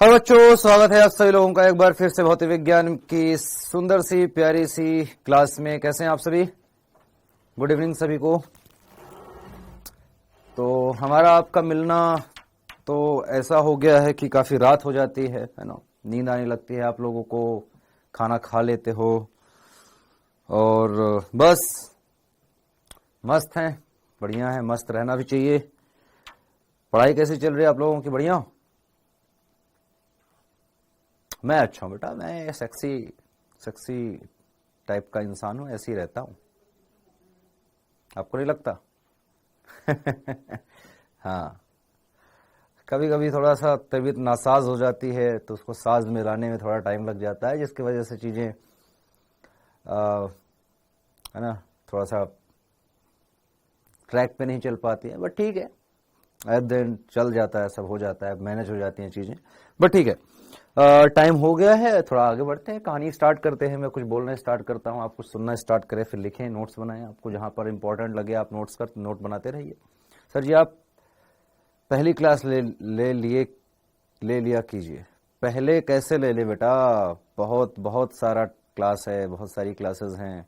और बच्चों, स्वागत है आप सभी लोगों का एक बार फिर से भौतिक विज्ञान की सुंदर सी प्यारी सी क्लास में। कैसे हैं आप सभी? गुड इवनिंग सभी को। तो हमारा आपका मिलना तो ऐसा हो गया है कि काफी रात हो जाती है ना, नींद आने लगती है, आप लोगों को खाना खा लेते हो और बस मस्त हैं, बढ़िया है, मस्त रहना भी चाहिए। पढ़ाई कैसी चल रही है आप लोगों की? बढ़िया? मैं अच्छा हूं बेटा, मैं सेक्सी टाइप का इंसान हूं, ऐसे ही रहता हूं। आपको नहीं लगता? हाँ, कभी कभी थोड़ा सा तबीयत नासाज हो जाती है तो उसको साज में लाने में थोड़ा टाइम लग जाता है, जिसकी वजह से चीजें है ना, थोड़ा सा ट्रैक पे नहीं चल पाती है। बट ठीक है, एट द एंड चल जाता है, सब हो जाता है, मैनेज हो जाती हैं चीजें। बट ठीक है, टाइम हो गया है, थोड़ा आगे बढ़ते हैं, कहानी स्टार्ट करते हैं। मैं कुछ बोलना स्टार्ट करता हूँ, आप कुछ सुनना स्टार्ट करें, फिर लिखें, नोट्स बनाएं। आपको जहां पर इंपॉर्टेंट लगे आप नोट बनाते रहिए। सर जी, आप पहली क्लास ले लिया कीजिए। पहले कैसे ले ले बेटा? बहुत बहुत सारा क्लास है, बहुत सारी क्लासेस हैं।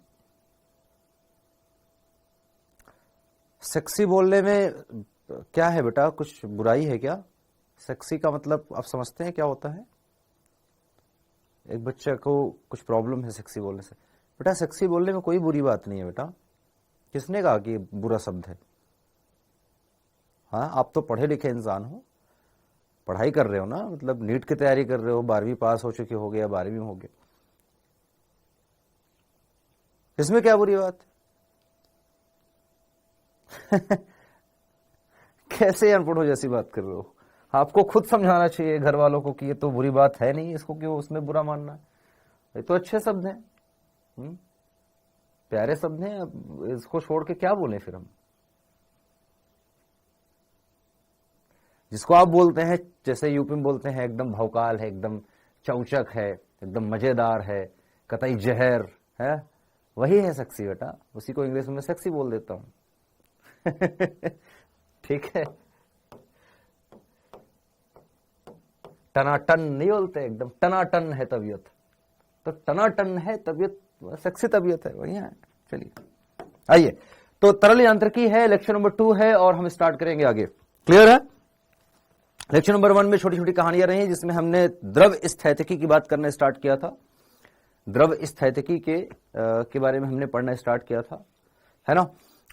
सेक्सी बोलने में क्या है बेटा? कुछ बुराई है क्या? सेक्सी का मतलब आप समझते हैं क्या होता है? एक बच्चे को कुछ प्रॉब्लम है सेक्सी बोलने से। बेटा, सेक्सी बोलने में कोई बुरी बात नहीं है बेटा। किसने कहा कि बुरा शब्द है? हाँ, आप तो पढ़े लिखे इंसान हो, पढ़ाई कर रहे हो ना, मतलब नीट की तैयारी कर रहे हो, 12वीं पास हो चुके हो गए या 12वीं में हो गए, इसमें क्या बुरी बात? कैसे अनपढ़ हो जैसी बात कर रहे हो? आपको खुद समझाना चाहिए घर वालों को कि ये तो बुरी बात है नहीं, इसको क्यों उसमें बुरा मानना है। ये तो अच्छे शब्द हैं, प्यारे शब्द हैं, अब इसको छोड़ के क्या बोलें फिर हम? जिसको आप बोलते हैं, जैसे यूपी में बोलते हैं, एकदम भौकाल है, एकदम चौचक है, एकदम मजेदार है, कतई जहर है, वही है सेक्सी बेटा। उसी को इंग्लिश में सेक्सी बोल देता हूं। ठीक है, टनाटन नहीं बोलते, एकदम टनाटन है तबीयत, तो टनाटन है तबीयत, सेक्सी तबीयत है, बढ़िया है। चलिए आइए, तो तरल यांत्रिकी है, लेक्चर नंबर 2 है और हम स्टार्ट करेंगे आगे। क्लियर है? लेक्चर नंबर 1 में छोटी छोटी कहानियां रही, जिसमें हमने द्रव स्थैतिकी की बात करना स्टार्ट किया था। द्रव स्थैतिकी के बारे में हमने पढ़ना स्टार्ट किया था, है ना।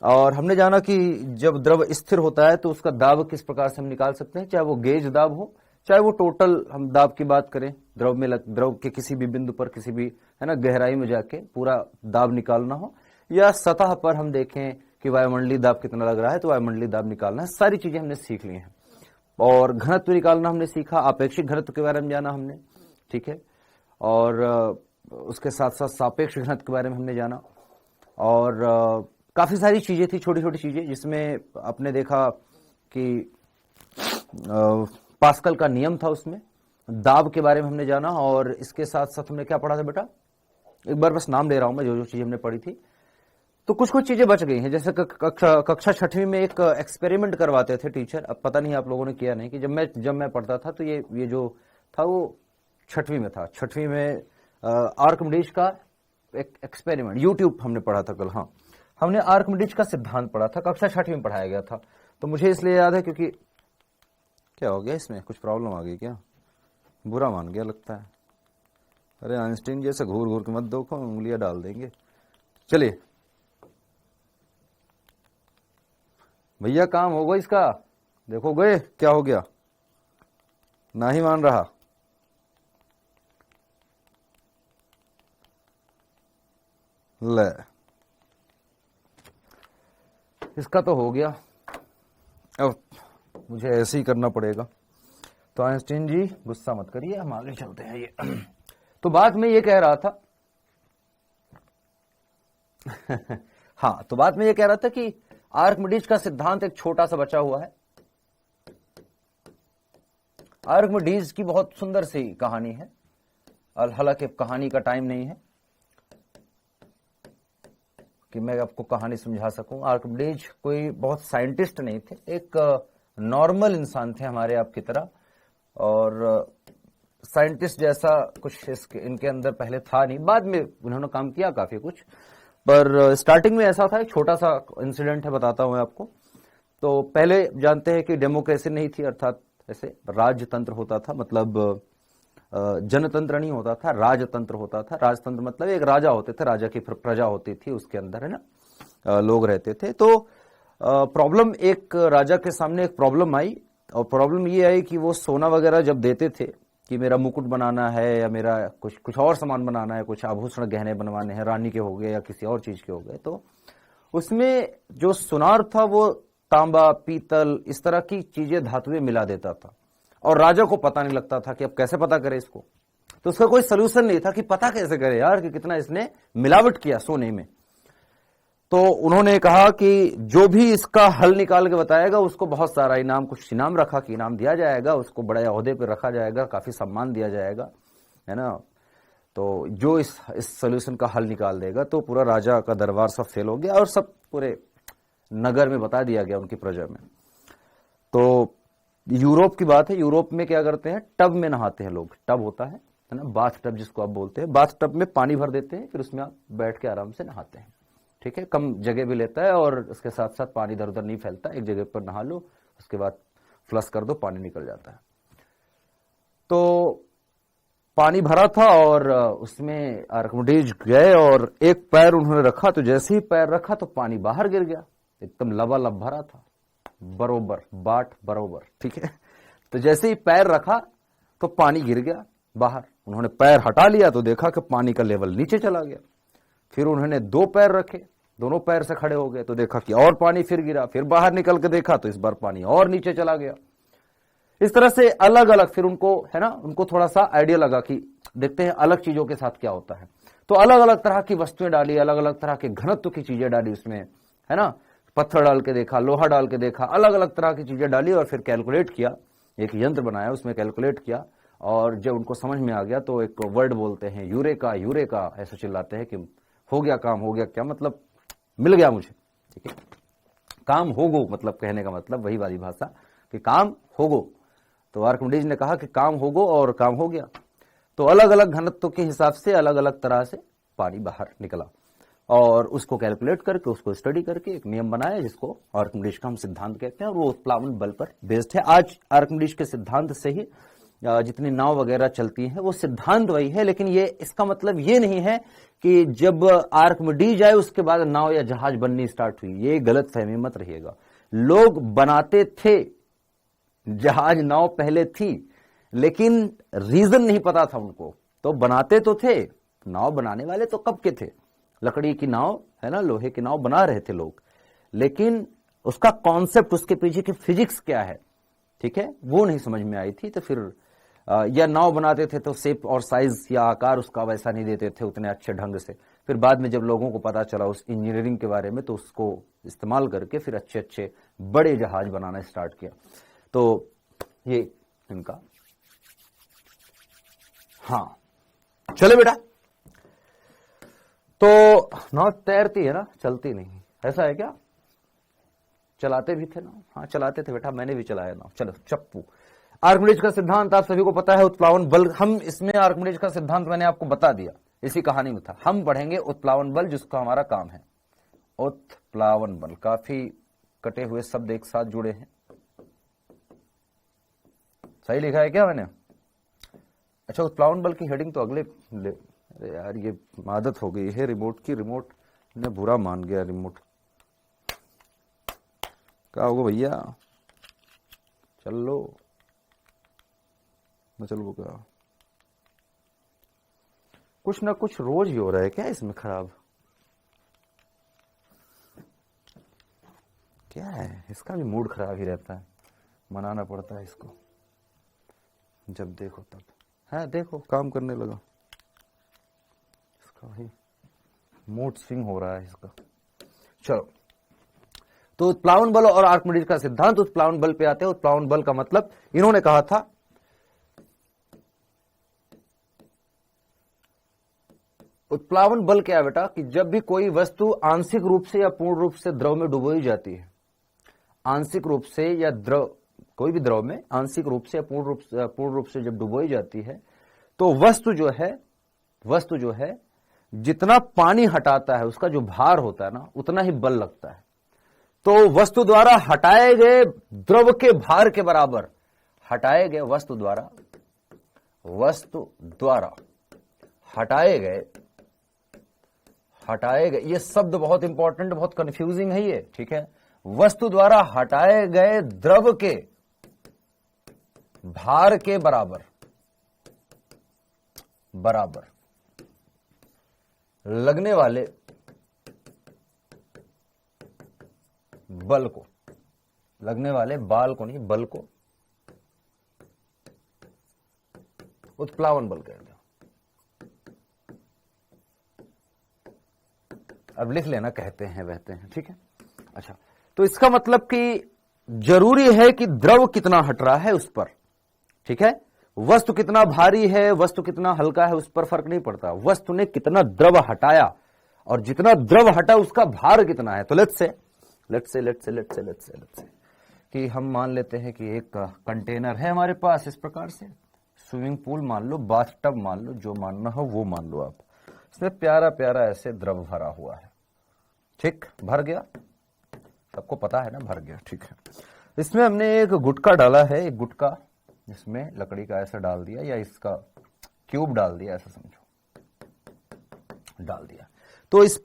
और हमने जाना कि जब द्रव स्थिर होता है तो उसका दाब किस प्रकार से हम निकाल सकते हैं, चाहे वो गेज दाब हो, चाहे वो टोटल हम दाब की बात करें, द्रव के किसी भी बिंदु पर, किसी भी है ना गहराई में जाके पूरा दाब निकालना हो, या सतह पर हम देखें कि वायुमंडलीय दाब कितना लग रहा है तो वायुमंडलीय दाब निकालना है। सारी चीजें हमने सीख ली हैं। और घनत्व निकालना हमने सीखा, आपेक्षिक घनत्व के बारे में जाना हमने, ठीक है। और उसके साथ साथ सापेक्ष घनत्व के बारे में हमने जाना, और काफी सारी चीजें थी, छोटी छोटी चीजें, जिसमें आपने देखा कि पास्कल का नियम था, उसमें दाब के बारे में हमने जाना। और इसके साथ साथ हमने क्या पढ़ा था बेटा? एक बार बस नाम ले रहा हूं मैं, जो जो चीजें हमने पढ़ी थी, तो कुछ कुछ चीजें बच गई हैं। जैसे कक्षा 6वीं में एक एक्सपेरिमेंट करवाते थे टीचर, अब पता नहीं आप लोगों ने किया नहीं, कि जब मैं पढ़ता था तो ये जो था वो 6वीं में था। 6वीं में आर्किमिडीज का एक एक्सपेरिमेंट, यूट्यूब हमने पढ़ा था कल। हाँ, हमने आर्किमिडीज का सिद्धांत पढ़ा था, कक्षा 6वीं में पढ़ाया गया था। तो मुझे इसलिए याद है क्योंकि क्या हो गया, इसमें कुछ प्रॉब्लम आ गई क्या? बुरा मान गया लगता है। अरे आइंस्टीन जैसे घूर घूर के मत देखो, उंगलियां डाल देंगे। चलिए भैया, काम होगा इसका, देखो गए क्या हो गया, ना ही मान रहा। ले, इसका तो हो गया, अब मुझे ऐसे ही करना पड़ेगा। तो आइंस्टीन जी गुस्सा मत करिए, हम आगे चलते हैं। ये तो बात में ये कह रहा था हाँ, तो बात में ये कह रहा था कि आर्किमिडीज का सिद्धांत एक छोटा सा बचा हुआ है। आर्किमिडीज की बहुत सुंदर सी कहानी है, हालांकि कहानी का टाइम नहीं है कि मैं आपको कहानी समझा सकूं। आर्किमिडीज कोई बहुत साइंटिस्ट नहीं थे, एक नॉर्मल इंसान थे हमारे आपकी तरह, और साइंटिस्ट जैसा कुछ इनके अंदर पहले था नहीं, बाद में उन्होंने काम किया काफी कुछ, पर स्टार्टिंग में ऐसा था। एक छोटा सा इंसिडेंट है, बताता हूं आपको। तो पहले जानते हैं कि डेमोक्रेसी नहीं थी, अर्थात ऐसे राजतंत्र होता था, मतलब जनतंत्र नहीं होता था, राजतंत्र होता था। राजतंत्र मतलब एक राजा होते थे, राजा की प्रजा होती थी, उसके अंदर है ना लोग रहते थे। तो प्रॉब्लम, एक राजा के सामने एक प्रॉब्लम आई, और प्रॉब्लम ये आई कि वो सोना वगैरह जब देते थे कि मेरा मुकुट बनाना है या मेरा कुछ और सामान बनाना है, कुछ आभूषण गहने बनवाने हैं, रानी के हो गए या किसी और चीज के हो गए, तो उसमें जो सुनार था वो तांबा, पीतल, इस तरह की चीजें धातुएं मिला देता था, और राजा को पता नहीं लगता था कि अब कैसे पता करे इसको। तो उसका कोई सोल्यूशन नहीं था कि पता कैसे करे यार कि कितना इसने मिलावट किया सोने में। तो उन्होंने कहा कि जो भी इसका हल निकाल के बताएगा उसको बहुत सारा इनाम, कुछ इनाम रखा कि इनाम दिया जाएगा, उसको बड़े ओहदे पे रखा जाएगा, काफी सम्मान दिया जाएगा, है ना। तो जो इस सोल्यूशन का हल निकाल देगा, तो पूरा राजा का दरबार सब फेल हो गया और सब पूरे नगर में बता दिया गया, उनकी प्रजा में। तो यूरोप की बात है, यूरोप में क्या करते हैं, टब में नहाते हैं लोग। टब होता है ना, बाथ टब जिसको आप बोलते हैं। बाथ टब में पानी भर देते हैं, फिर उसमें आप बैठ के आराम से नहाते हैं, ठीक है। कम जगह भी लेता है और उसके साथ साथ पानी इधर उधर नहीं फैलता, एक जगह पर नहा लो, उसके बाद फ्लश कर दो, पानी निकल जाता है। तो पानी भरा था और उसमें आर्किमिडीज गए और एक पैर उन्होंने रखा, तो जैसे ही पैर रखा तो पानी बाहर गिर गया, एकदम लबालब भरा था, बरोबर बाट बरोबर, ठीक है। तो जैसे ही पैर रखा तो पानी गिर गया बाहर। उन्होंने पैर हटा लिया तो देखा कि पानी का लेवल नीचे चला गया। फिर उन्होंने 2 पैर रखे, दोनों पैर से खड़े हो गए, तो देखा कि और पानी फिर गिरा। फिर बाहर निकल के देखा तो इस बार पानी और नीचे चला गया। इस तरह से अलग अलग, फिर उनको है ना, उनको थोड़ा सा आइडिया लगा कि देखते हैं अलग चीजों के साथ क्या होता है। तो अलग अलग तरह की वस्तुएं डाली, अलग अलग तरह के घनत्व की चीजें डाली उसमें, है ना। पत्थर डाल के देखा, लोहा डाल के देखा, अलग अलग तरह की चीजें डाली और फिर कैलकुलेट किया, एक यंत्र बनाया, उसमें कैलकुलेट किया। और जब उनको समझ में आ गया तो एक वर्ड बोलते हैं, यूरेका, यूरेका, ऐसे चिल्लाते हैं कि हो गया काम, हो गया। क्या मतलब, मिल गया मुझे, ठीक है। काम होगो मतलब कहने का मतलब वही वाली भाषा कि काम होगो। तो आर्किमिडीज ने कहा कि काम होगो, और काम हो गया। तो अलग अलग घनत्व के हिसाब से अलग अलग तरह से पानी बाहर निकला, और उसको कैलकुलेट करके, उसको स्टडी करके एक नियम बनाया जिसको आर्किमिडीज का हम सिद्धांत कहते हैं, और वो उत्प्लावन बल पर बेस्ड है। आज आर्किमिडीज के सिद्धांत से ही जितनी नाव वगैरह चलती हैं वो सिद्धांत वही है, लेकिन ये इसका मतलब ये नहीं है कि जब आर्किमिडीज आए उसके बाद नाव या जहाज बननी स्टार्ट हुई। ये गलत फहमी मत रहिएगा। लोग बनाते थे जहाज, नाव पहले थी, लेकिन रीजन नहीं पता था उनको, तो बनाते तो थे। नाव बनाने वाले तो कब के थे, लकड़ी की नाव, है ना, लोहे की नाव बना रहे थे लोग, लेकिन उसका कॉन्सेप्ट, उसके पीछे की फिजिक्स क्या है, ठीक है, वो नहीं समझ में आई थी। तो फिर या नाव बनाते थे तो शेप और साइज या आकार उसका वैसा नहीं देते थे उतने अच्छे ढंग से। फिर बाद में जब लोगों को पता चला उस इंजीनियरिंग के बारे में, तो उसको इस्तेमाल करके फिर अच्छे अच्छे बड़े जहाज बनाना स्टार्ट किया। तो ये इनका, हाँ चले बेटा। तो नाव तैरती है ना, चलती नहीं, ऐसा है क्या? चलाते भी थे ना, हाँ चलाते थे बेटा, मैंने भी चलाया नाव। चलो चप्पू। आर्किमिडीज का सिद्धांत आप सभी को पता है, उत्प्लावन बल। हम इसमें आर्किमिडीज का सिद्धांत मैंने आपको बता दिया, इसी कहानी में था। हम पढ़ेंगे उत्प्लावन बल, जिसका हमारा काम है। उत्प्लावन बल, काफी कटे हुए शब्द एक साथ जुड़े हैं। सही लिखा है क्या मैंने? अच्छा, उत्प्लावन बल की हेडिंग तो अगले, अरे यार ये आदत हो गई है रिमोट की, रिमोट ने बुरा मान गया। रिमोट क्या होगा भैया, चल लो न, चल वो क्या, कुछ ना कुछ रोज ही हो रहा है क्या इसमें खराब, क्या है? इसका भी मूड खराब ही रहता है, मनाना पड़ता है इसको जब देखो तब। है देखो काम करने लगा, इसका भाई मूड स्विंग हो रहा है इसका। चलो, तो उत्प्लावन बल और आर्किमिडीज का सिद्धांत। उत्प्लावन बल पे आते हैं। उत्प्लावन बल का मतलब, इन्होंने कहा था उत्प्लावन बल क्या है बेटा, कि जब भी कोई वस्तु आंशिक रूप से या पूर्ण रूप से द्रव में डुबोई जाती है, आंशिक रूप से या द्रव, कोई भी द्रव में आंशिक रूप से या पूर्ण रूप से जब डुबोई जाती है, तो वस्तु जो है जितना पानी हटाता है उसका जो भार होता है ना, उतना ही बल लगता है। तो वस्तु द्वारा हटाए गए द्रव के भार के बराबर, हटाए गए वस्तु द्वारा हटाए गए, ये शब्द बहुत इंपॉर्टेंट, बहुत कंफ्यूजिंग है ये, ठीक है। वस्तु द्वारा हटाए गए द्रव के भार के बराबर लगने वाले बल को, लगने वाले बाल को नहीं, बल को उत्प्लावन बल कहते हैं। अब लिख लेना, कहते हैं, बहते हैं, ठीक है। अच्छा, तो इसका मतलब कि जरूरी है कि द्रव कितना हट रहा है उस पर, ठीक है। वस्तु कितना भारी है, वस्तु कितना हल्का है, उस पर फर्क नहीं पड़ता। वस्तु ने कितना द्रव हटाया और जितना द्रव हटा उसका भार कितना है। तो लेट्स से कि हम मान लेते हैं कि एक कंटेनर है हमारे पास इस प्रकार से, स्विमिंग पूल मान लो, बाथटब मान लो, जो मानना हो वो मान लो आप। इसमें प्यारा प्यारा ऐसे द्रव भरा हुआ है, ठीक, भर गया, सबको पता है ना, भर गया, ठीक है। इसमें हमने एक गुटका डाला है, एक गुटका इसमें लकड़ी का ऐसा डाल दिया, या इसका क्यूब डाल दिया, ऐसा समझो, डाल दिया। तो इस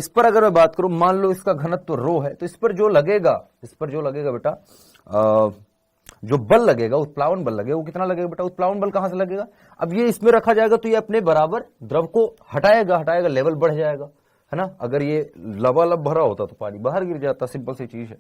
पर अगर मैं बात करूं, मान लो इसका घनत्व रो है, तो इस पर जो लगेगा बेटा, जो बल लगेगा, उत्प्लावन बल लगेगा, वो कितना लगेगा बेटा? उत्प्लावन बल कहां से लगेगा? अब ये इसमें रखा जाएगा तो ये अपने बराबर द्रव को हटाएगा, लेवल बढ़ जाएगा, है ना। अगर ये लबालब भरा होता तो पानी बाहर गिर जाता, सिंपल सी चीज है।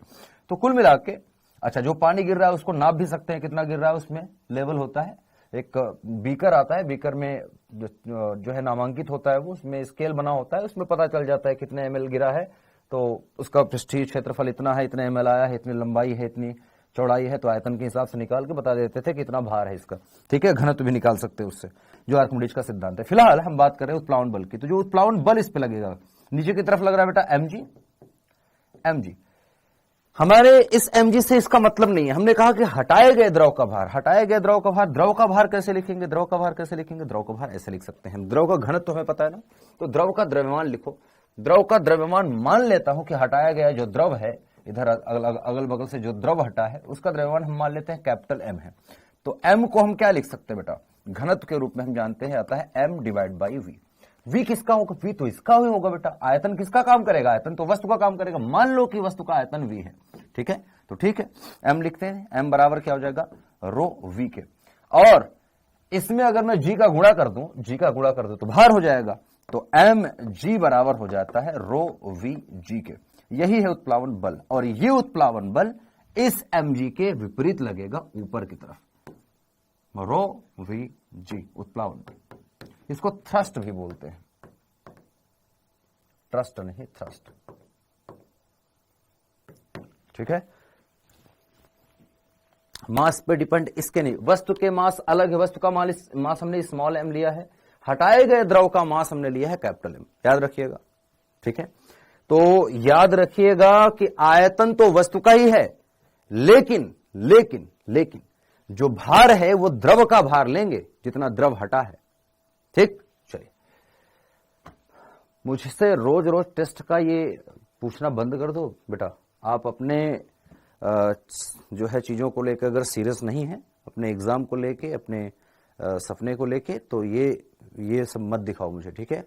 तो कुल मिला के, अच्छा, जो पानी गिर रहा है उसको नाप भी सकते हैं, कितना गिर रहा है, उसमें लेवल होता है। एक बीकर आता है, बीकर में जो है नामांकित होता है, वो उसमें स्केल बना होता है, उसमें पता चल जाता है कितने ml गिरा है, तो उसका पृष्ठीय क्षेत्रफल इतना है, इतने ml आया है, इतनी लंबाई है, इतनी चौड़ाई है, तो आयतन के हिसाब से निकाल के बता देते थे कितना भार है इसका, ठीक है। घनत्व भी निकाल सकते हैं उससे, जो आर्किमिडीज का सिद्धांत है। फिलहाल हम बात कर रहे हैं उत्प्लावन बल की। तो जो उत्प्लावन बल इस पे लगेगा, नीचे की तरफ लग रहा है बेटा mg। हमारे इस mg से इसका मतलब नहीं है, हमने कहा कि हटाए गए द्रव का भार, द्रव का भार कैसे लिखेंगे? द्रव का भार ऐसे लिख सकते हैं। द्रव का घनत्व हमें पता है ना, तो द्रव का द्रव्यमान लिखो। द्रव का द्रव्यमान मान लेता हूं कि हटाया गया जो द्रव है, इधर अगल बगल से जो द्रव हटा है, उसका द्रव्यमान हम मान लेते हैं कैपिटल M है। तो M को हम क्या लिख सकते हैं बेटा? घनत्व के रूप में हम जानते हैं आता है M divide by V। V किसका होगा? V तो इसका ही होगा बेटा। आयतन किसका काम करेगा? आयतन तो वस्तु का काम करेगा। मान लो कि वस्तु का आयतन V है, ठीक है। तो ठीक है, M लिखते हैं। M बराबर क्या हो जाएगा? रो V के। और इसमें अगर मैं G का गुणा कर दूं तो भार हो जाएगा। तो mg बराबर हो जाता है रो V G के। यही है उत्प्लावन बल, और ये उत्प्लावन बल इस mg के विपरीत लगेगा ऊपर की तरफ, रो V G उत्प्लावन बल। इसको थ्रस्ट भी बोलते हैं, ट्रस्ट नहीं, थ्रस्ट, ठीक है। मास पे डिपेंड इसके नहीं, वस्तु के मास अलग है, वस्तु का मास हमने स्मॉल m लिया है, हटाए गए द्रव का मास हमने लिया है कैपिटल M, याद रखिएगा, ठीक है। तो याद रखिएगा कि आयतन तो वस्तु का ही है, लेकिन जो भार है वो द्रव का भार लेंगे जितना द्रव हटा है, ठीक। चलिए, मुझसे रोज रोज टेस्ट का ये पूछना बंद कर दो बेटा। आप अपने जो है चीजों को लेकर अगर सीरियस नहीं है, अपने एग्जाम को लेके, अपने सपने को लेके, तो ये सब मत दिखाओ मुझे, ठीक है।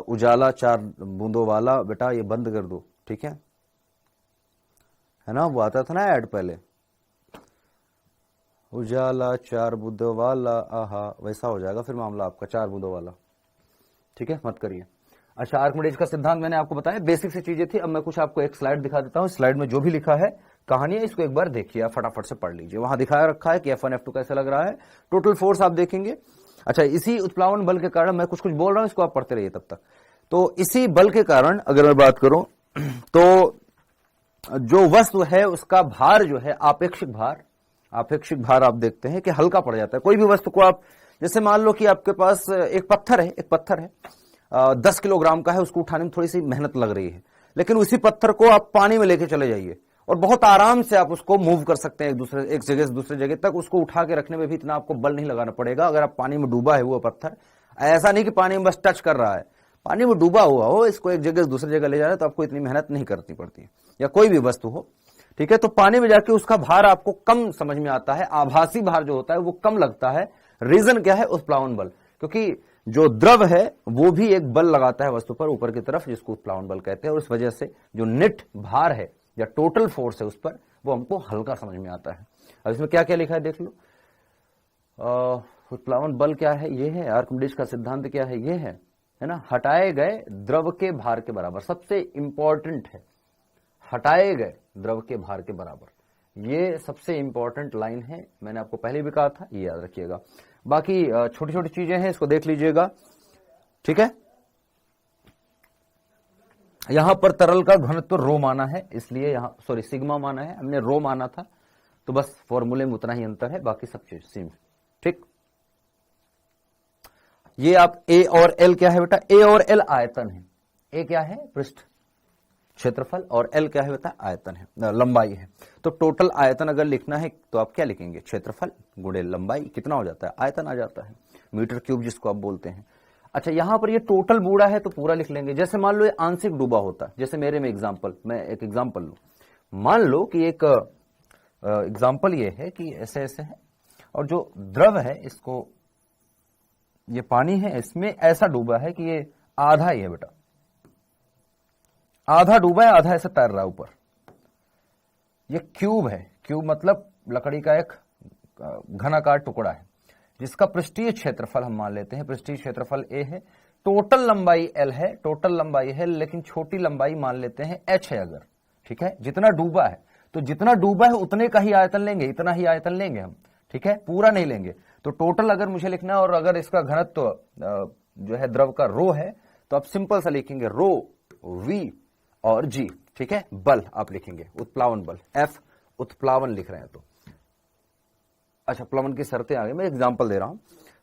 उजाला 4 बूंदों वाला बेटा ये बंद कर दो, ठीक है ना। वो आता था ना ऐड पहले, उजाला 4 बूंदों वाला, आहा, वैसा हो जाएगा फिर मामला आपका, 4 बूंदों वाला, ठीक है, मत करिए। अच्छा, आर्किमिडीज का सिद्धांत मैंने आपको बताया, बेसिक सी चीजें थी। अब मैं कुछ आपको एक स्लाइड दिखा देता हूं। स्लाइड में जो भी लिखा है कहानी है, इसको एक बार देखिए, आप फटाफट से पढ़ लीजिए। वहां दिखाया रखा है कि F1 F2 कैसे लग रहा है, टोटल फोर्स आप देखेंगे। अच्छा, इसी उत्प्लावन बल के कारण मैं कुछ बोल रहा हूं, इसको आप पढ़ते रहिए तब तक। तो इसी बल के कारण अगर मैं बात करूं तो जो वस्तु है उसका भार जो है आपेक्षिक भार आप देखते हैं कि हल्का पड़ जाता है। कोई भी वस्तु को आप, जैसे मान लो कि आपके पास एक पत्थर है 10 किलोग्राम का है, उसको उठाने में थोड़ी सी मेहनत लग रही है, लेकिन उसी पत्थर को आप पानी में लेके चले जाइए और बहुत आराम से आप उसको मूव कर सकते हैं एक जगह से दूसरे जगह तक। उसको उठा के रखने में भी इतना आपको बल नहीं लगाना पड़ेगा। अगर आप पानी में डूबा है वो पत्थर, ऐसा नहीं कि पानी में बस टच कर रहा है, पानी में डूबा हुआ हो, इसको एक जगह से दूसरी जगह ले जा रहा है तो आपको इतनी मेहनत नहीं करनी पड़ती है, या कोई भी वस्तु हो, ठीक है। तो पानी में जाके उसका भार आपको कम समझ में आता है, आभासी भार जो होता है वो कम लगता है। रीजन क्या है? उत्प्लावन बल, क्योंकि जो द्रव है वो भी एक बल लगाता है वस्तु पर ऊपर की तरफ, जिसको उत्प्लावन बल कहते हैं, और उस वजह से जो नेट भार है या टोटल फोर्स है उस पर, वो हमको हल्का समझ में आता है। अब इसमें क्या क्या लिखा है देख लो। उत्प्लावन बल क्या है? ये है। आर्किमिडीज का सिद्धांत क्या है? ये है ना, हटाए गए द्रव के भार के बराबर। सबसे इंपॉर्टेंट है हटाए गए द्रव के भार के बराबर, ये सबसे इंपॉर्टेंट लाइन है। मैंने आपको पहले भी कहा था, ये याद रखिएगा। बाकी छोटी छोटी चीजें हैं, इसको देख लीजिएगा, ठीक है। यहां पर तरल का घनत्व रो माना है, इसलिए यहां सॉरी सिग्मा माना है, हमने रो माना था, तो बस फॉर्मूले में उतना ही अंतर है, बाकी सब चीज सेम, ठीक। ये आप ए और एल क्या है बेटा? ए और एल आयतन है। ए क्या है? पृष्ठ क्षेत्रफल, और एल क्या है बेटा? आयतन है, लंबाई है। तो टोटल आयतन अगर लिखना है तो आप क्या लिखेंगे? क्षेत्रफल गुणे लंबाई, कितना हो जाता है? आयतन आ जाता है, मीटर क्यूब जिसको आप बोलते हैं। अच्छा, यहां पर ये टोटल बूढ़ा है तो पूरा लिख लेंगे। जैसे मान लो ये आंशिक डूबा होता, जैसे मेरे में एग्जाम्पल, मैं एक एग्जाम्पल लू, मान लो कि एक एग्जाम्पल ये है कि ऐसे ऐसे है, और जो द्रव है इसको, ये पानी है, इसमें ऐसा डूबा है कि ये आधा ही है बेटा, आधा डूबा है, आधा ऐसे तैर रहा है ऊपर। ये क्यूब है, क्यूब मतलब लकड़ी का एक घनाकार टुकड़ा है, जिसका पृष्ठीय क्षेत्रफल हम मान लेते हैं, पृष्ठीय क्षेत्रफल ए है, टोटल लंबाई एल है, टोटल लंबाई है, लेकिन छोटी लंबाई मान लेते हैं एच है अगर, ठीक है। जितना डूबा है, तो जितना डूबा है उतने का ही आयतन लेंगे, इतना ही आयतन लेंगे हम, ठीक है, पूरा नहीं लेंगे। तो टोटल अगर मुझे लिखना है, और अगर इसका घनत्व जो है द्रव का रो है, तो आप सिंपल सा लिखेंगे रो वी और जी, ठीक है। बल आप लिखेंगे उत्प्लावन बल, एफ उत्प्लावन लिख रहे हैं तो, अच्छा प्लावन की शर्तें आ गई, मैं एग्जांपल दे रहा हूं।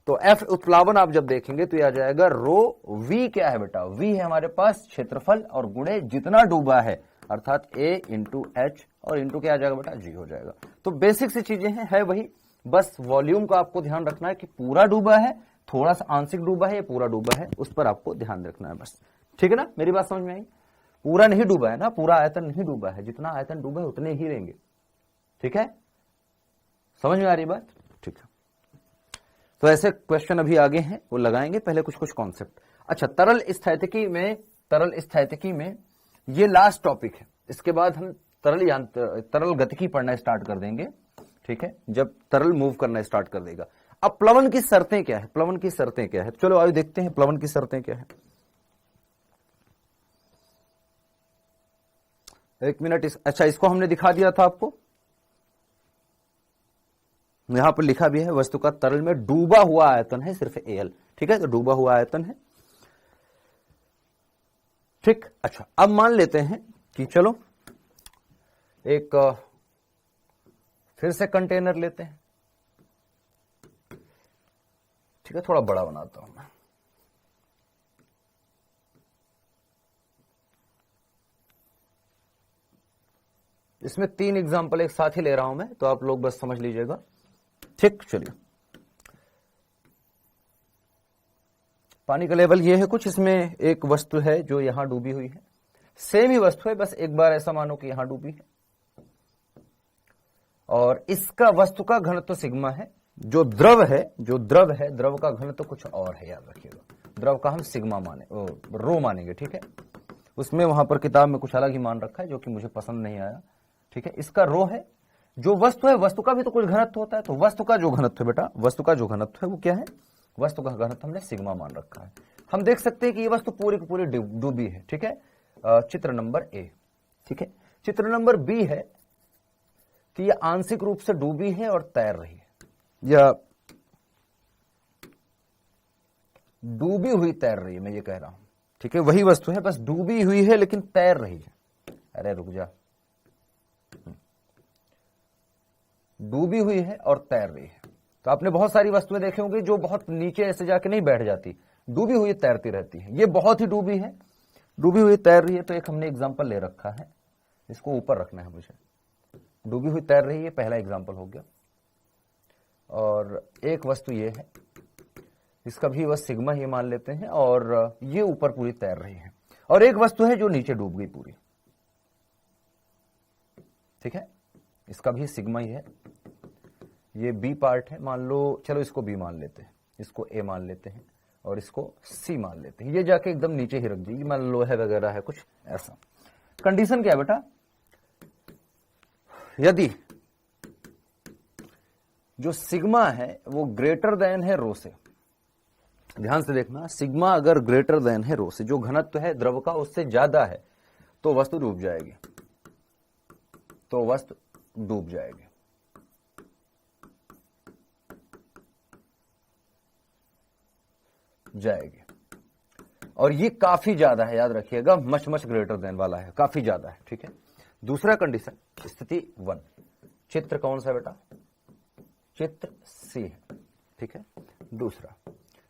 तो एफ उत्प्लावन आप जब देखेंगे तो यह आ जाएगा रो वी क्या है बेटा? वी है हमारे पास क्षेत्रफल और गुणे जितना डूबा है, अर्थात ए इंटू एच, और इंटू क्या आ जाएगा बेटा? जी हो जाएगा। तो बेसिक सी चीजें हैं, है वही, बस वॉल्यूम का आपको ध्यान रखना है कि पूरा डूबा है, थोड़ा सा आंशिक डूबा है या पूरा डूबा है, उस पर आपको ध्यान रखना है बस, ठीक है ना। मेरी बात समझ में आई? पूरा नहीं डूबा है ना, पूरा आयतन नहीं डूबा है, जितना आयतन डूबा है उतने ही लेंगे, ठीक है। समझ में आ रही बात? ठीक है। तो ऐसे क्वेश्चन अभी आगे हैं, वो लगाएंगे, पहले कुछ कुछ कॉन्सेप्ट। अच्छा, तरल स्थितिकी में ये लास्ट टॉपिक है, इसके बाद हम तरल गतिकी पढ़ना स्टार्ट कर देंगे, ठीक है, जब तरल मूव करना स्टार्ट कर देगा। अब प्लवन की शर्तें क्या है? प्लवन की शर्तें क्या है? चलो आइए देखते हैं प्लवन की शर्तें क्या है। एक मिनट, अच्छा इसको हमने दिखा दिया था आपको, यहां पर लिखा भी है, वस्तु का तरल में डूबा हुआ आयतन है सिर्फ एल, ठीक है, तो डूबा हुआ आयतन है, ठीक। अच्छा, अब मान लेते हैं कि चलो एक फिर से कंटेनर लेते हैं, ठीक है, थोड़ा बड़ा बनाता हूं मैं। इसमें 3 एग्जाम्पल एक साथ ही ले रहा हूं मैं, तो आप लोग बस समझ लीजिएगा, ठीक। चलिए, पानी का लेवल ये है कुछ, इसमें एक वस्तु है जो यहां डूबी हुई है, सेम ही वस्तु है, बस एक बार ऐसा मानो कि यहां डूबी है, और इसका वस्तु का घनत्व सिग्मा है। जो द्रव है द्रव का घनत्व कुछ और है, याद रखिएगा। द्रव का हम सिग्मा रो मानेंगे, ठीक है। उसमें वहां पर किताब में कुछ अलग ही मान रखा है, जो कि मुझे पसंद नहीं आया, ठीक है। इसका रो है, जो वस्तु है, वस्तु का भी तो कुछ घनत्व होता है, तो वस्तु का जो घनत्व है बेटा, वस्तु का जो घनत्व है वो क्या है? वस्तु का घनत्व हमने सिग्मा मान रखा है। हम देख सकते हैं कि ये वस्तु पूरी की पूरी डूबी है, ठीक है। चित्र नंबर ए, ठीक है। चित्र नंबर बी है कि यह आंशिक रूप से डूबी है और तैर रही है, या डूबी हुई तैर रही है, मैं ये कह रहा हूं, ठीक है। वही वस्तु है, बस डूबी हुई है लेकिन तैर रही है। अरे रुक जा, डूबी हुई है और तैर रही है। तो आपने बहुत सारी वस्तुएं देखे होंगी जो बहुत नीचे ऐसे जाके नहीं बैठ जाती, डूबी हुई तैरती रहती है। ये बहुत ही डूबी है, डूबी हुई तैर रही है। तो एक हमने एग्जांपल ले रखा है, इसको ऊपर रखना है मुझे, डूबी हुई तैर रही है, पहला एग्जाम्पल हो गया। और एक वस्तु ये है, इसका भी बस सिग्मा ही मान लेते हैं, और ये ऊपर पूरी तैर रही है। और एक वस्तु है जो नीचे डूब गई पूरी, ठीक है, इसका भी सिग्मा ही है। ये बी पार्ट है, मान लो, चलो इसको बी मान लेते हैं, इसको ए मान लेते हैं, और इसको सी मान लेते हैं। ये जाके एकदम नीचे ही रख दीजिए, मान लो लोहे वगैरह है कुछ ऐसा। कंडीशन क्या है बेटा, यदि जो सिग्मा है वो ग्रेटर देन है रो से, ध्यान से देखना, सिग्मा अगर ग्रेटर देन है रो से, जो घनत्व है द्रव का उससे ज्यादा है, तो वस्तु डूब जाएगी, तो वस्तु डूब जाएगी। और ये काफी ज्यादा है, याद रखिएगा, मच मच ग्रेटर देन वाला है, काफी ज्यादा है, ठीक है। दूसरा कंडीशन, स्थिति 1, चित्र कौन सा बेटा, चित्र सी है, ठीक है। दूसरा,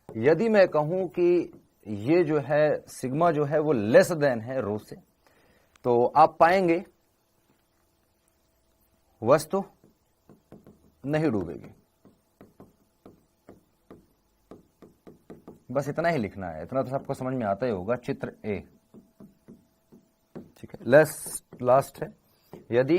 यदि मैं कहूं कि ये जो है सिग्मा जो है वो लेस देन है रो से, तो आप पाएंगे वस्तु नहीं डूबेगी। बस इतना ही लिखना है, इतना तो सबको समझ में आता ही होगा। चित्र ए, ठीक है, लास्ट है, यदि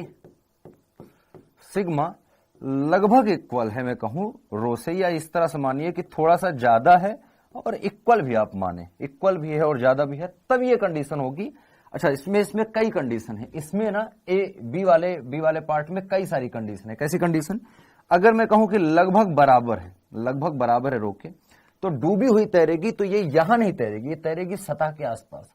सिग्मा लगभग इक्वल है, मैं कहूं रो से, या इस तरह से मानिए कि थोड़ा सा ज्यादा है और इक्वल भी, आप माने इक्वल भी है और ज्यादा भी है, तब ये कंडीशन होगी। अच्छा, इसमें कई कंडीशन है, इसमें ना बी वाले पार्ट में कई सारी कंडीशन है। कैसी कंडीशन, अगर मैं कहूं कि लगभग बराबर है रो के, तो डूबी हुई तैरेगी, तो ये यहां नहीं तैरेगी, ये तैरेगी सतह के आसपास।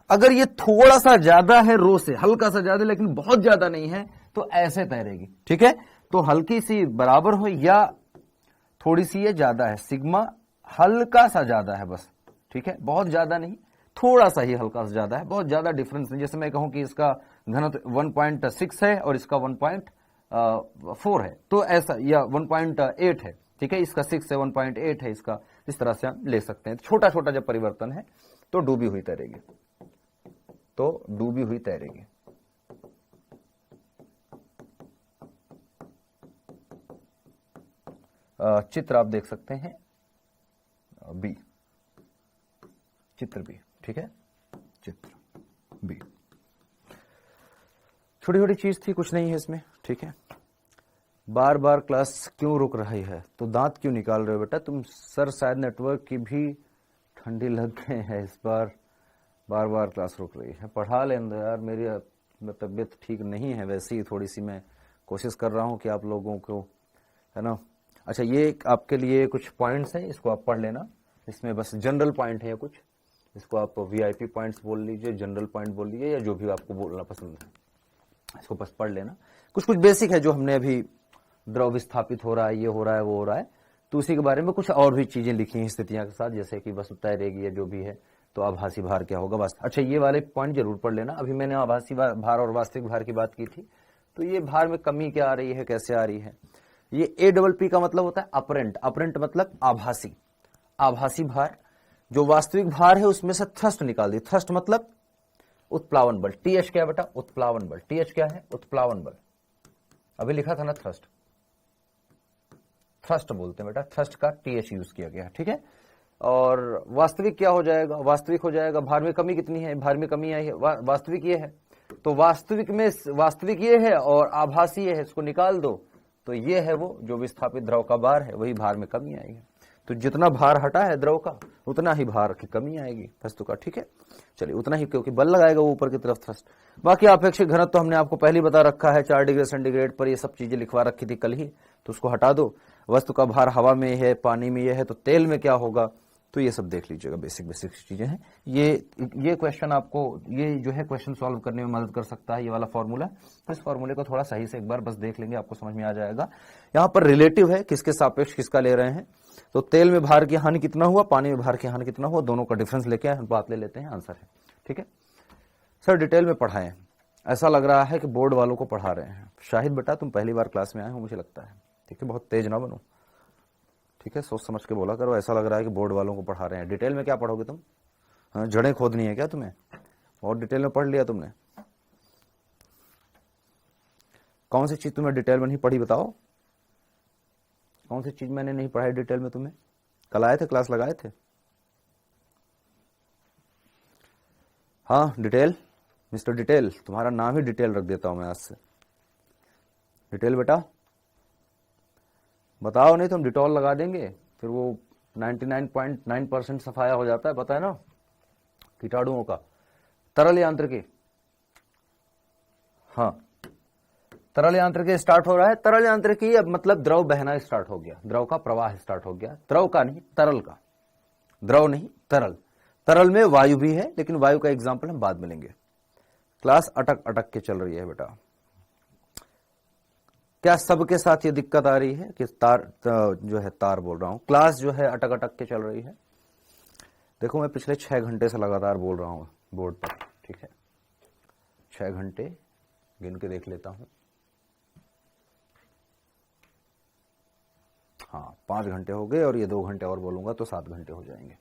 अगर ये थोड़ा सा ज्यादा है रो से, हल्का सा ज्यादा, लेकिन बहुत ज्यादा नहीं है, तो ऐसे तैरेगी, ठीक है। तो हल्की सी बराबर हो या थोड़ी सी ये ज्यादा है, सिग्मा हल्का सा ज्यादा है बस, ठीक है, बहुत ज्यादा नहीं, थोड़ा सा ही हल्का सा ज्यादा है, बहुत ज्यादा डिफरेंस नहीं। जैसे मैं कहूं कि इसका घनत्व 1.6 है और इसका 1.4 है, तो ऐसा, या 1.8 है, ठीक है, इसका 6 है, 1.8 है इसका, इस तरह से हम ले सकते हैं। छोटा छोटा जब परिवर्तन है तो डूबी हुई तैरेगी, तो डूबी हुई तैरेगी। चित्र आप देख सकते हैं बी, चित्र बी, ठीक है, चित्र बी। छोटी छोटी चीज थी, कुछ नहीं है इसमें, ठीक है। बार बार क्लास क्यों रुक रही है, तो दांत क्यों निकाल रहे हो बेटा तुम, सर शायद नेटवर्क की भी ठंडी लग गए हैं इस बार, बार बार क्लास रुक रही है। पढ़ा लेंगे यार, मेरी तबीयत ठीक नहीं है, वैसे ही थोड़ी सी मैं कोशिश कर रहा हूं कि आप लोगों को, है ना। अच्छा, ये आपके लिए कुछ पॉइंट्स हैं, इसको आप पढ़ लेना, इसमें बस जनरल पॉइंट है कुछ, इसको आप वीआईपी पॉइंट्स बोल लीजिए, जनरल पॉइंट बोल लीजिए, या जो भी आपको बोलना पसंद है, इसको बस पढ़ लेना। कुछ कुछ बेसिक है जो हमने अभी, द्रव विस्थापित हो रहा है, ये हो रहा है, वो हो रहा है, तो उसी के बारे में कुछ और भी चीजें लिखी हैं स्थितियां के साथ, जैसे कि वस्तु तैरेगी या जो भी है, तो आभासी भार क्या होगा बस। अच्छा, ये वाले पॉइंट जरूर पढ़ लेना। अभी मैंने आभासी भार और वास्तविक भार की बात की थी, तो ये भार में कमी क्या आ रही है, कैसे आ रही है। ये APP का मतलब होता है अपरेंट, अपरेंट मतलब आभासी, आभासी भार। जो वास्तविक भार है उसमें से थ्रस्ट निकाल दी, थ्रस्ट मतलब उत्प्लावन बल। TH क्या है बेटा, उत्प्लावन बल। TH क्या है, उत्प्लावन बल। अभी लिखा था ना थ्रस्ट, थ्रस्ट बोलते हैं बेटा, थ्रस्ट का TH यूज किया गया, ठीक है। और वास्तविक क्या हो जाएगा, वास्तविक हो जाएगा, भार में कमी कितनी है, भार में कमी आई है, वास्तविक ये है, तो वास्तविक में वास्तविक ये है और आभासी ये है, इसको निकाल दो, तो ये है वो जो विस्थापित द्रव का भार है, वही भार में कमी आएगी। तो जितना भार हटा है द्रव का, उतना ही भार की कमी आएगी वस्तु का, ठीक है। चलिए, उतना ही, क्योंकि बल लगाएगा वो ऊपर की तरफ थ्रस्ट। बाकी अपेक्षित घनत्व तो हमने आपको पहले बता रखा है, 4 डिग्री सेंटीग्रेड पर, ये सब चीजें लिखवा रखी थी कल ही, तो उसको हटा दो। वस्तु का भार हवा में है, पानी में ये है, तो तेल में क्या होगा, तो ये सब देख लीजिएगा, बेसिक चीजें हैं। ये क्वेश्चन आपको, ये जो है क्वेश्चन सॉल्व करने में मदद कर सकता है, ये वाला फॉर्मूला। इस फॉर्मूले को थोड़ा सही से एक बार बस देख लेंगे, आपको समझ में आ जाएगा। यहाँ पर रिलेटिव है, किसके सापेक्ष किसका ले रहे हैं, तो तेल में भार की हानि कितना हुआ, पानी में भार की हानि कितना हुआ, दोनों का डिफरेंस लेके हम बात ले लेते हैं, आंसर है, ठीक है। सर डिटेल में पढ़ाएं, ऐसा लग रहा है कि बोर्ड वालों को पढ़ा रहे हैं। शाहिद बेटा तुम पहली बार क्लास में आए हो मुझे लगता है, ठीक है, बहुत तेज ना बनो, ठीक है, सोच समझ के बोला करो। ऐसा लग रहा है कि बोर्ड वालों को पढ़ा रहे हैं। डिटेल में क्या पढ़ोगे तुम, हाँ, जड़ें खोदनी है क्या तुम्हें, और डिटेल में पढ़ लिया तुमने। कौन सी चीज तुम्हें डिटेल में नहीं पढ़ी बताओ, कौन सी चीज मैंने नहीं पढ़ाई डिटेल में तुम्हें? कल आए थे, क्लास लगाए थे? हाँ डिटेल, मिस्टर डिटेल, तुम्हारा नाम ही डिटेल रख देता हूं मैं आज से। डिटेल बेटा बताओ, नहीं तो हम डिटॉल लगा देंगे, फिर वो 99.9% सफाया हो जाता है, पता है ना, कीटाणुओं का। तरल यांत्रिकी, हाँ तरल यांत्रिकी स्टार्ट हो रहा है। तरल यांत्रिकी अब मतलब द्रव बहना स्टार्ट हो गया, द्रव का प्रवाह स्टार्ट हो गया, द्रव का नहीं तरल का, द्रव नहीं तरल। तरल में वायु भी है, लेकिन वायु का एग्जाम्पल हम बाद में लेंगे। क्लास अटक अटक के चल रही है बेटा। क्या सबके साथ ये दिक्कत आ रही है कि तार जो है, तार बोल रहा हूं, क्लास जो है अटक अटक के चल रही है? देखो मैं पिछले 6 घंटे से लगातार बोल रहा हूं बोर्ड पर, ठीक है, 6 घंटे गिन के देख लेता हूं। हाँ 5 घंटे हो गए और ये 2 घंटे और बोलूंगा तो 7 घंटे हो जाएंगे,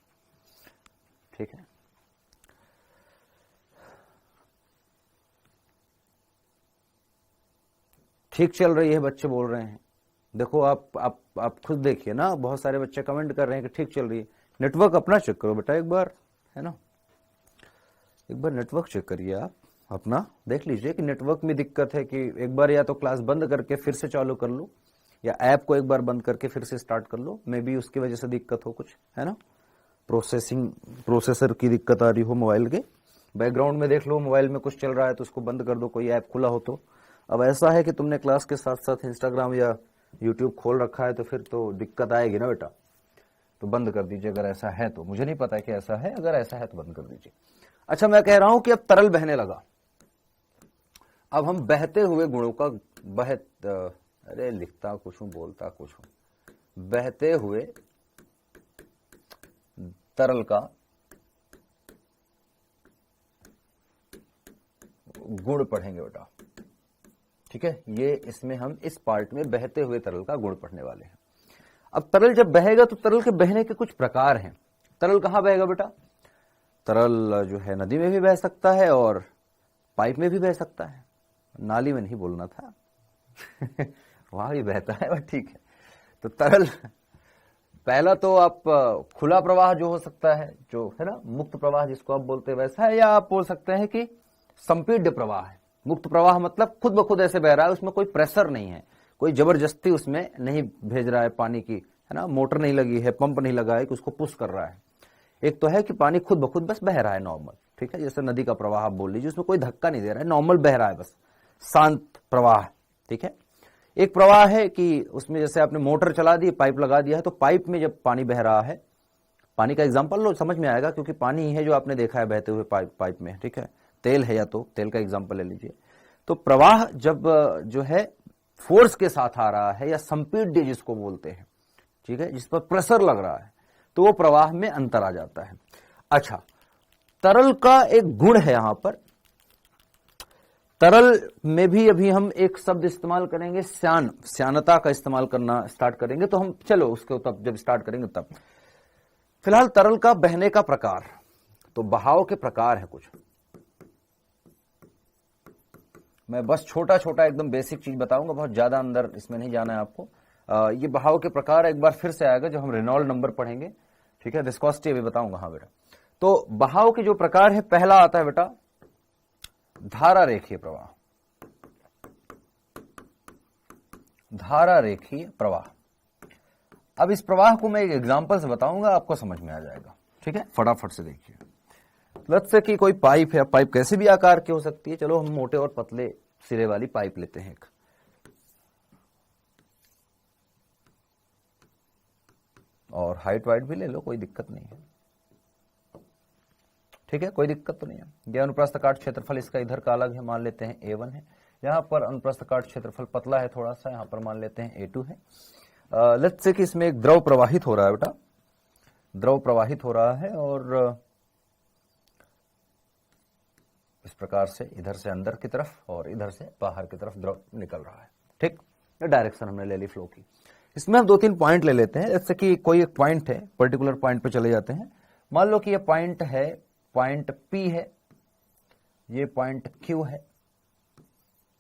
ठीक है। ठीक चल रही है, बच्चे बोल रहे हैं। देखो आप खुद देखिए ना, बहुत सारे बच्चे कमेंट कर रहे हैं कि ठीक चल रही है। नेटवर्क अपना चेक करो बेटा एक बार, है ना, एक बार नेटवर्क चेक करिए आप अपना, देख लीजिए कि नेटवर्क में दिक्कत है कि एक बार या तो क्लास बंद करके फिर से चालू कर लो, या ऐप को एक बार बंद करके फिर से स्टार्ट कर लो, मे बी उसकी वजह से दिक्कत हो कुछ, है ना, प्रोसेसर की दिक्कत आ रही हो मोबाइल के। बैकग्राउंड में देख लो मोबाइल में कुछ चल रहा है तो उसको बंद कर दो, कोई ऐप खुला हो तो। अब ऐसा है कि तुमने क्लास के साथ साथ इंस्टाग्राम या यूट्यूब खोल रखा है तो फिर तो दिक्कत आएगी ना बेटा, तो बंद कर दीजिए अगर ऐसा है तो। मुझे नहीं पता है कि ऐसा है, अगर ऐसा है तो बंद कर दीजिए। अच्छा मैं कह रहा हूं कि अब तरल बहने लगा, अब हम बहते हुए गुणों का अरे लिखता कुछ हूं बोलता कुछ हूं, बहते हुए तरल का गुण पढ़ेंगे बेटा, ठीक है। ये इसमें हम इस पार्ट में बहते हुए तरल का गुण पढ़ने वाले हैं। अब तरल जब बहेगा तो तरल के बहने के कुछ प्रकार हैं। तरल कहां बहेगा बेटा? तरल जो है नदी में भी बह सकता है और पाइप में भी बह सकता है, नाली में नहीं बोलना था वहां भी बहता है, बट ठीक है। तो तरल पहला तो आप खुला प्रवाह जो हो सकता है, जो है ना मुक्त प्रवाह जिसको आप बोलते हैं वैसा है, या आप बोल सकते हैं कि संपीड्य प्रवाह है। मुक्त प्रवाह मतलब खुद ब खुद ऐसे बह रहा है, उसमें कोई प्रेशर नहीं है, कोई जबरदस्ती उसमें नहीं भेज रहा है पानी की, है ना, मोटर नहीं लगी है, पंप नहीं लगा है कि उसको पुश कर रहा है। एक तो है कि पानी खुद ब खुद बस बह रहा है नॉर्मल, ठीक है, जैसे नदी का प्रवाह आप बोल लीजिए, उसमें कोई धक्का नहीं दे रहा है, नॉर्मल बह रहा है बस, शांत प्रवाह, ठीक है। एक प्रवाह है कि उसमें जैसे आपने मोटर चला दी, पाइप लगा दिया है, तो पाइप में जब पानी बह रहा है, पानी का एग्जाम्पल लो समझ में आएगा, क्योंकि पानी ही है जो आपने देखा है बहते हुए पाइप में, ठीक है। तेल है या तो तेल का एग्जाम्पल ले लीजिए। तो प्रवाह जब जो है फोर्स के साथ आ रहा है, या संपीड्य जिसको बोलते हैं, ठीक है, जिस पर प्रेशर लग रहा है, तो वो प्रवाह में अंतर आ जाता है। अच्छा, तरल का एक गुण है यहां पर, तरल में भी अभी हम एक शब्द इस्तेमाल करेंगे, श्यानता का इस्तेमाल करना स्टार्ट करेंगे, तो हम चलो उसको तब जब स्टार्ट करेंगे तब। फिलहाल तरल का बहने का प्रकार, तो बहाव के प्रकार है कुछ, मैं बस छोटा छोटा एकदम बेसिक चीज बताऊंगा, बहुत ज्यादा अंदर इसमें नहीं जाना है आपको। ये बहाव के प्रकार एक बार फिर से आएगा जब हम रेनॉल्ड नंबर पढ़ेंगे, ठीक है, विस्कोसिटी अभी बताऊंगा। हाँ बेटा, तो बहाव के जो प्रकार है, पहला आता है बेटा धारा रेखीय प्रवाह, धारा रेखीय प्रवाह। अब इस प्रवाह को मैं एक एग्जांपल से बताऊंगा, आपको समझ में आ जाएगा, ठीक है, फटाफट से देखिए। लेट्स से कि कोई पाइप है, पाइप कैसे भी आकार की हो सकती है, चलो हम मोटे और पतले सिरे वाली पाइप लेते हैं एक, और हाइट वाइट भी ले लो, कोई दिक्कत नहीं है, ठीक है, कोई दिक्कत तो नहीं है। यह अनुप्रस्थ काट क्षेत्रफल इसका इधर का अलग है, मान लेते हैं A1 है, यहां पर अनुप्रस्थ काट क्षेत्रफल पतला है थोड़ा सा, यहां पर मान लेते हैं A2 है। लेट्स से कि इसमें एक द्रव प्रवाहित हो रहा है बेटा, द्रव प्रवाहित हो रहा है, और इस प्रकार से इधर से अंदर की तरफ और इधर से बाहर की तरफ द्रव निकल रहा है, ठीक, ये डायरेक्शन हमने ले ली फ्लो की। इसमें हम 2-3 पॉइंट ले लेते हैं, जैसे कि कोई एक पॉइंट है, पर्टिकुलर पॉइंट पे चले जाते हैं। मान लो कि ये पॉइंट है, पॉइंट P है, ये पॉइंट Q है,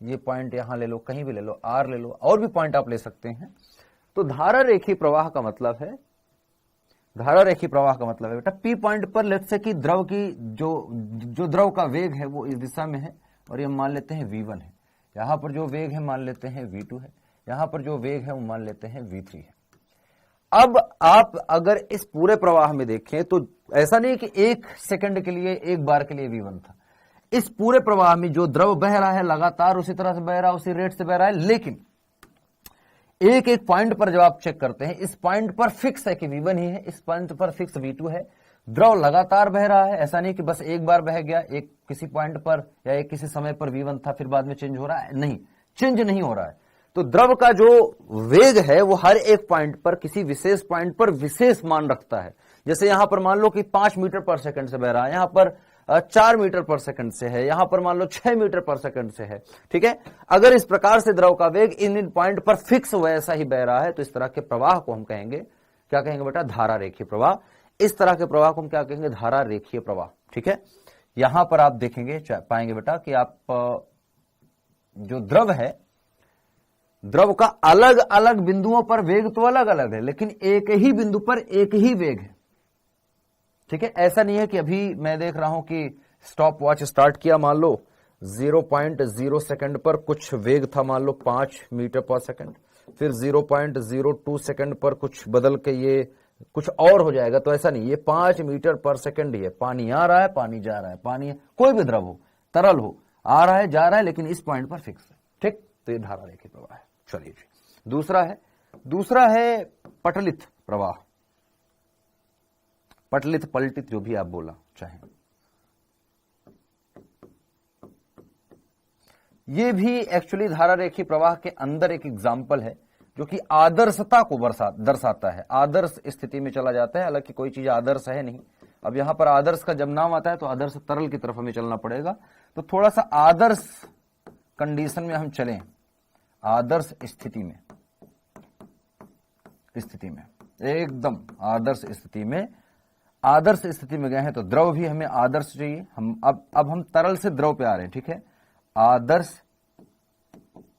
ये पॉइंट यहां ले लो, कहीं भी ले लो, आर ले लो, और भी पॉइंट आप ले सकते हैं। तो धारा रेखीय प्रवाह का मतलब है, धारा रेखीय प्रवाह का मतलब है बेटा पी पॉइंट पर लेट्स से कि द्रव की जो द्रव का वेग है वो इस दिशा में है, और ये मान लेते हैं v1 है। यहां पर जो वेग है मान लेते हैं v2 है, यहां पर जो वेग है वो मान लेते हैं v3 है। अब आप अगर इस पूरे प्रवाह में देखें तो ऐसा नहीं कि एक सेकंड के लिए, एक बार के लिए v1 था। इस पूरे प्रवाह में जो द्रव बह रहा है लगातार उसी तरह से बह रहा है, उसी रेट से बह रहा है, लेकिन एक एक पॉइंट पर जब आप चेक करते हैं, इस पॉइंट पर फिक्स है कि v1 ही है, इस पॉइंट पर फिक्स v2 है। द्रव लगातार बह रहा है, ऐसा नहीं कि बस एक बार बह गया, एक किसी पॉइंट पर या एक किसी समय पर v1 था फिर बाद में चेंज हो रहा है, नहीं, चेंज नहीं हो रहा है। तो द्रव का जो वेग है वो हर एक पॉइंट पर, किसी विशेष पॉइंट पर विशेष मान रखता है। जैसे यहां पर मान लो कि 5 मीटर पर सेकंड से बह रहा है, यहां पर 4 मीटर पर सेकंड से है, यहां पर मान लो 6 मीटर पर सेकंड से है, ठीक है। अगर इस प्रकार से द्रव का वेग इन पॉइंट पर फिक्स वैसा ही बह रहा है तो इस तरह के प्रवाह को हम कहेंगे, क्या कहेंगे बेटा, धारा रेखीय प्रवाह। इस तरह के प्रवाह को हम क्या कहेंगे, धारा रेखीय प्रवाह, ठीक है। यहां पर आप देखेंगे पाएंगे बेटा कि आप जो द्रव है, द्रव का अलग अलग बिंदुओं पर वेग तो अलग अलग है, लेकिन एक ही बिंदु पर एक ही वेग है, ठीक है। ऐसा नहीं है कि अभी मैं देख रहा हूं कि स्टॉप वॉच स्टार्ट किया, मान लो 0.0 सेकंड पर कुछ वेग था, मान लो 5 मीटर पर सेकंड, फिर 0.02 सेकंड पर कुछ बदल के ये कुछ और हो जाएगा, तो ऐसा नहीं, ये 5 मीटर पर सेकंड ही है। पानी आ रहा है, पानी जा रहा है, पानी कोई भी द्रव हो, तरल हो, आ रहा है जा रहा है, लेकिन इस पॉइंट पर फिक्स है, ठीक। तो ये धारा रेखीय प्रवाह है। चलिए जी, दूसरा है पटलित प्रवाह, पटलित पलटित जो भी आप बोला चाहें। ये भी एक्चुअली धारा रेखीय प्रवाह के अंदर एक एग्जाम्पल है जो कि आदर्शता को दर्शाता है, आदर्श स्थिति में चला जाता है। हालांकि कोई चीज आदर्श है नहीं। अब यहां पर आदर्श का जब नाम आता है तो आदर्श तरल की तरफ हमें चलना पड़ेगा। तो थोड़ा सा आदर्श कंडीशन में हम चलें, आदर्श स्थिति में एकदम आदर्श स्थिति में गए हैं तो द्रव भी हमें आदर्श चाहिए। हम अब हम तरल से द्रव पे आ रहे हैं, ठीक है। आदर्श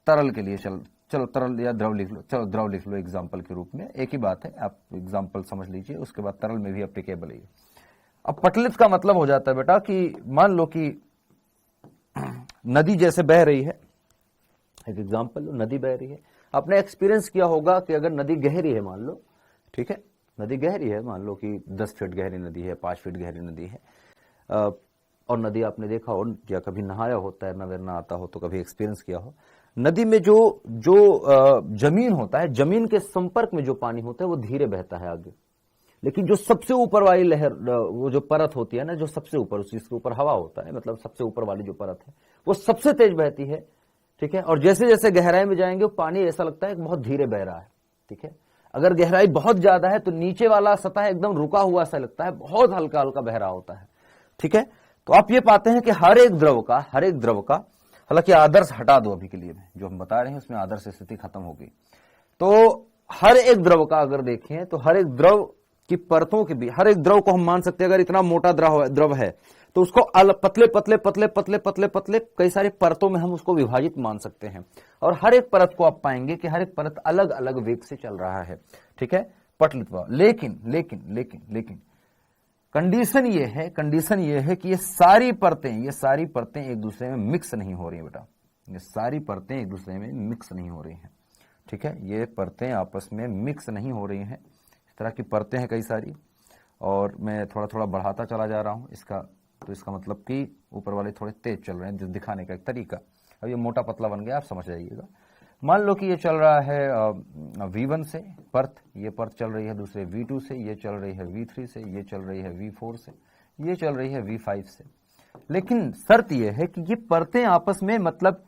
तरल के लिए चलो तरल या द्रव लिख लो, चलो द्रव लिख लो एग्जाम्पल के रूप में, एक ही बात है, आप एग्जाम्पल समझ लीजिए, उसके बाद तरल में भी एप्लीकेबल है। अब पटलित का मतलब हो जाता है बेटा कि मान लो कि नदी जैसे बह रही है, एक एग्जाम्पल लो, नदी बह रही है। आपने एक्सपीरियंस किया होगा कि अगर नदी गहरी है मान लो, ठीक है, नदी गहरी है, मान लो कि 10 फीट गहरी नदी है, 5 फीट गहरी नदी है, और नदी आपने देखा हो या कभी नहाया हो, तैरना वैरना आता हो तो कभी एक्सपीरियंस किया हो। नदी में जो जमीन होता है, जमीन के संपर्क में जो पानी होता है वो धीरे बहता है आगे, लेकिन जो सबसे ऊपर वाली लहर, वो जो परत होती है ना, जो सबसे ऊपर, उसके ऊपर हवा होता है, मतलब सबसे ऊपर वाली जो परत है वो सबसे तेज बहती है, ठीक है। और जैसे जैसे गहराई में जाएंगे वो पानी ऐसा लगता है कि बहुत धीरे बह रहा है, ठीक है। अगर गहराई बहुत ज्यादा है तो नीचे वाला सतह एकदम रुका हुआ सा लगता है, बहुत हल्का हल्का बह रहा होता है, ठीक है। तो आप ये पाते हैं कि हर एक द्रव का हालांकि आदर्श हटा दो अभी के लिए, जो हम बता रहे हैं उसमें आदर्श स्थिति खत्म हो गई। तो हर एक द्रव का अगर देखें तो हर एक द्रव की परतों के भी, हर एक द्रव को हम मान सकते हैं, अगर इतना मोटा द्रव है तो उसको पतले पतले पतले पतले पतले पतले कई सारी परतों में हम उसको विभाजित मान सकते हैं, और हर एक परत को आप पाएंगे कि हर एक परत अलग अलग वेग से चल रहा है, ठीक है, पटलित प्रवाह। लेकिन कंडीशन ये है कि ये सारी परतें एक दूसरे में मिक्स नहीं हो रही है बेटा, ये सारी परतें एक दूसरे में मिक्स नहीं हो रही हैं, ठीक है। ये परतें आपस में मिक्स नहीं हो रही हैं, इस तरह की परतें हैं कई सारी, और मैं थोड़ा थोड़ा बढ़ाता चला जा रहा हूं इसका मतलब कि ऊपर वाले थोड़े तेज चल रहे हैं, जो दिखाने का एक तरीका। अब ये मोटा पतला बन गया, आप समझ जाइएगा। मान लो कि ये चल रहा है V1 से परत, ये परत चल रही है दूसरे V2 से, ये चल रही है V3 से, ये चल रही है V4 से, ये चल रही है V5 से। लेकिन शर्त ये है कि ये परतें आपस में, मतलब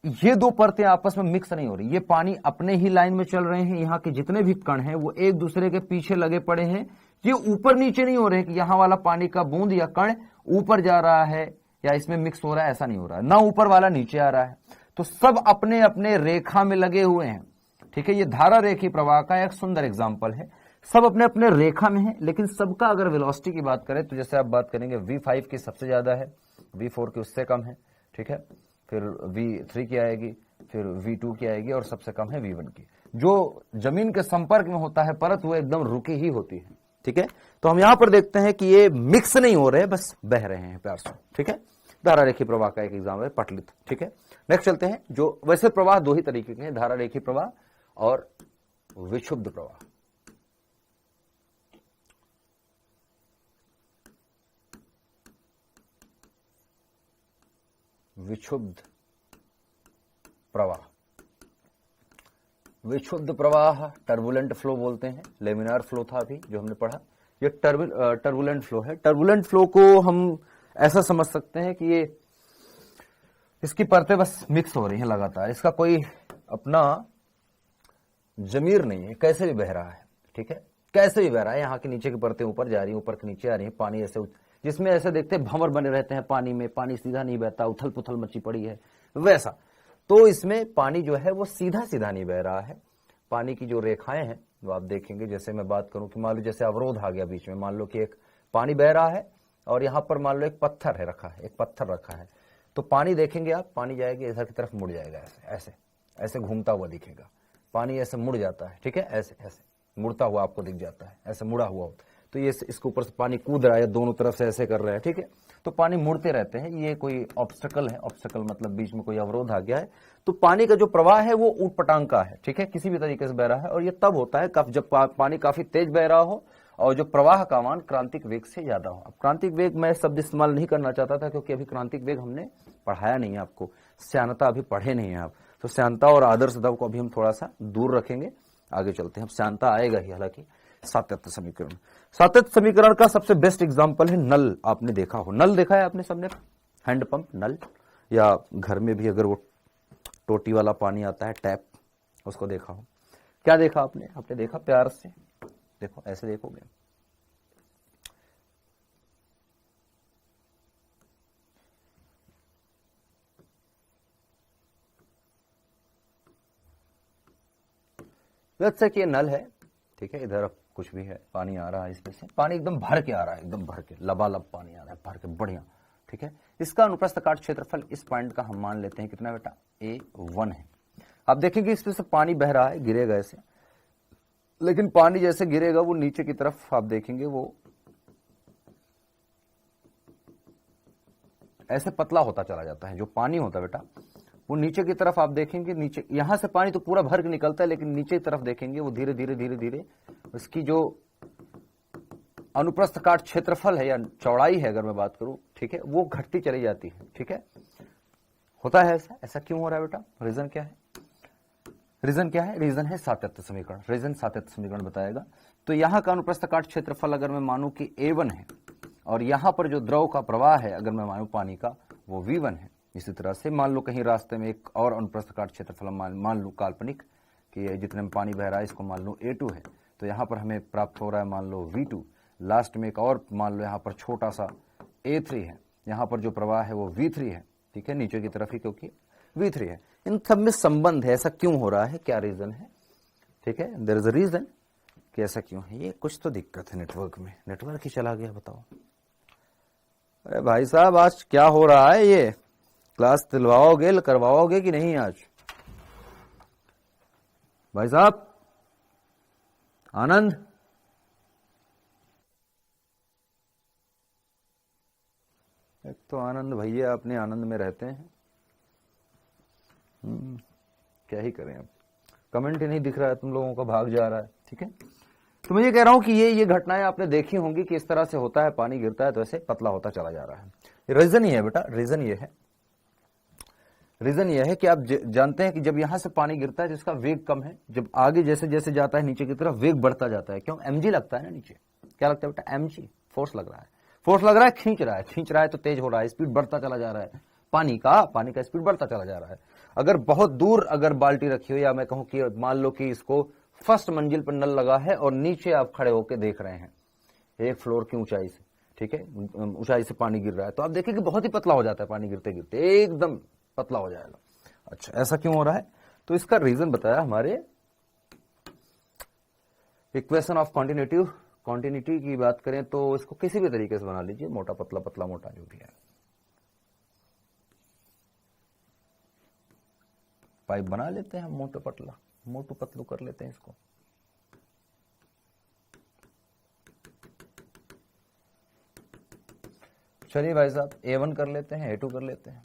ये दो परतें आपस में मिक्स नहीं हो रही। ये पानी अपने ही लाइन में चल रहे हैं, यहाँ के जितने भी कण हैं वो एक दूसरे के पीछे लगे पड़े हैं। ये ऊपर नीचे नहीं हो रहे कि यहाँ वाला पानी का बूंद या कण ऊपर जा रहा है या इसमें मिक्स हो रहा है, ऐसा नहीं हो रहा है, ना ऊपर वाला नीचे आ रहा है। तो सब अपने अपने रेखा में लगे हुए हैं, ठीक है। ये धारा रेखीय प्रवाह का एक सुंदर एग्जाम्पल है। सब अपने अपने रेखा में है, लेकिन सबका अगर वेलोसिटी की बात करें तो जैसे आप बात करेंगे V5 की सबसे ज्यादा है, V4 की उससे कम है, ठीक है। फिर V3 की आएगी, फिर V2 की आएगी और सबसे कम है V1 की। जो जमीन के संपर्क में होता है परत वो एकदम रुकी ही होती है, ठीक है। तो हम यहां पर देखते हैं कि ये मिक्स नहीं हो रहे, बस बह रहे हैं प्यार से, ठीक है। धारा रेखी प्रवाह का एक एग्जाम है पटलित, ठीक है। नेक्स्ट चलते हैं। जो वैसे प्रवाह दो ही तरीके के हैं, धारा रेखी प्रवाह और विक्षुब्ध प्रवाह। विक्षुब्ध प्रवाह, विक्षुब्ध प्रवाह टर्बुलेंट फ्लो बोलते हैं। लेमिनार फ्लो था अभी जो हमने पढ़ा, ये टर्बुलेंट फ्लो है। टर्बुलेंट फ्लो को हम ऐसा समझ सकते हैं कि ये इसकी परतें बस मिक्स हो रही हैं लगातार, इसका कोई अपना जमीर नहीं है, कैसे भी बह रहा है, ठीक है, कैसे भी बह रहा है। यहाँ के नीचे की परतें ऊपर जा रही हैं, ऊपर के नीचे आ रही हैं, पानी ऐसे जिसमें ऐसे देखते हैं भंवर बने रहते हैं पानी में, पानी सीधा नहीं बहता, उथल पुथल मची पड़ी है वैसा। तो इसमें पानी जो है वो सीधा सीधा नहीं बह रहा है। पानी की जो रेखाएं हैं वो आप देखेंगे, जैसे मैं बात करूं कि मान लो जैसे अवरोध आ गया बीच में, मान लो कि एक पानी बह रहा है और यहां पर मान लो एक पत्थर है रखा है, एक पत्थर रखा है, तो पानी देखेंगे आप, पानी जाएगा इधर की तरफ मुड़ जाएगा, ऐसे ऐसे ऐसे घूमता हुआ दिखेगा, पानी ऐसे मुड़ जाता है, ठीक है, ऐसे ऐसे मुड़ता हुआ आपको दिख जाता है, ऐसे मुड़ा हुआ होता है। तो ये इसके ऊपर से पानी कूद रहा है, दोनों तरफ से ऐसे कर रहा है, ठीक है। तो पानी मुड़ते रहते हैं, ये कोई ऑब्स्टेकल है, ऑब्स्टेकल मतलब बीच में कोई अवरोध आ गया है। तो पानी का जो प्रवाह है वो ऊट पटांग का है, ठीक है, किसी भी तरीके से बह रहा है। और ये तब होता है जब पानी काफी तेज बह रहा हो और जो प्रवाह का मान क्रांतिक वेग से ज्यादा हो। अब क्रांतिक वेग मैं शब्द इस्तेमाल नहीं करना चाहता था क्योंकि अभी क्रांतिक वेग हमने पढ़ाया नहीं है आपको, श्यानता अभी पढ़े नहीं है आप, तो श्यानता और आदर्श दबाव को अभी हम थोड़ा सा दूर रखेंगे, आगे चलते हैं। अब श्यानता आएगा ही, हालांकि सातत्य समीकरण, सातत्य समीकरण का सबसे बेस्ट एग्जांपल है नल। आपने देखा हो, नल देखा है आपने सबने, हैंडपंप नल, या घर में भी अगर वो टोटी वाला पानी आता है टैप, उसको देखा हो। क्या देखा आपने? आपने देखा, प्यार से देखो, ऐसे देखोगे, जैसे कि ये नल है, ठीक है, इधर कुछ भी है, पानी आ रहा है इसमें से, पानी एकदम भर के आ रहा है, एकदम भर के लबालब पानी आ रहा है, भर के बढ़िया, ठीक है। इसका अनुप्रस्थ काट क्षेत्रफल इस पॉइंट का हम मान लेते हैं कितना बेटा, A1 है। आप देखेंगे इसमें से पानी बह रहा है, गिरेगा ऐसे, लेकिन पानी जैसे गिरेगा वो नीचे की तरफ आप देखेंगे वो ऐसे पतला होता चला जाता है। जो पानी होता है बेटा वो नीचे की तरफ आप देखेंगे, नीचे यहां से पानी तो पूरा भर के निकलता है, लेकिन नीचे की तरफ देखेंगे वो धीरे धीरे धीरे धीरे उसकी जो अनुप्रस्थ काट क्षेत्रफल है या चौड़ाई है अगर मैं बात करूं, ठीक है, वो घटती चली जाती है, ठीक है। होता है ऐसा, ऐसा क्यों हो रहा है बेटा? रीजन क्या है? रीजन क्या है? रीजन है सातत्य समीकरण, रीजन सातत्य समीकरण बताएगा। तो यहां का अनुप्रस्थ काट क्षेत्रफल अगर मैं मानूं कि A1 है और यहां पर जो द्रव का प्रवाह है अगर मैं मानूं पानी का वो V1 है, इसी तरह से मान लो कहीं रास्ते में एक और अनुप्रस्थ काट क्षेत्रफल मान लो काल्पनिक कि जितने में पानी बह रहा है इसको मान लो A2 है, तो यहां पर हमें प्राप्त हो रहा है मान लो V2। लास्ट में एक और मान लो यहां पर छोटा सा A3 है, यहां पर जो प्रवाह है वो V3 है, ठीक है, नीचे की तरफ ही क्योंकि V3 है। इन सब में संबंध है, ऐसा क्यों हो रहा है, क्या रीजन है, ठीक है, देयर इज अ रीजन कि ऐसा क्यों है। ये कुछ तो दिक्कत है नेटवर्क में, नेटवर्क ही चला गया, बताओ। अरे भाई साहब आज क्या हो रहा है, ये क्लास दिलवाओगे करवाओगे कि नहीं आज? भाई साहब आनंद, एक तो आनंद भैया अपने आनंद में रहते हैं, क्या ही करें अब, कमेंट ही नहीं दिख रहा है तुम लोगों का, भाग जा रहा है, ठीक है। तो मैं ये कह रहा हूं कि ये घटनाएं आपने देखी होंगी कि इस तरह से होता है, पानी गिरता है तो ऐसे पतला होता चला जा रहा है। रीजन ये है बेटा, रीजन ये है, रीजन ये है कि आप जानते हैं कि जब यहां से पानी गिरता है तो इसका वेग कम है, जब आगे जैसे जैसे जाता है नीचे की तरफ वेग बढ़ता जाता है। क्यों? mg लगता है ना नीचे, क्या लगता है बेटा? mg, फोर्स लग रहा है, फोर्स लग रहा है, खींच रहा है तो तेज हो रहा है, स्पीड बढ़ता चला जा रहा है, पानी का स्पीड बढ़ता चला जा रहा है। अगर बहुत दूर अगर बाल्टी रखी हो, या मैं कहूं कि मान लो कि इसको फर्स्ट मंजिल पर नल लगा है और नीचे आप खड़े होकर देख रहे हैं एक फ्लोर की ऊंचाई से, ठीक है, ऊंचाई से पानी गिर रहा है, तो आप देखिए कि बहुत ही पतला हो जाता है पानी, गिरते गिरते एकदम पतला हो जाएगा। अच्छा, ऐसा क्यों हो रहा है? तो इसका रीजन बताया हमारे इक्वेशन ऑफ कॉन्टिन्यूटी की बात करें तो इसको किसी भी तरीके से बना लीजिए, मोटा पतला पतला मोटा जो भी है, पाइप बना लेते हैं हम, मोटू पतला, मोटू पतलू कर लेते हैं इसको। चलिए भाई साहब, A1 कर लेते हैं, A2 कर लेते हैं।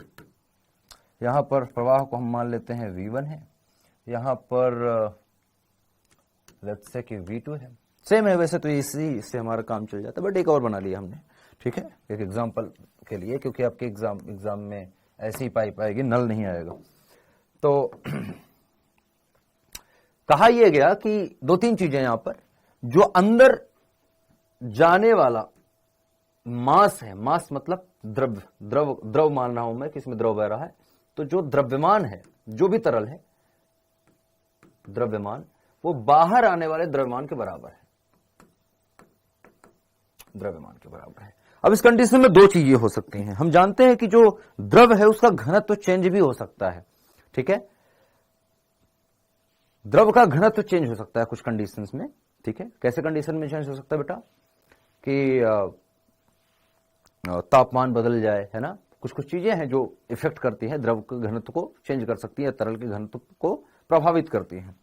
यहां पर प्रवाह को हम मान लेते हैं V1 है, यहां पर लेट्स से कि V2 है। सेम है वैसे तो, इसी से हमारा काम चल जाता है, बट एक और बना लिया हमने, ठीक है, एक एग्जांपल के लिए, क्योंकि आपके एग्जाम में ऐसी पाइप आएगी, नल नहीं आएगा। तो कहा यह गया कि दो तीन चीजें यहां पर, जो अंदर जाने वाला मास है, मास मतलब द्रव, द्रव द्रव मान रहा हूं मैं, किसमें द्रव बह रहा है, तो जो द्रव्यमान है, जो भी तरल है द्रव्यमान, वो बाहर आने वाले द्रव्यमान के बराबर है, द्रव्यमान के बराबर है। अब इस कंडीशन में दो चीजें हो सकती हैं। हम जानते हैं कि जो द्रव है उसका घनत्व तो चेंज भी हो सकता है, ठीक है, द्रव का घनत्व तो चेंज हो सकता है कुछ कंडीशंस में, ठीक है। कैसे कंडीशन में चेंज हो सकता है बेटा, कि तापमान बदल जाए, है ना, कुछ कुछ चीजें हैं जो इफेक्ट करती हैं, द्रव के घनत्व को चेंज कर सकती है, तरल के घनत्व को प्रभावित करती हैं।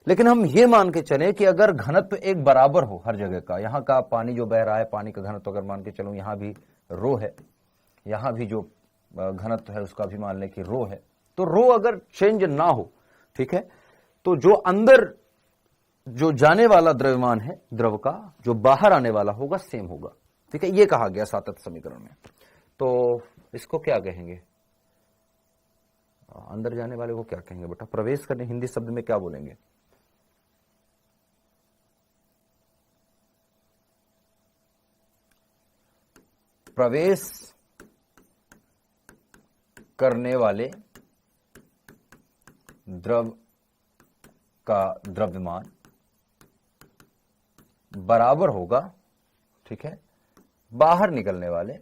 लेकिन हम ये मान के चले कि अगर घनत्व एक बराबर हो हर जगह का, यहाँ का पानी जो बह रहा है, पानी का घनत्व अगर मान के चलूं, यहाँ भी रो है, यहाँ भी जो घनत्व है उसका भी मान लें कि रो है, तो रो अगर चेंज ना हो, ठीक है, तो जो अंदर जो जाने वाला द्रव्यमान है द्रव का, जो बाहर आने वाला होगा सेम होगा, ठीक है। ये कहा गया सातत्य समीकरण में। तो इसको क्या कहेंगे, अंदर जाने वाले को क्या कहेंगे बेटा, प्रवेश करने, हिंदी शब्द में क्या बोलेंगे, प्रवेश करने वाले द्रव का द्रव्यमान बराबर होगा, ठीक है, बाहर निकलने वाले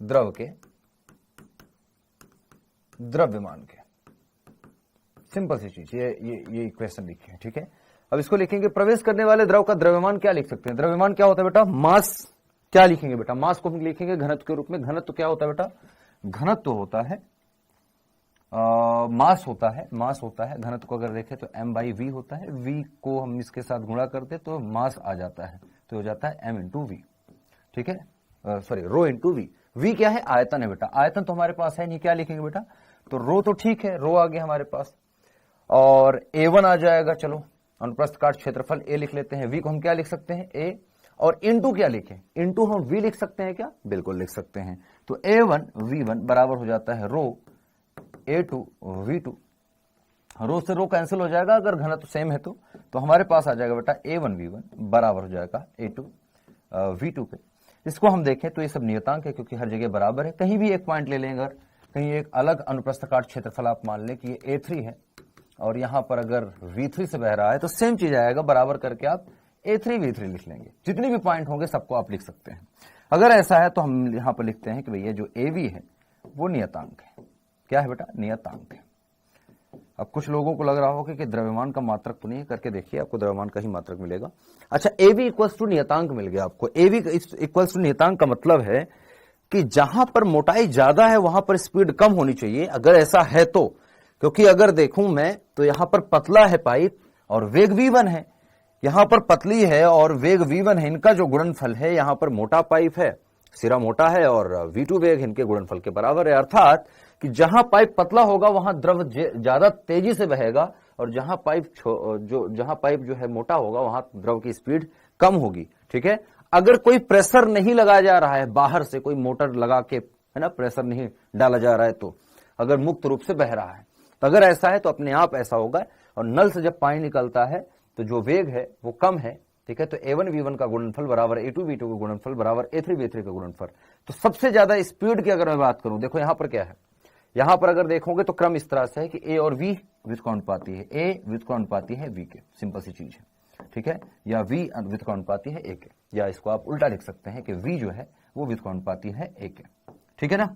द्रव के द्रव्यमान के। सिंपल सी चीज, ये इक्वेशन लिखे, ठीक है। अब इसको लिखेंगे, प्रवेश करने वाले द्रव का द्रव्यमान क्या लिख सकते हैं, द्रव्यमान क्या होता है बेटा, मास। क्या लिखेंगे बेटा, मास को हम लिखेंगे घनत्व के रूप में। घनत्व क्या होता है बेटा, घनत्व होता है, मास होता है। घनत्व को अगर देखें तो m/v होता है, v को हम इसके साथ गुणा करते तो मास आ जाता है, तो हो जाता है m × v, ठीक है, सॉरी रो × v। v क्या है, आयतन है बेटा, आयतन तो हमारे पास है नहीं, क्या लिखेंगे बेटा, तो रो तो ठीक है, रो आ गया हमारे पास, और A1 आ जाएगा। चलो अनुप्रस्थ काट क्षेत्रफल A लिख लेते हैं, v को हम क्या लिख सकते हैं, a, और इंटू क्या लिखें, इंटू हम v लिख सकते हैं क्या, बिल्कुल लिख सकते हैं। तो A1 V1 बराबर हो जाता है रो A2 V2, रो से रो कैंसिल हो जाएगा अगर घनत्व सेम है तो हमारे पास आ जाएगा बेटा A1 V1 बराबर हो जाएगा A2 V2 पे। इसको हम देखें तो ये सब नियतांक है, क्योंकि हर जगह बराबर है। कहीं भी एक पॉइंट ले लें, अगर कहीं एक अलग अनुप्रस्थ काट क्षेत्रफल आप मान लें कि ये A3 है और यहां पर अगर V3 से बह रहा है, तो सेम चीज आएगा, बराबर करके आप A3 V3 लिख लेंगे। जितने भी पॉइंट होंगे सबको आप लिख सकते हैं। अगर ऐसा है तो हम यहां पर लिखते हैं कि भैया जो AV है वो नियतांक है। क्या है बेटा, नियतांक है। अब कुछ लोगों को लग रहा होगा कि द्रव्यमान का मात्रक तो नहीं है, करके देखिए आपको द्रव्यमान का ही मात्रक मिलेगा। अच्छा, AV इक्वल्स टू नियतांक मिल गया आपको। AV इक्वल्स टू नियतांक का मतलब है कि जहां पर मोटाई ज्यादा है वहां पर स्पीड कम होनी चाहिए, अगर ऐसा है तो। क्योंकि अगर देखूं मैं तो यहां पर पतला है पाइप और वेग V1 है, यहां पर पतली है और वेग V1 है, इनका जो गुणनफल है, यहां पर मोटा पाइप है, सिरा मोटा है और V2 वेग इनके गुणनफल के बराबर है। अर्थात कि जहां पाइप पतला होगा वहां द्रव ज्यादा तेजी से बहेगा, और जहां पाइप जो है मोटा होगा वहां द्रव की स्पीड कम होगी, ठीक है। अगर कोई प्रेशर नहीं लगाया जा रहा है, बाहर से कोई मोटर लगा के, है ना, प्रेशर नहीं डाला जा रहा है, तो अगर मुक्त रूप से बह रहा है, तो अगर ऐसा है तो अपने आप ऐसा होगा। और नल से जब पानी निकलता है तो जो वेग है वो कम है, ठीक है। तो A1 V1 का गुणनफल बराबर A2 V2 का गुणनफल बराबर A3 V3 का गुणनफल। तो सबसे ज्यादा स्पीड की अगर मैं बात करूं, देखो यहां पर क्या है, यहां पर अगर देखोगे तो क्रम इस तरह से है कि A और V व्युत्क्रमानुपाती है, A व्युत्क्रमानुपाती है V के, सिंपल सी चीज है, ठीक है। या V व्युत्क्रमानुपाती है A के, या इसको आप उल्टा लिख सकते हैं कि V जो है वो व्युत्क्रमानुपाती है A के, ठीक है ना।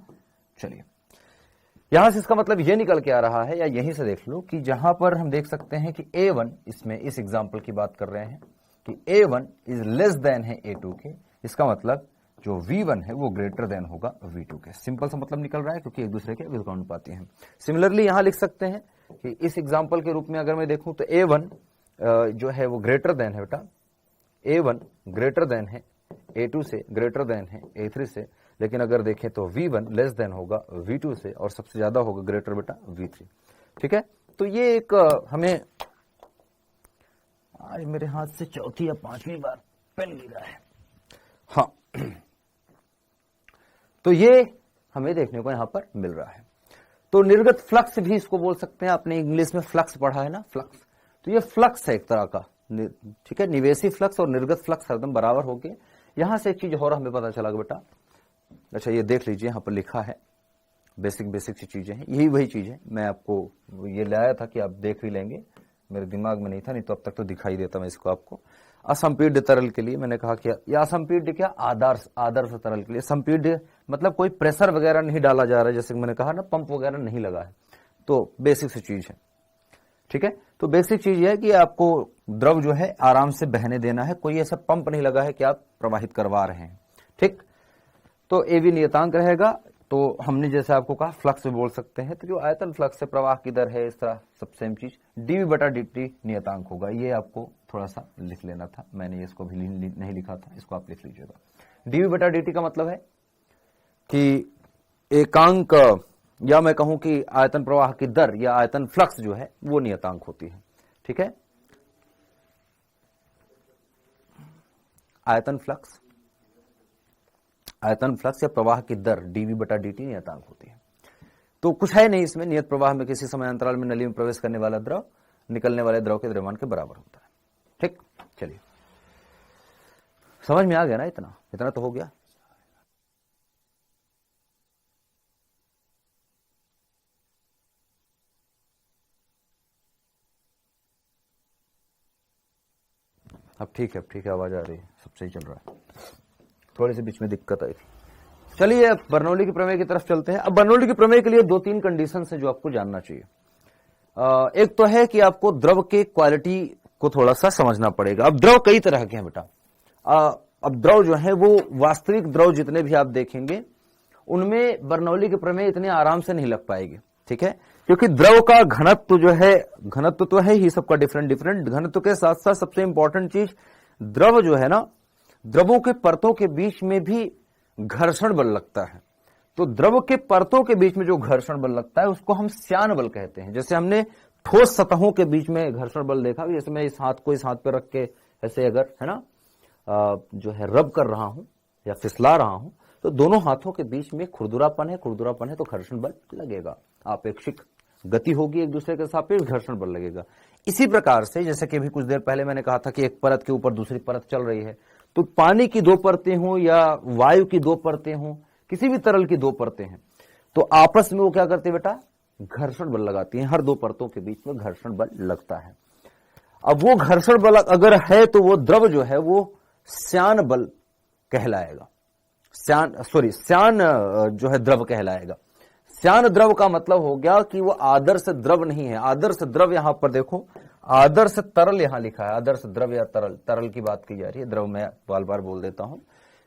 चलिए, यहां से इसका मतलब ये निकल के आ रहा है, या यहीं से देख लो कि जहां पर हम देख सकते हैं कि A1, इसमें इस एग्जाम्पल की बात कर रहे हैं कि A1 इज लेस देन है A2 के। इसका मतलब जो V1 है वो ग्रेटर देन होगा V2 के। सिंपल सा मतलब निकल रहा है क्योंकि एक दूसरे के विलोमानुपाती हैं। सिमिलरली यहां लिख सकते हैं कि इस एग्जांपल के रूप में अगर मैं देखूं तो A1 जो है वो ग्रेटर देन है बेटा, A1 ग्रेटर देन है A2 से, ग्रेटर देन है A3 से, लेकिन अगर देखें तो V1 लेस देन होगा V2 से और सबसे ज्यादा होगा ग्रेटर बेटा V3। ठीक है, तो ये एक हमें, आज मेरे हाथ से चौथी या पांचवी बार पेन गिरा है। हाँ, तो ये हमें देखने को यहां पर मिल रहा है। तो निर्गत फ्लक्स भी इसको बोल सकते हैं, आपने इंग्लिश में फ्लक्स पढ़ा है ना, फ्लक्स। तो ये फ्लक्स है एक तरह का, ठीक है, निवेशी फ्लक्स और निर्गत फ्लक्स एकदम बराबर हो गए। यहां से एक चीज और हमें पता चला बेटा, अच्छा ये देख लीजिए यहां पर लिखा है, बेसिक सी चीजें हैं, यही वही चीज है। मैं आपको ये लाया था कि आप देख भी लेंगे, मेरे दिमाग में नहीं था, नहीं तो अब तक तो दिखाई देता मैं इसको आपको। असंपीड्य तरल के लिए मैंने कहा कि या असंपीड्य क्या, आदर्श तरल के लिए। संपीड्य मतलब कोई प्रेशर वगैरह नहीं डाला जा रहा है, जैसे मैंने कहा ना, पंप वगैरह नहीं लगा है, तो बेसिक सी चीज है। ठीक है, तो बेसिक चीज यह है कि आपको द्रव जो है आराम से बहने देना है, कोई ऐसा पंप नहीं लगा है कि आप प्रवाहित करवा रहे हैं। ठीक, तो एवी नियतांक रहेगा। तो हमने जैसे आपको कहा फ्लक्स भी बोल सकते हैं, तो जो आयतन फ्लक्स से प्रवाह की दर है, इस तरह सब सेम चीज dv बटा dt नियतांक होगा। ये आपको थोड़ा सा लिख लेना था, मैंने इसको भी नहीं लिखा था, इसको आप लिख लीजिएगा। dv बटा dt का मतलब है कि एकांक, या मैं कहूं कि आयतन प्रवाह की दर या आयतन फ्लक्स जो है वो नियतांक होती है। ठीक है, आयतन फ्लक्स या प्रवाह की दर dv बटा dt नियतांक होती है। तो कुछ है नहीं इसमें, नियत प्रवाह में किसी समय अंतराल में नली में प्रवेश करने वाला द्रव निकलने वाले द्रव के द्रव्यमान के बराबर होता है। ठीक, चलिए समझ में आ गया ना, इतना तो हो गया। अब ठीक है, आवाज आ रही है, सब सही चल रहा है। थोड़ी सी बीच में दिक्कत आई थी। चलिए अब बर्नौली के प्रमेय की तरफ चलते हैं। अब बर्नौली के प्रमेय के लिए 2-3 कंडीशन है जो आपको जानना चाहिए। एक तो है कि आपको द्रव के क्वालिटी को थोड़ा सा समझना पड़ेगा। अब द्रव कई तरह के हैं बेटा। अब द्रव जो है वो वास्तविक द्रव जितने भी आप देखेंगे उनमें बर्नौली के प्रमेय इतने आराम से नहीं लग पाएगी। ठीक है, क्योंकि द्रव का घनत्व जो है, घनत्व तो है ही सबका डिफरेंट, घनत्व के साथ साथ सबसे इंपॉर्टेंट चीज द्रव जो है ना, द्रवों के परतों के बीच में भी घर्षण बल लगता है। तो द्रव के परतों के बीच में जो घर्षण बल लगता है उसको हम श्यान बल कहते हैं। जैसे हमने ठोस सतहों के बीच में घर्षण बल देखा, जैसे मैं इस हाथ को इस हाथ पे रख के ऐसे अगर है ना जो है रब कर रहा हूं या फिसला रहा हूं, तो दोनों हाथों के बीच में खुरदुरापन है तो घर्षण बल लगेगा, आपेक्षिक गति होगी एक दूसरे के सापेक्ष, घर्षण बल लगेगा। इसी प्रकार से जैसे कि अभी कुछ देर पहले मैंने कहा था कि एक परत के ऊपर दूसरी परत चल रही है, तो पानी की 2 परतें हों या वायु की 2 परतें हों, किसी भी तरल की 2 परतें हैं, तो आपस में वो क्या करते हैं बेटा, घर्षण बल लगाती हैं। हर 2 परतों के बीच में घर्षण बल लगता है। अब वो घर्षण बल अगर है तो वो द्रव जो है वो श्यान बल कहलाएगा, श्यान जो है द्रव कहलाएगा। श्यान द्रव का मतलब हो गया कि वो आदर्श द्रव नहीं है। आदर्श द्रव यहां पर देखो, आदर्श तरल यहां लिखा है, आदर्श द्रव या तरल की बात की जा रही है, द्रव मैं बार बोल देता हूं।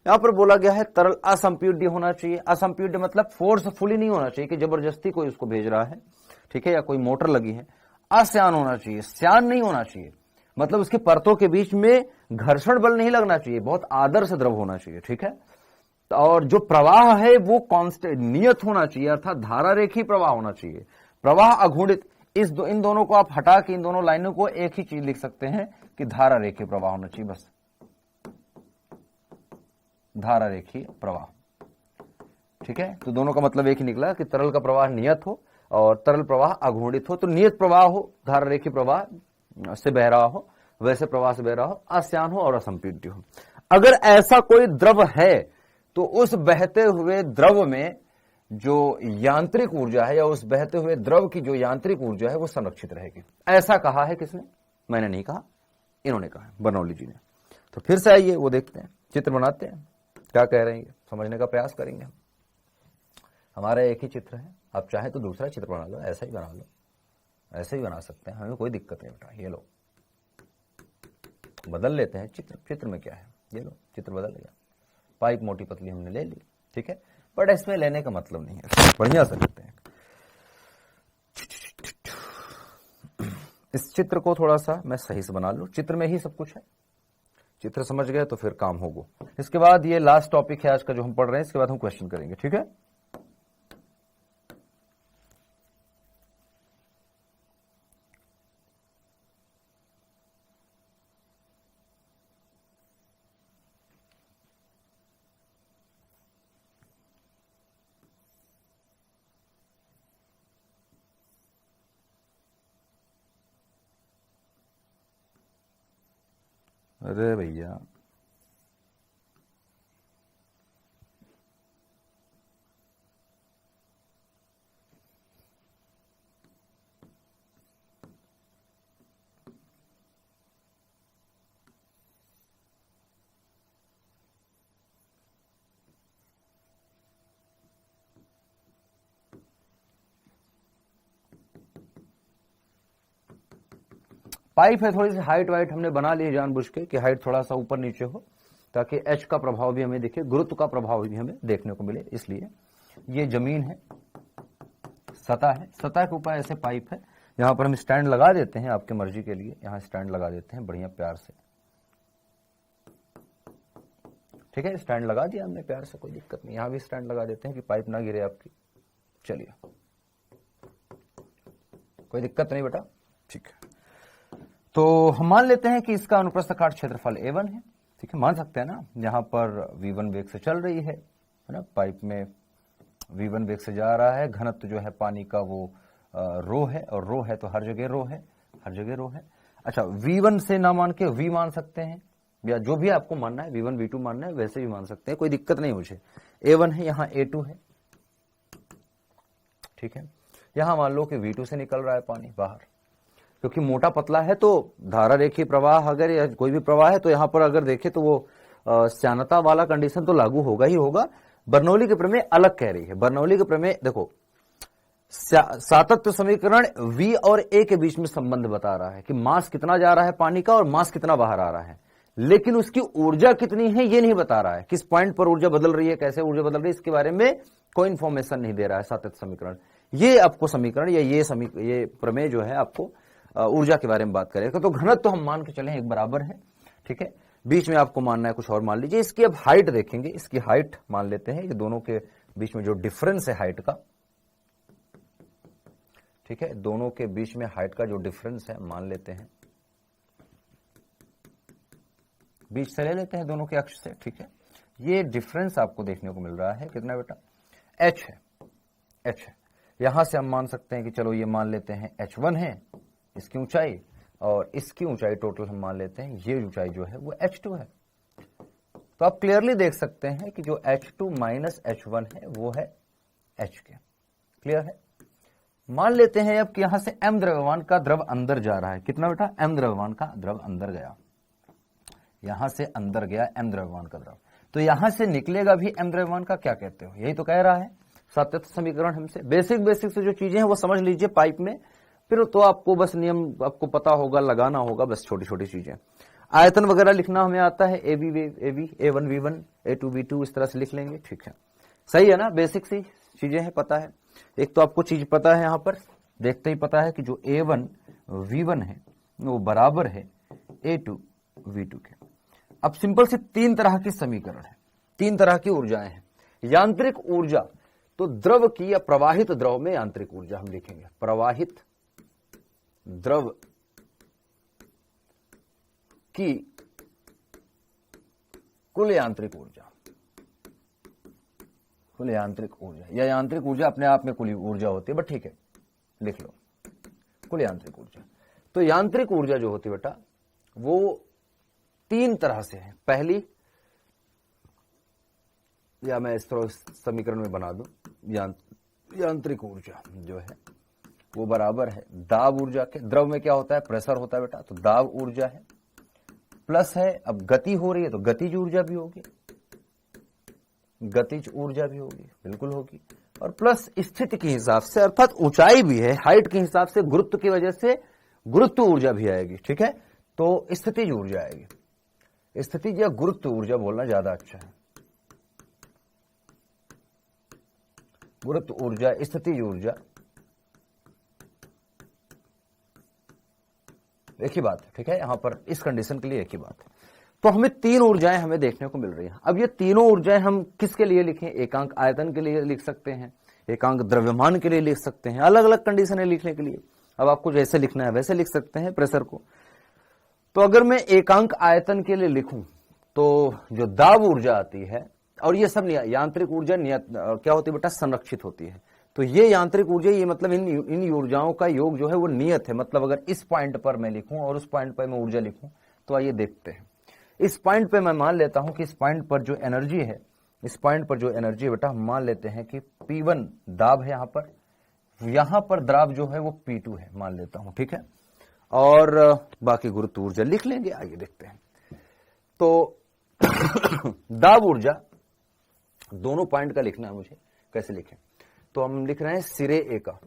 यहां पर बोला गया है तरल असंपीड्य होना चाहिए। असंपीड्य मतलब फोर्सफुली नहीं होना चाहिए कि जबरदस्ती कोई उसको भेज रहा है, ठीक है, या कोई मोटर लगी है। अश्यान होना चाहिए, श्यान नहीं होना चाहिए, मतलब उसके परतों के बीच में घर्षण बल नहीं लगना चाहिए, बहुत आदर्श द्रव होना चाहिए। ठीक है, और जो प्रवाह है वो कांस्टेंट नियत होना चाहिए, अर्थात धारा रेखी प्रवाह होना चाहिए। प्रवाह अघूर्णित, इन दोनों को आप हटा के इन दोनों लाइनों को एक ही चीज लिख सकते हैं कि धारा रेखी प्रवाह होना चाहिए, बस धारा रेखी प्रवाह। ठीक है, तो दोनों का मतलब एक ही निकला कि तरल का प्रवाह नियत हो और तरल प्रवाह अघूर्णित हो। तो नियत प्रवाह हो, धारा रेखी प्रवाह से बह रहा हो, वैसे प्रवाह से बह रहा हो, अश्यान हो और असंपीड्य हो। अगर ऐसा कोई द्रव है तो उस बहते हुए द्रव में जो यांत्रिक ऊर्जा है या उस बहते हुए द्रव की जो यांत्रिक ऊर्जा है वो संरक्षित रहेगी। ऐसा कहा है किसने? मैंने नहीं कहा, इन्होंने कहा, बर्नौली जी ने। तो फिर से आइए वो देखते हैं, चित्र बनाते हैं, क्या कह रहे हैं, समझने का प्रयास करेंगे। हमारा एक ही चित्र है, आप चाहे तो दूसरा चित्र बना लो, ऐसा ही बना लो, ऐसे ही बना सकते हैं, हमें कोई दिक्कत नहीं बेटा। ये लो बदल लेते हैं चित्र में क्या है, ये लो चित्र बदल गया। पाइप मोटी पतली हमने ले ली, ठीक है, बट इसमें लेने का मतलब नहीं है, बढ़िया से लेते हैं। इस चित्र को थोड़ा सा मैं सही से बना लूं, चित्र में ही सब कुछ है, चित्र समझ गए तो फिर काम होगा। इसके बाद ये लास्ट टॉपिक है आज का जो हम पढ़ रहे हैं, इसके बाद हम क्वेश्चन करेंगे, ठीक है। अरे भैया पाइप है, थोड़ी सी हाइट वाइट हमने बना ली जानबूझ के कि हाइट थोड़ा सा ऊपर नीचे हो, ताकि एच का प्रभाव भी हमें दिखे, गुरुत्व का प्रभाव भी हमें देखने को मिले। इसलिए ये जमीन है, सतह है, सतह के ऊपर ऐसे पाइप है, यहां पर हम स्टैंड लगा देते हैं आपके मर्जी के लिए, यहां स्टैंड लगा देते हैं बढ़िया प्यार से, ठीक है, स्टैंड लगा दिया हमने प्यार से, कोई दिक्कत नहीं। यहां भी स्टैंड लगा देते हैं कि पाइप ना गिरे आपकी, चलिए कोई दिक्कत नहीं बेटा, ठीक है। तो हम मान लेते हैं कि इसका अनुप्रस्थ काट क्षेत्रफल A1 है, ठीक है, मान सकते हैं ना, यहां पर V1 वेग से चल रही है ना, पाइप में V1 वेग से जा रहा है, घनत्व जो है पानी का वो रो है, और रो है तो हर जगह रो है, हर जगह रो है। अच्छा, V1 से ना मान के V मान सकते हैं, या जो भी आपको मानना है, V1 V2 मानना है वैसे भी मान सकते हैं, कोई दिक्कत नहीं मुझे। A1 है, यहाँ A2 है, ठीक है, यहां मान लो कि V2 से निकल रहा है पानी बाहर, क्योंकि मोटा पतला है तो धारा रेखीय प्रवाह अगर या कोई भी प्रवाह है तो यहां पर अगर देखें तो वो श्यानता वाला कंडीशन तो लागू होगा ही होगा। बर्नौली के प्रमेय अलग कह रही है, बर्नौली के प्रमेय देखो सातत्य समीकरण V और A के बीच में संबंध बता रहा है कि मास कितना जा रहा है पानी का और मास कितना बाहर आ रहा है, लेकिन उसकी ऊर्जा कितनी है ये नहीं बता रहा है, किस पॉइंट पर ऊर्जा बदल रही है, कैसे ऊर्जा बदल रही है, इसके बारे में कोई इंफॉर्मेशन नहीं दे रहा है सातत्य समीकरण। ये आपको समीकरण या ये प्रमेय जो है आपको ऊर्जा के बारे में बात करेगा। तो घनत्व तो हम मान के चले एक बराबर है, ठीक है, बीच में आपको मानना है कुछ और मान लीजिए। इसकी अब हाइट देखेंगे, इसकी हाइट मान लेते हैं कि दोनों के बीच में जो डिफरेंस है हाइट का, ठीक है, दोनों के बीच में हाइट का जो डिफरेंस है मान लेते हैं, बीच से ले लेते हैं दोनों के अक्ष से, ठीक है। ये डिफरेंस आपको देखने को मिल रहा है कितना बेटा, h है, h है। यहां से हम मान सकते हैं कि चलो ये मान लेते हैं h1 है इसकी ऊंचाई, और इसकी ऊंचाई टोटल हम मान लेते हैं ये ऊंचाई जो है वो h2 है। तो आप क्लियरली देख सकते हैं कि जो h2 माइनस h1 है वो है h के, क्लियर है। मान लेते हैं अब कि यहां से m द्रव्यमान का द्रव अंदर जा रहा है, कितना बेटा, m द्रव्यमान का द्रव अंदर गया, यहां से अंदर गया m द्रव्यमान का द्रव, तो यहां से निकलेगा भी m द्रव्यमान का, क्या कहते हो, यही तो कह रहा है सातत्य समीकरण हमसे। बेसिक से जो चीजें हैं वो समझ लीजिए पाइप में, फिर तो आपको बस नियम आपको पता होगा, लगाना होगा, बस छोटी छोटी चीजें। आयतन वगैरह लिखना हमें आता है, A1 V1 A2 V2 इस तरह से लिख लेंगे, ठीक है, सही है ना, बेसिक सी चीजें हैं, पता है। एक तो आपको चीज पता है, यहां पर देखते ही पता है कि जो A1 V1 है वो बराबर है A2 V2 के। अब सिंपल से तीन तरह की समीकरण है, तीन तरह की ऊर्जाएं हैं। यांत्रिक ऊर्जा तो द्रव की या प्रवाहित द्रव में यांत्रिक ऊर्जा हम लिखेंगे, प्रवाहित द्रव की कुल यांत्रिक ऊर्जा, कुल यांत्रिक ऊर्जा, या यांत्रिक ऊर्जा अपने आप में कुल ऊर्जा होती है, बट ठीक है लिख लो कुल यांत्रिक ऊर्जा। तो यांत्रिक ऊर्जा जो होती है बेटा वो तीन तरह से है। पहली, या मैं इस तरह समीकरण में बना दूं, यांत्रिक ऊर्जा जो है वो बराबर है दाब ऊर्जा के। द्रव में क्या होता है, प्रेशर होता है बेटा, तो दाब ऊर्जा है, प्लस है अब गति हो रही है तो गतिज ऊर्जा भी होगी, गतिज ऊर्जा भी होगी, बिल्कुल होगी, और प्लस स्थिति के हिसाब से, अर्थात ऊंचाई भी है, हाइट के हिसाब से, गुरुत्व की वजह से गुरुत्व ऊर्जा भी आएगी, ठीक है। तो स्थितिज ऊर्जा आएगी, स्थितिज या गुरुत्व ऊर्जा बोलना ज्यादा अच्छा है, गुरुत्व ऊर्जा, स्थितिज ऊर्जा, एक ही बात है, ठीक है। यहां पर इस कंडीशन के लिए एक ही बात है। तो हमें तीन ऊर्जाएं हमें देखने को मिल रही हैं। अब ये तीनों ऊर्जाएं हम किसके लिए लिखें? एकांक आयतन के लिए लिख सकते हैं, एकांक द्रव्यमान के लिए लिख सकते हैं, अलग अलग कंडीशन है लिखने के लिए। अब आपको जैसे लिखना है वैसे लिख सकते हैं प्रेशर को। तो अगर मैं एकांक आयतन के लिए लिखूं तो जो दाब ऊर्जा आती है, और ये सब यांत्रिक ऊर्जा क्या होती है बेटा? संरक्षित होती है। तो ये यांत्रिक ऊर्जा, ये मतलब इन ऊर्जाओं का योग जो है वो नियत है। मतलब अगर इस पॉइंट पर मैं लिखूं और उस पॉइंट पर मैं ऊर्जा लिखूं, तो आइए देखते हैं। इस पॉइंट पे मैं मान लेता हूं कि इस पॉइंट पर जो एनर्जी है, इस पॉइंट पर जो एनर्जी है बेटा, हम मान लेते हैं कि P1 दाब है यहां पर दाब जो है वो P2 है, मान लेता हूं, ठीक है। और बाकी गुरुत्व ऊर्जा लिख लेंगे, आइए देखते हैं। तो दाब ऊर्जा दोनों पॉइंट का लिखना है मुझे, कैसे लिखें? तो हम लिख रहे हैं सिरे ए का,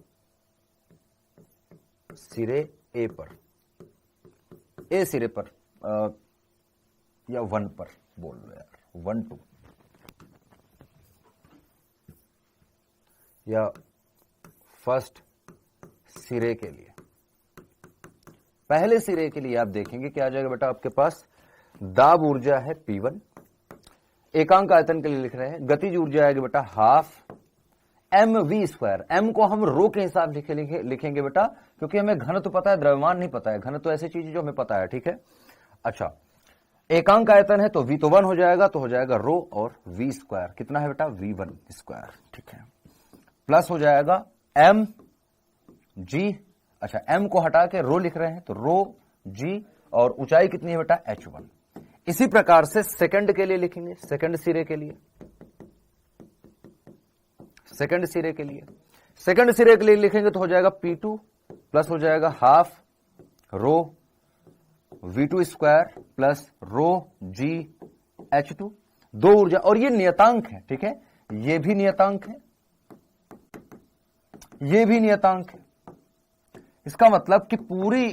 सिरे ए पर, ए सिरे पर या 1 पर बोल लो यार, 1 2, या फर्स्ट सिरे के लिए, पहले सिरे के लिए आप देखेंगे क्या आ जाएगा बेटा? आपके पास दाब ऊर्जा है P1, एकांक आयतन के लिए लिख रहे हैं, गतिज ऊर्जा आएगी बेटा हाफ mv²। m को हम रो के हिसाब लिखेंगे बेटा, क्योंकि हमें घन तो पता है, द्रव्यमान नहीं पता है। घन तो ऐसी चीज जो हमें पता है, ठीक है। अच्छा, एकांक आयतन है तो v तो 1 हो जाएगा, तो हो जाएगा रो और v², कितना है बेटा? v1², ठीक है। प्लस हो जाएगा m g, अच्छा m को हटा के रो लिख रहे हैं तो रो g, और ऊंचाई कितनी है बेटा? h1। इसी प्रकार से सेकंड के लिए लिखेंगे, सेकंड सिरे के लिए, सेकंड सिरे के लिए, सेकंड सिरे के लिए लिखेंगे तो हो जाएगा P2 प्लस हो जाएगा हाफ रो v2² प्लस रो g h2, दो ऊर्जा, और ये नियतांक है, ठीक है। ये भी नियतांक है, ये भी नियतांक है। इसका मतलब कि पूरी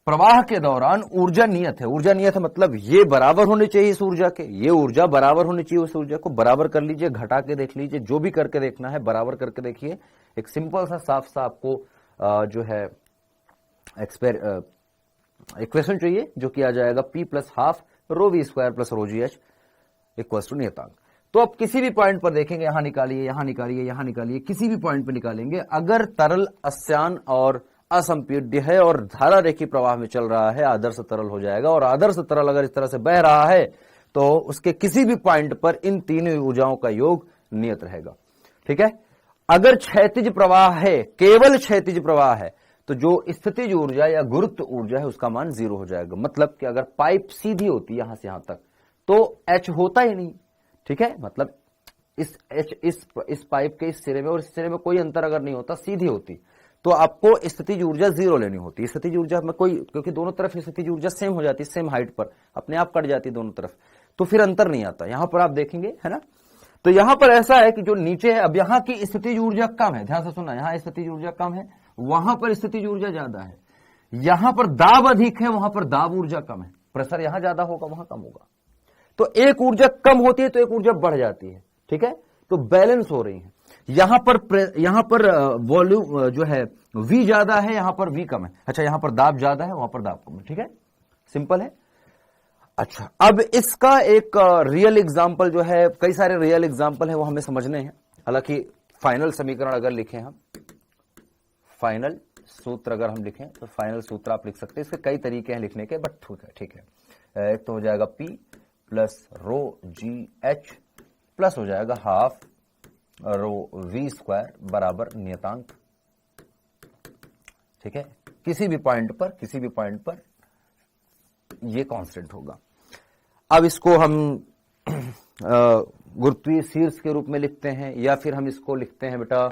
प्रवाह के दौरान ऊर्जा नियत है। ऊर्जा नियत है मतलब ये बराबर होनी चाहिए इस ऊर्जा के, ये ऊर्जा बराबर होनी चाहिए उस ऊर्जा को। बराबर कर लीजिए, घटा के देख लीजिए, जो भी करके देखना है बराबर करके देखिए। एक सिंपल सा साफ सा आपको जो है इक्वेशन चाहिए, जो कि आ जाएगा P plus half rho v² plus rho G H equal to नियतांक। तो अब किसी भी पॉइंट पर देखेंगे, यहां निकालिए, यहां निकालिए, यहां निकालिए, किसी भी पॉइंट पर निकालेंगे, अगर तरल अश्यान और असंपीड्य है और धारा रेखी प्रवाह में चल रहा है, आदर्श तरल हो जाएगा। और आदर्श तरल अगर इस तरह से बह रहा है तो उसके किसी भी पॉइंट पर इन तीनों ऊर्जाओं का योग नियत रहेगा, ठीक है। अगर क्षैतिज प्रवाह है, केवल क्षैतिज प्रवाह है, तो जो स्थितिज ऊर्जा या गुरुत्व ऊर्जा है उसका मान 0 हो जाएगा। मतलब कि अगर पाइप सीधी होती यहां से यहां तक तो H होता ही नहीं, ठीक है। मतलब इस H इस पाइप के इस सिरे में और इस सिरे में कोई अंतर अगर नहीं होता, सीधी होती, तो आपको स्थितिज ऊर्जा 0 लेनी होती है। स्थितिज ऊर्जा में कोई, क्योंकि दोनों तरफ स्थितिज ऊर्जा सेम हो जाती है, सेम हाइट पर अपने आप कट जाती है दोनों तरफ, तो फिर अंतर नहीं आता। यहां पर आप देखेंगे, है ना। तो यहां पर ऐसा है कि जो नीचे है, अब यहां की स्थितिज ऊर्जा कम है, ध्यान से सुनना, यहां स्थितिज ऊर्जा कम है, वहां पर स्थितिज ऊर्जा ज्यादा है। यहां पर दाब अधिक है, वहां पर दाब ऊर्जा कम है। प्रेशर यहां ज्यादा होगा, वहां कम होगा। तो एक ऊर्जा कम होती है तो एक ऊर्जा बढ़ जाती है, ठीक है। तो बैलेंस हो रही है। यहां पर वॉल्यूम जो है V ज्यादा है, यहां पर V कम है। अच्छा, यहां पर दाब ज्यादा है, वहां पर दाब कम है, ठीक है। सिंपल है। अच्छा, अब इसका एक रियल एग्जांपल जो है, कई सारे रियल एग्जांपल है, वो हमें समझने हैं। हालांकि फाइनल समीकरण अगर लिखें हम, फाइनल सूत्र अगर हम लिखें तो फाइनल सूत्र आप लिख सकते हैं। इसके कई तरीके हैं लिखने के, बट ठीक है। एक तो हो जाएगा P plus rho G H plus हो जाएगा हाफ रो v² बराबर नियतांक, ठीक है। किसी भी पॉइंट पर ये कांस्टेंट होगा। अब इसको हम गुरुत्वीय शीर्ष के रूप में लिखते हैं, या फिर हम इसको लिखते हैं बेटा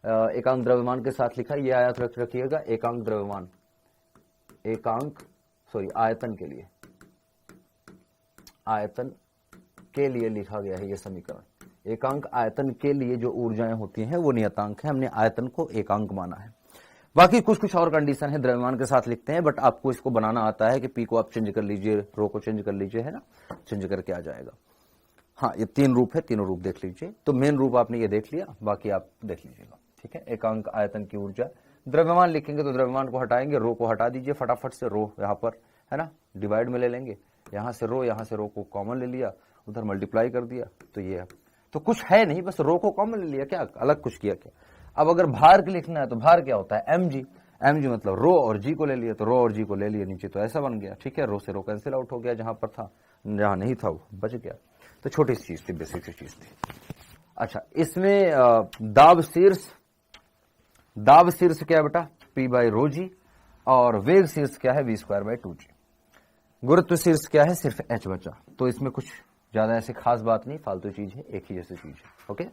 एकांक द्रव्यमान के साथ लिखा, ये आयत रखिएगा, एकांक द्रव्यमान, आयतन के लिए, आयतन के लिए लिखा गया है ये समीकरण। एकांक आयतन के लिए जो ऊर्जाएं होती हैं वो नियतांक है, हमने आयतन को एकांक माना है। बाकी कुछ और कंडीशन है द्रव्यमान के साथ लिखते हैं, बट आपको इसको बनाना आता है कि P को आप चेंज कर लीजिए, रो को चेंज कर लीजिए, है ना, चेंज करके आ जाएगा। हाँ, ये 3 रूप है, तीनों रूप देख लीजिए। तो मेन रूप आपने ये देख लिया, बाकी आप देख लीजिएगा, ठीक है। एकांक आयतन की ऊर्जा, द्रव्यमान लिखेंगे तो द्रव्यमान को हटाएंगे, रो को हटा दीजिए फटाफट से, रो यहाँ पर है ना डिवाइड में ले लेंगे, यहाँ से रो को कॉमन ले लिया, उधर मल्टीप्लाई कर दिया, तो ये तो कुछ है नहीं, बस रो को कॉमन ले लिया, क्या अलग कुछ किया क्या। अब अगर भार के लिखना है तो भार क्या होता है, mg, mg मतलब रो और जी को ले लिया, तो रो और जी को ले लिया नीचे, तो ऐसा बन गया, ठीक है। रो से रो कैंसिल आउट हो गया, जहां पर था, जहां नहीं था वो बच गया। तो छोटी सी चीज थी, बेसिक सी चीज थी। अच्छा, इसमें दाब शीर्ष क्या है बेटा, P/ρg, और वेग शीर्ष क्या है, v²/2g। गुरुत्व शीर्ष क्या है, सिर्फ h बचा। तो इसमें कुछ ज्यादा ऐसी खास बात नहीं, फालतू चीज है, एक ही जैसी चीज है, ओके।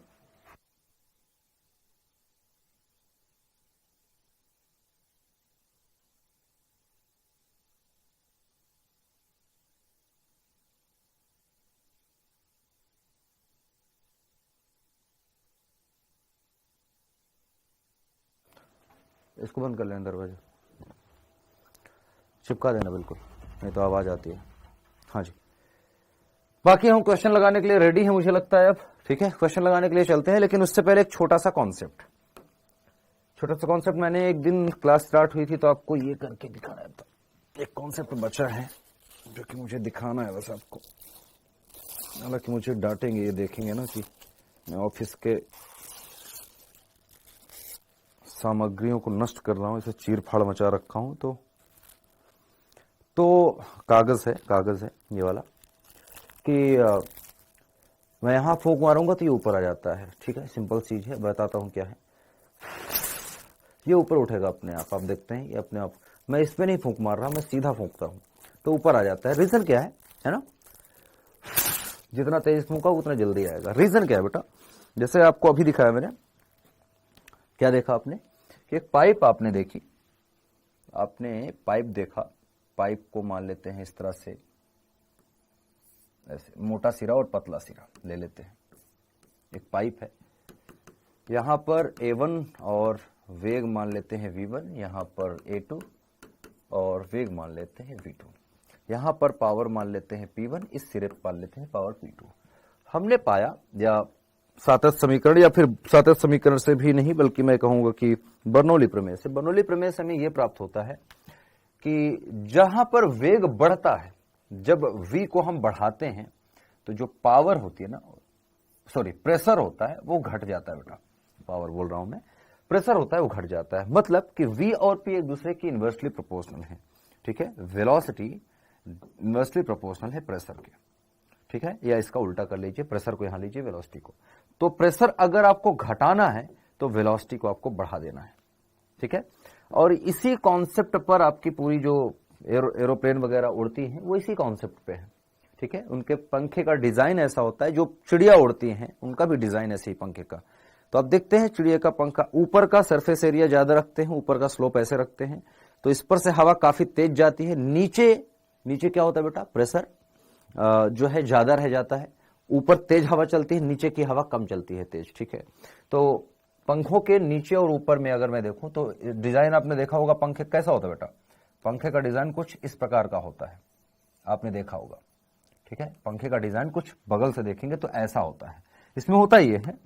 इसको बंद कर लेना, दरवाजा चिपका देना बिल्कुल, नहीं तो आवाज आती है। हाँ जी, बाकी हम क्वेश्चन लगाने के लिए रेडी हैं मुझे लगता है अब, ठीक है। क्वेश्चन लगाने के लिए चलते हैं, लेकिन उससे पहले एक छोटा सा कॉन्सेप्ट मैंने एक दिन क्लास स्टार्ट हुई थी तो आपको ये करके दिखाना था। एक कॉन्सेप्ट बचा है जो कि मुझे दिखाना है बस आपको, हालांकि मुझे डांटेंगे, ये देखेंगे ना कि मैं ऑफिस के सामग्रियों को नष्ट कर रहा हूं, इसे चीर फाड़ मचा रखा हूं। तो कागज है ये वाला, कि मैं यहां फूंक मारूंगा तो ये ऊपर आ जाता है, ठीक है। सिंपल चीज है, बताता हूं क्या है। ये ऊपर उठेगा अपने आप देखते हैं, ये अपने आप, मैं इस पे नहीं फूंक मार रहा, मैं सीधा फूंकता हूं तो ऊपर आ जाता है। रीजन क्या है ना, जितना तेज फूंका उतना जल्दी आएगा। रीजन क्या है बेटा, जैसे आपको अभी दिखाया मैंने, क्या देखा आपने कि एक पाइप आपने देखी, आपने पाइप देखा, पाइप को मान लेते हैं इस तरह से, ऐसे मोटा सिरा और पतला सिरा ले लेते हैं, एक पाइप है, यहां पर A1 और वेग मान लेते हैं V1, यहां पर A2 और वेग मान लेते हैं V2, यहां पर पावर मान लेते हैं P1, इस सिरे पर मान लेते हैं पावर P2। हमने पाया, या सातत्य समीकरण, या फिर सातत्य समीकरण से भी नहीं बल्कि मैं कहूंगा कि बर्नौली प्रमेय से हमें यह प्राप्त होता है कि जहां पर वेग बढ़ता है, जब V को हम बढ़ाते हैं तो जो पावर होती है ना, प्रेशर होता है वो घट जाता है बेटा, पावर बोल रहा हूं मैं, प्रेशर होता है वो घट जाता है। मतलब कि V और P एक दूसरे की इन्वर्सली प्रोपोर्शनल है, ठीक है। वेलोसिटी इन्वर्सली प्रोपोर्शनल है प्रेशर के, ठीक है, या इसका उल्टा कर लीजिए, प्रेशर को यहां लीजिए, वेलोसिटी को। तो प्रेशर अगर आपको घटाना है तो वेलोसिटी को आपको बढ़ा देना है, ठीक है। और इसी कॉन्सेप्ट पर आपकी पूरी जो एरोप्लेन वगैरह उड़ती हैं वो इसी कॉन्सेप्ट पे है, ठीक है। उनके पंखे का डिजाइन ऐसा होता है, जो चिड़िया उड़ती हैं उनका भी डिजाइन ऐसे ही पंखे का। तो आप देखते हैं चिड़िया का पंखा, ऊपर का सरफेस एरिया ज्यादा रखते हैं, ऊपर का स्लोप ऐसे रखते हैं, तो इस पर से हवा काफी तेज जाती है, नीचे क्या होता है बेटा, प्रेशर जो है ज्यादा रह जाता है, ऊपर तेज हवा चलती है, नीचे की हवा कम चलती है तेज, ठीक है। तो पंखों के नीचे और ऊपर में अगर मैं देखूं तो डिजाइन आपने देखा होगा, पंखे कैसा होता है बेटा, पंखे का डिजाइन कुछ इस प्रकार का होता है, आपने देखा होगा, ठीक है। पंखे का डिजाइन कुछ बगल से देखेंगे तो ऐसा होता है। इसमें होता ये है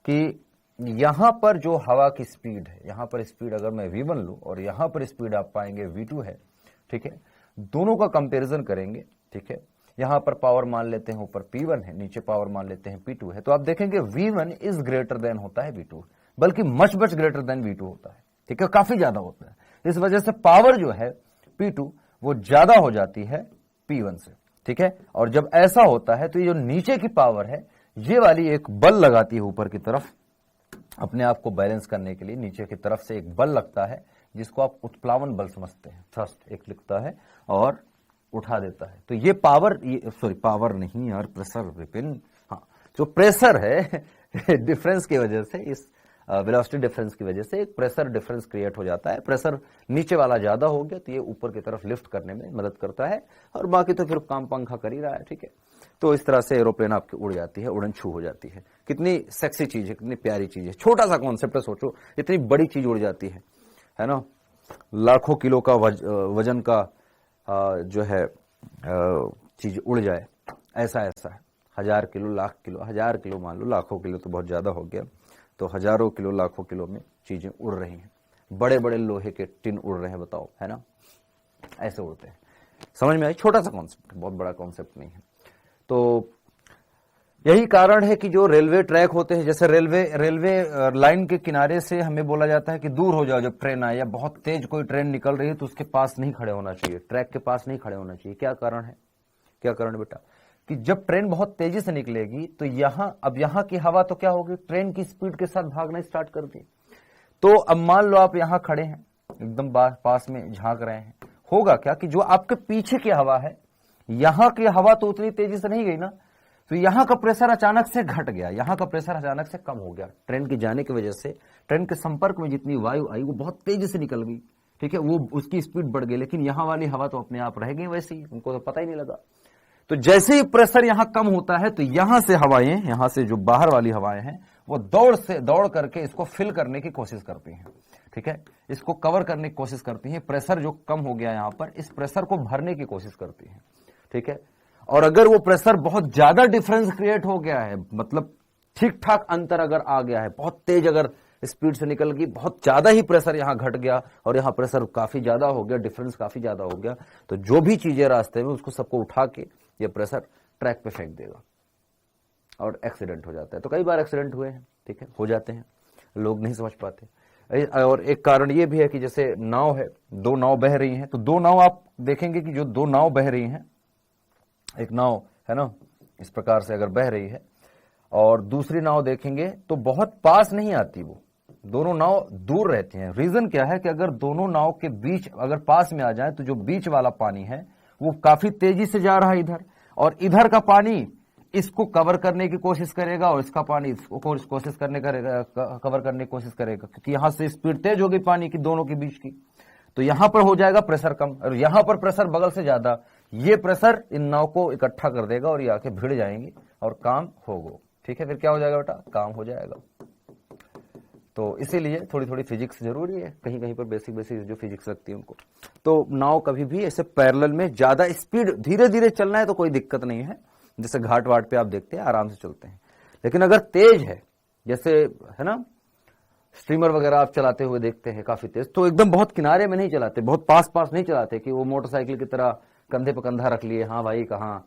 कि यहां पर जो हवा की स्पीड है, यहां पर स्पीड अगर मैं V1 लूं और यहां पर स्पीड आप पाएंगे V2 है, ठीक है, दोनों का कंपैरिजन करेंगे, ठीक है। यहां पर पावर मान लेते हैं ऊपर P1 है, नीचे पावर मान लेते हैं P2 है, तो आप देखेंगे V1 इज ग्रेटर देन होता है V2, बल्कि मच ग्रेटर देन V2 होता है, ठीक है, काफी ज्यादा होता है। इस वजह से पावर जो है P2 वो ज्यादा हो जाती है P1 से, ठीक है। और जब ऐसा होता है तो ये जो नीचे की पावर है ये वाली एक बल लगाती है ऊपर की तरफ, अपने आप को बैलेंस करने के लिए नीचे की तरफ से एक बल लगता है, जिसको आप उत्प्लावन बल समझते हैं, थ्रस्ट एक लिखता है और उठा देता है। तो ये पावर, पावर नहीं यार, प्रेशर विपिन, हाँ, जो प्रेशर है डिफरेंस की वजह से, इस वेलोसिटी डिफरेंस की वजह से एक प्रेशर डिफरेंस क्रिएट हो जाता है। प्रेशर नीचे वाला ज्यादा हो गया तो ये ऊपर की तरफ लिफ्ट करने में मदद करता है, और बाकी तो फिर काम पंखा कर ही रहा है, ठीक है। तो इस तरह से एरोप्लेन आपकी उड़ जाती है, उड़न छू हो जाती है। कितनी सेक्सी चीज है, कितनी प्यारी चीज है, छोटा सा कॉन्सेप्ट है, सोचो इतनी बड़ी चीज उड़ जाती है ना, लाखों किलो का वजन का जो है चीज उड़ जाए, ऐसा है 1000 किलो, लाख किलो, 1000 किलो मान लो, लाखों किलो तो बहुत ज्यादा हो गया, तो हजारों किलो, लाखों किलो में चीजें उड़ रही हैं, बड़े बड़े लोहे के टिन उड़ रहे हैं, बताओ, है ना, ऐसे उड़ते हैं। समझ में आई? छोटा सा कॉन्सेप्ट, बहुत बड़ा कॉन्सेप्ट नहीं है। तो यही कारण है कि जो रेलवे ट्रैक होते हैं, जैसे रेलवे लाइन के किनारे से हमें बोला जाता है कि दूर हो जाओ, जब ट्रेन आए या बहुत तेज कोई ट्रेन निकल रही है तो उसके पास नहीं खड़े होना चाहिए, ट्रैक के पास नहीं खड़े होना चाहिए। क्या कारण है? क्या कारण बेटा? कि जब ट्रेन बहुत तेजी से निकलेगी तो यहाँ की हवा तो क्या होगी, ट्रेन की स्पीड के साथ भागना स्टार्ट कर दी। तो अब मान लो आप यहाँ खड़े हैं, एकदम पास में झांक रहे हैं, होगा क्या कि जो आपके पीछे की हवा है, यहाँ की हवा तो उतनी तेजी से नहीं गई ना, तो यहाँ का प्रेशर अचानक से घट गया, यहाँ का प्रेशर अचानक से कम हो गया। ट्रेन के जाने की वजह से ट्रेन के संपर्क में जितनी वायु आई वो बहुत तेजी से निकल गई, ठीक है, वो उसकी स्पीड बढ़ गई, लेकिन यहाँ वाली हवा तो अपने आप रह गई वैसे ही, उनको तो पता ही नहीं लगा। तो जैसे ही प्रेशर यहाँ कम होता है तो यहां से हवाएं, यहां से जो बाहर वाली हवाएं हैं वो दौड़ करके इसको फिल करने की कोशिश करती हैं, ठीक है, इसको कवर करने की कोशिश करती हैं। प्रेशर जो कम हो गया यहां पर, इस प्रेशर को भरने की कोशिश करती है, ठीक है। और अगर वो प्रेशर बहुत ज्यादा डिफरेंस क्रिएट हो गया है, मतलब ठीक ठाक अंतर अगर आ गया है, बहुत तेज अगर स्पीड से निकल गई, बहुत ज्यादा ही प्रेशर यहां घट गया और यहां प्रेशर काफी ज्यादा हो गया, डिफरेंस काफी ज्यादा हो गया, तो जो भी चीजें रास्ते में उसको सबको उठा के ये प्रेशर ट्रैक पे फेंक देगा और एक्सीडेंट हो जाता है। तो कई बार एक्सीडेंट हुए हैं, ठीक है, हो जाते हैं, लोग नहीं समझ पाते। और एक कारण ये भी है कि जैसे नाव है, दो नाव बह रही हैं, तो दो नाव आप देखेंगे कि जो दो नाव बह रही हैं, एक नाव है ना इस प्रकार से अगर बह रही है और दूसरी नाव देखेंगे तो बहुत पास नहीं आती, वो दोनों नाव दूर रहती हैं। रीजन क्या है कि अगर दोनों नाव के बीच अगर पास में आ जाए तो जो बीच वाला पानी है वो काफी तेजी से जा रहा है इधर, और इधर का पानी इसको कवर करने की कोशिश करेगा और इसका पानी इसको कोशिश करने करेगा, कवर करने की कोशिश करेगा, क्योंकि यहां से स्पीड तेज होगी पानी की दोनों के बीच की, तो यहां पर हो जाएगा प्रेशर कम, और यहां पर प्रेशर बगल से ज्यादा, ये प्रेशर इन नाव को इकट्ठा कर देगा और ये आके भिड़ जाएंगी और काम होगा, ठीक है। फिर क्या हो जाएगा बेटा, काम हो जाएगा। तो इसीलिए थोड़ी थोड़ी फिजिक्स जरूरी है, कहीं कहीं पर बेसिक जो फिजिक्स लगती है उनको। तो नाव कभी भी ऐसे पैरेलल में ज्यादा स्पीड, धीरे धीरे चलना है तो कोई दिक्कत नहीं है, जैसे घाट वाट पे आप देखते हैं आराम से चलते हैं। लेकिन अगर तेज है, जैसे है ना स्ट्रीमर वगैरह आप चलाते हुए देखते हैं काफी तेज, तो एकदम बहुत किनारे में नहीं चलाते, बहुत पास पास नहीं चलाते कि वो मोटरसाइकिल की तरह कंधे पर कंधा रख लिए, हाँ भाई कहाँ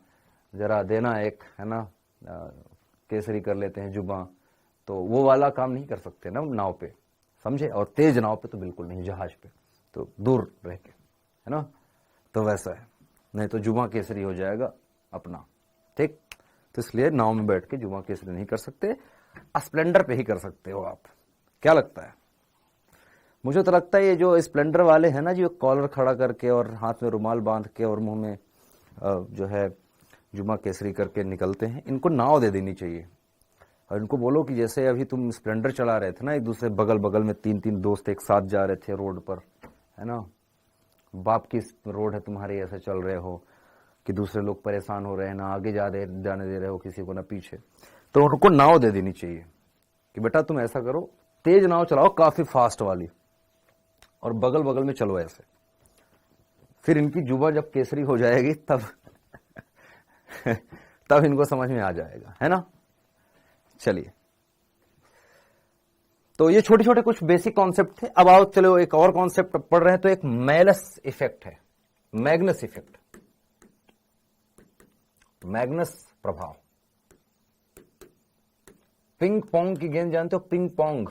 जरा देना एक, है ना, केसरी कर लेते हैं जुबा, तो वो वाला काम नहीं कर सकते ना नाव पे, समझे। और तेज नाव पे तो बिल्कुल नहीं, जहाज पे तो दूर रह के, है ना, तो वैसा है, नहीं तो जुबा केसरी हो जाएगा अपना, ठीक। तो इसलिए नाव में बैठ के जुबा केसरी नहीं कर सकते, स्प्लेंडर पे ही कर सकते हो आप। क्या लगता है? मुझे तो लगता है ये जो स्प्लेंडर वाले हैं ना, जो कॉलर खड़ा करके और हाथ में रुमाल बांध के और मुंह में जो है जुमा केसरी करके निकलते हैं, इनको नाव दे देनी चाहिए और इनको बोलो कि जैसे अभी तुम स्प्लेंडर चला रहे थे ना, एक दूसरे बगल बगल में 3-3 दोस्त एक साथ जा रहे थे रोड पर, है ना, बाप की रोड है तुम्हारी, ऐसे चल रहे हो कि दूसरे लोग परेशान हो रहे हैं, ना आगे जाने दे रहे हो किसी को, ना पीछे, तो उनको नाव दे देनी चाहिए कि बेटा तुम ऐसा करो, तेज नाव चलाओ काफी फास्ट वाली, और बगल बगल में चलो ऐसे। फिर इनकी जुबा जब केसरी हो जाएगी तब तब इनको समझ में आ जाएगा, है ना। चलिए, तो ये छोटे छोटे कुछ बेसिक कॉन्सेप्ट थे। अब आओ चलो एक और कॉन्सेप्ट पढ़ रहे हैं, तो एक मैलस इफेक्ट है, मैग्नस इफेक्ट, मैग्नस प्रभाव। पिंग पोंग की गेंद जानते हो? पिंग पोंग,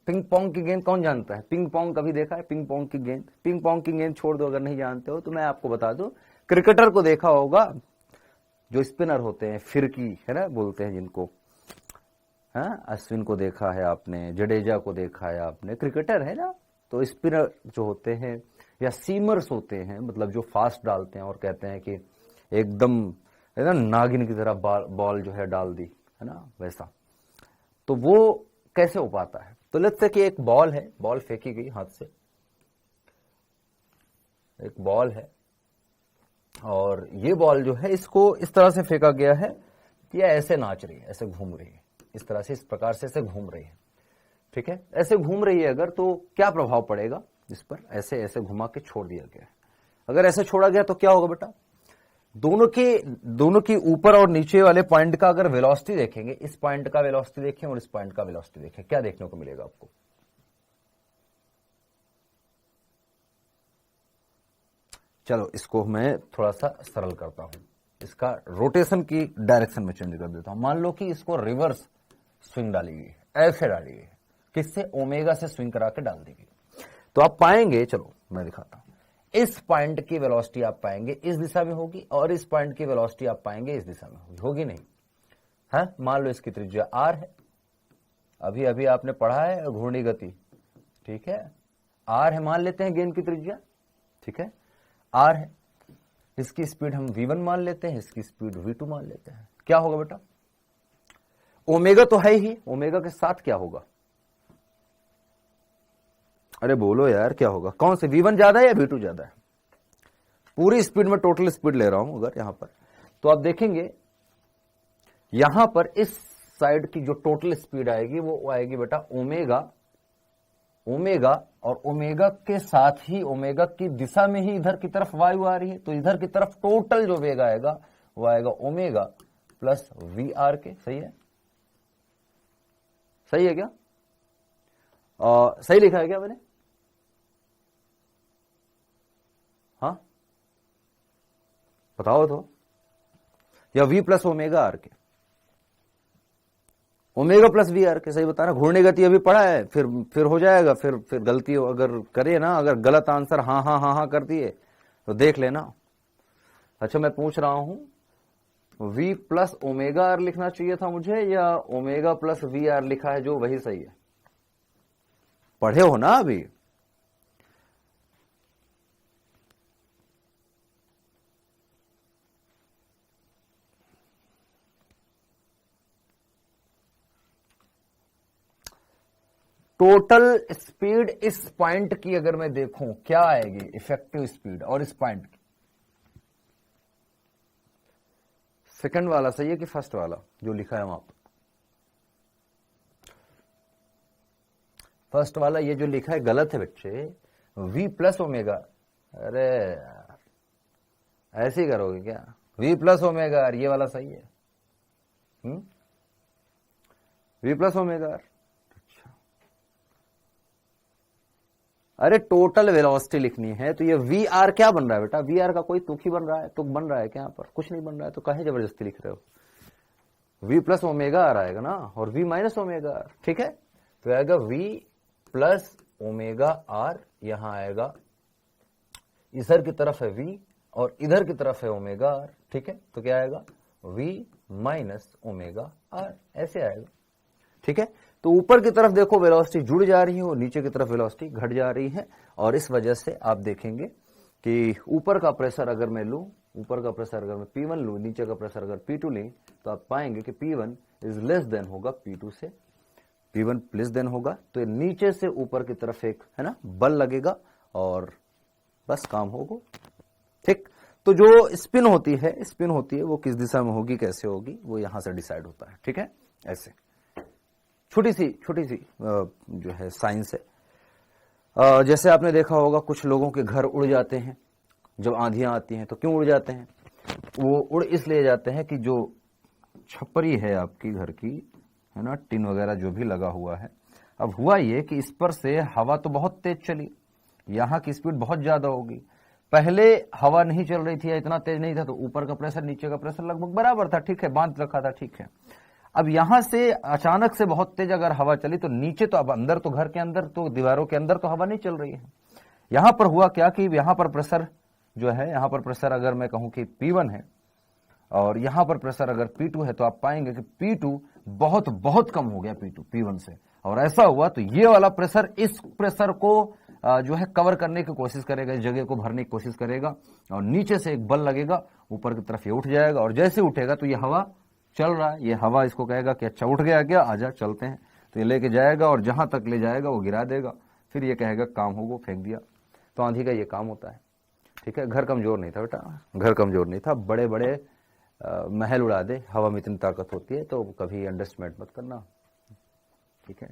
पिंग पोंग की गेंद कौन जानता है? पिंग पोंग कभी देखा है? पिंग पोंग की गेंद, पिंग पोंग की गेंद छोड़ दो, अगर नहीं जानते हो तो मैं आपको बता दूं, क्रिकेटर को देखा होगा, जो स्पिनर होते हैं, फिरकी है ना बोलते हैं जिनको, हाँ, अश्विन को देखा है आपने, जडेजा को देखा है आपने, क्रिकेटर है ना, तो स्पिनर जो होते हैं या सीमर्स होते हैं, मतलब जो फास्ट डालते हैं और कहते हैं कि एकदम है ना नागिन की तरह बॉल जो है डाल दी, है ना, वैसा। तो वो कैसे हो पाता है? तो लेट्स से कि एक बॉल है, बॉल फेंकी गई हाथ से, एक बॉल है और ये बॉल जो है इसको इस तरह से फेंका गया है कि यह ऐसे नाच रही है, ऐसे घूम रही है, इस तरह से, इस प्रकार से ऐसे घूम रही है, ठीक है। ऐसे घूम रही है अगर, तो क्या प्रभाव पड़ेगा इस पर? ऐसे ऐसे घुमा के छोड़ दिया गया है, अगर ऐसे छोड़ा गया तो क्या होगा बेटा? दोनों की ऊपर और नीचे वाले पॉइंट का अगर वेलोसिटी देखेंगे, इस पॉइंट का वेलोसिटी देखें और इस पॉइंट का वेलोसिटी देखें, क्या देखने को मिलेगा आपको? चलो इसको मैं थोड़ा सा सरल करता हूं, इसका रोटेशन की डायरेक्शन में चेंज कर देता हूं। मान लो कि इसको रिवर्स स्विंग डाली गई, ऐसे डाली गई, किससे? ओमेगा से स्विंग करा के डाल दी गई, तो आप पाएंगे, चलो मैं दिखाता हूं, इस पॉइंट की वेलोसिटी आप पाएंगे इस दिशा में होगी और इस पॉइंट की वेलोसिटी आप पाएंगे इस दिशा में होगी, होगी नहीं? है, मान लो इसकी त्रिज्या r है, अभी अभी आपने पढ़ा है घूर्णी गति, ठीक है, r है, मान लेते हैं गेंद की त्रिज्या, ठीक है, r है, इसकी स्पीड हम v1 मान लेते हैं, इसकी स्पीड v2 मान लेते हैं। क्या होगा बेटा? ओमेगा तो है ही, ओमेगा के साथ क्या होगा? अरे बोलो यार, क्या होगा? कौन से, v1 ज्यादा है या v2 ज्यादा है? पूरी स्पीड में टोटल स्पीड ले रहा हूं अगर यहां पर, तो आप देखेंगे यहां पर इस साइड की जो टोटल स्पीड आएगी वो आएगी बेटा ओमेगा, ओमेगा, और ओमेगा के साथ ही ओमेगा की दिशा में ही इधर की तरफ वायु आ रही है, तो इधर की तरफ टोटल जो वेग आएगा वो आएगा ओमेगा प्लस वी आर के। सही है? सही है क्या? सही लिखा है क्या मैंने? हाँ बताओ तो, या v प्लस ओमेगा आर के, ओमेगा प्लस वी आर के, सही बता रहा। घूर्णी गति अभी पढ़ा है, फिर हो जाएगा, फिर गलती अगर करे ना, अगर गलत आंसर हाँ हाँ हाँ हाँ कर दिए तो देख लेना। अच्छा मैं पूछ रहा हूं, v प्लस ओमेगा आर लिखना चाहिए था मुझे या ओमेगा प्लस वी आर लिखा है जो वही सही है? पढ़े हो ना अभी? टोटल स्पीड इस पॉइंट की अगर मैं देखूं क्या आएगी, इफेक्टिव स्पीड, और इस पॉइंट की, सेकंड वाला सही है कि फर्स्ट वाला जो लिखा है वहां पर? फर्स्ट वाला ये जो लिखा है गलत है बच्चे, v प्लस ओमेगा। अरे यार ऐसे ही करोगे क्या? v प्लस ओमेगा, ये वाला सही है। v plus omega. अरे टोटल वेलोसिटी लिखनी है तो ये वी आर क्या बन रहा है बेटा? वी आर का कोई तुक ही बन रहा है, तुक बन रहा है क्या? यहाँ पर कुछ नहीं बन रहा है, तो काहे जबरदस्ती लिख रहे हो? वी प्लस ओमेगा आर आएगा ना, और वी माइनस ओमेगा आर, ठीक है? तो आएगा वी प्लस ओमेगा आर, यहां आएगा, इधर की तरफ है वी और इधर की तरफ है ओमेगा आर, ठीक है? तो क्या आएगा? वी माइनस ओमेगा आर, ऐसे आएगा, ठीक है? तो ऊपर की तरफ देखो वेलोसिटी जुड़ जा रही है और नीचे की तरफ वेलोसिटी घट जा रही है, और इस वजह से आप देखेंगे कि ऊपर का प्रेशर अगर मैं लूं, ऊपर का प्रेशर अगर मैं P1 लूं, नीचे का प्रेशर अगर P2 लें, तो आप पाएंगे कि P1 इज लेस देन होगा P2 से, P1 लेस देन होगा, तो नीचे से ऊपर की तरफ एक है ना बल लगेगा और बस काम होगा, ठीक? तो जो स्पिन होती है वो किस दिशा में होगी, कैसे होगी, वो यहां से डिसाइड होता है, ठीक है? ऐसे छोटी सी जो है साइंस है। जैसे आपने देखा होगा कुछ लोगों के घर उड़ जाते हैं जब आंधियां आती हैं, तो क्यों उड़ जाते हैं? वो उड़ इसलिए जाते हैं कि जो छपरी है आपकी घर की, है ना, टिन वगैरह जो भी लगा हुआ है, अब हुआ ये कि इस पर से हवा तो बहुत तेज चली, यहाँ की स्पीड बहुत ज्यादा होगी, पहले हवा नहीं चल रही थी या इतना तेज नहीं था, तो ऊपर का प्रेशर नीचे का प्रेशर लगभग बराबर था, ठीक है, बांध रखा था, ठीक है। अब यहां से अचानक से बहुत तेज अगर हवा चली तो नीचे तो, अब अंदर तो, घर के अंदर तो, दीवारों के अंदर तो हवा नहीं चल रही है। यहां पर हुआ क्या कि यहां पर प्रेशर जो है, यहां पर प्रेशर अगर मैं कहूं कि P1 है और यहां पर प्रेशर अगर P2 है, तो आप पाएंगे कि P2 बहुत बहुत कम हो गया P1 से, और ऐसा हुआ तो ये वाला प्रेशर इस प्रेशर को जो है कवर करने की कोशिश करेगा, इस जगह को भरने की कोशिश करेगा, और नीचे से एक बल लगेगा, ऊपर की तरफ ये उठ जाएगा, और जैसे उठेगा तो ये हवा चल रहा है, ये हवा इसको कहेगा कि अच्छा उठ गया क्या, आजा चलते हैं, तो ये लेके जाएगा और जहां तक ले जाएगा वो गिरा देगा, फिर ये कहेगा काम हो गया, फेंक दिया। तो आंधी का ये काम होता है, ठीक है? घर कमजोर नहीं था बेटा, घर कमजोर नहीं था, बड़े बड़े महल उड़ा दे, हवा में इतनी ताकत होती है, तो कभी अंडरस्टिमेट मत करना, ठीक है?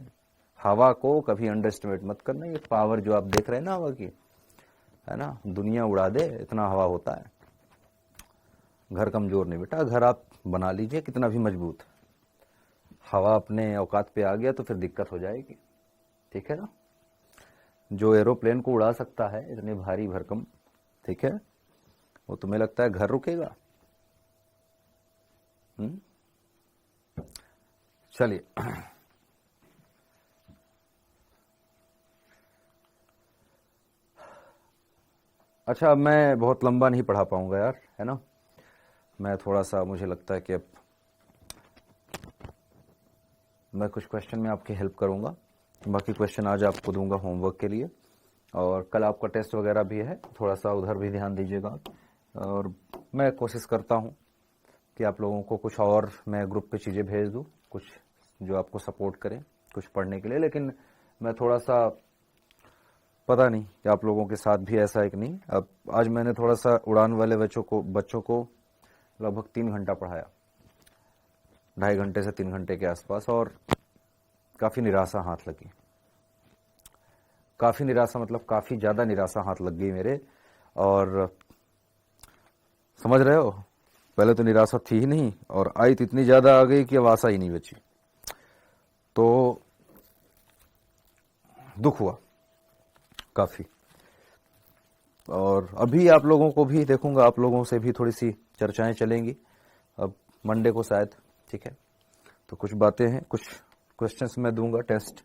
हवा को कभी अंडरस्टिमेट मत करना, ये पावर जो आप देख रहे हैं ना हवा की, है ना, दुनिया उड़ा दे इतना हवा होता है। घर कमजोर नहीं बेटा, घर आप बना लीजिए कितना भी मजबूत, हवा अपने औकात पे आ गया तो फिर दिक्कत हो जाएगी, ठीक है ना। जो एरोप्लेन को उड़ा सकता है इतने भारी भरकम, ठीक है, वो तुम्हें लगता है घर रुकेगा? चलिए अच्छा, अब मैं बहुत लंबा नहीं पढ़ा पाऊंगा यार, है ना। मैं थोड़ा सा, मुझे लगता है कि अब मैं कुछ क्वेश्चन में आपकी हेल्प करूंगा, बाकी क्वेश्चन आज आपको दूंगा होमवर्क के लिए, और कल आपका टेस्ट वगैरह भी है, थोड़ा सा उधर भी ध्यान दीजिएगा। और मैं कोशिश करता हूं कि आप लोगों को कुछ और मैं ग्रुप पे चीज़ें भेज दूं, कुछ जो आपको सपोर्ट करें कुछ पढ़ने के लिए, लेकिन मैं थोड़ा सा, पता नहीं कि आप लोगों के साथ भी ऐसा है कि नहीं। अब आज मैंने थोड़ा सा उड़ान वाले बच्चों को लगभग 3 घंटा पढ़ाया, 2.5 घंटे से 3 घंटे के आसपास, और काफ़ी निराशा हाथ लगी, काफ़ी निराशा, मतलब काफ़ी ज़्यादा निराशा हाथ लग गई मेरे। और समझ रहे हो, पहले तो निराशा थी ही नहीं, और आई तो इतनी ज़्यादा आ गई कि अब आशा ही नहीं बची, तो दुख हुआ काफ़ी। और अभी आप लोगों को भी देखूंगा, आप लोगों से भी थोड़ी सी चर्चाएं चलेंगी अब मंडे को शायद, ठीक है। तो कुछ बातें हैं, कुछ क्वेश्चंस मैं दूंगा टेस्ट।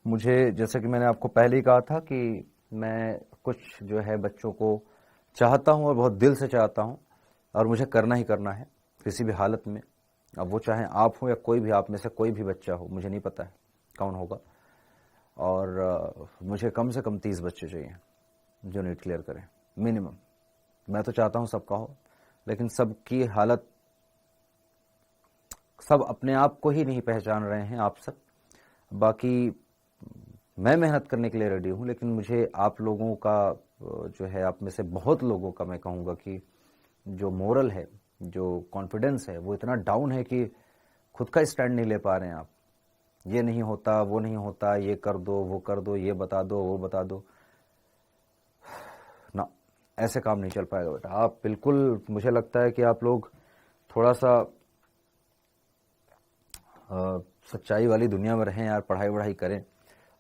मुझे, जैसे कि मैंने आपको पहले ही कहा था कि मैं कुछ जो है बच्चों को चाहता हूं, और बहुत दिल से चाहता हूं, और मुझे करना ही करना है किसी भी हालत में। अब वो चाहे आप हो या कोई भी, आप में से कोई भी बच्चा हो, मुझे नहीं पता है कौन होगा, और मुझे कम से कम 30 बच्चे चाहिए जो नीट क्लियर करें मिनिमम। मैं तो चाहता हूं सबका हो, लेकिन सबकी हालत, सब अपने आप को ही नहीं पहचान रहे हैं, आप सब। बाकी मैं मेहनत करने के लिए रेडी हूं, लेकिन मुझे आप लोगों का जो है, आप में से बहुत लोगों का मैं कहूंगा कि जो मोरल है, जो कॉन्फिडेंस है, वो इतना डाउन है कि खुद का स्टैंड नहीं ले पा रहे हैं आप। ये नहीं होता, वो नहीं होता, ये कर दो, वो कर दो, ये बता दो, वो बता दो ना, ऐसे काम नहीं चल पाएगा बेटा। आप बिल्कुल, मुझे लगता है कि आप लोग थोड़ा सा सच्चाई वाली दुनिया में रहें यार, पढ़ाई वढ़ाई करें।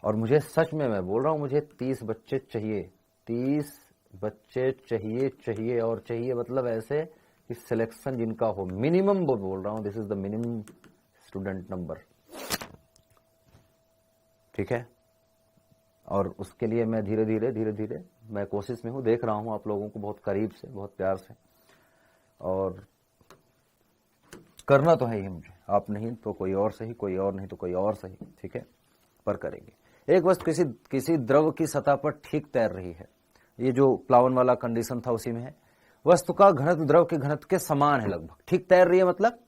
और मुझे सच में, मैं बोल रहा हूँ, मुझे 30 बच्चे चाहिए, 30 बच्चे चाहिए, और चाहिए मतलब ऐसे कि सिलेक्शन जिनका हो, मिनिमम वो बोल रहा हूँ, this is the minimum student number, ठीक है। और उसके लिए मैं धीरे धीरे मैं कोशिश में हूँ, देख रहा हूँ आप लोगों को बहुत करीब से, बहुत प्यार से, और करना तो है ही मुझे, आप नहीं तो कोई और सही, कोई और नहीं तो कोई और सही, ठीक है, पर करेंगे। एक वस्तु किसी द्रव की सतह पर ठीक तैर रही है, ये जो प्लावन वाला कंडीशन था उसी में है। वस्तु का घनत्व द्रव के घनत्व के समान है लगभग, ठीक तैर रही है मतलब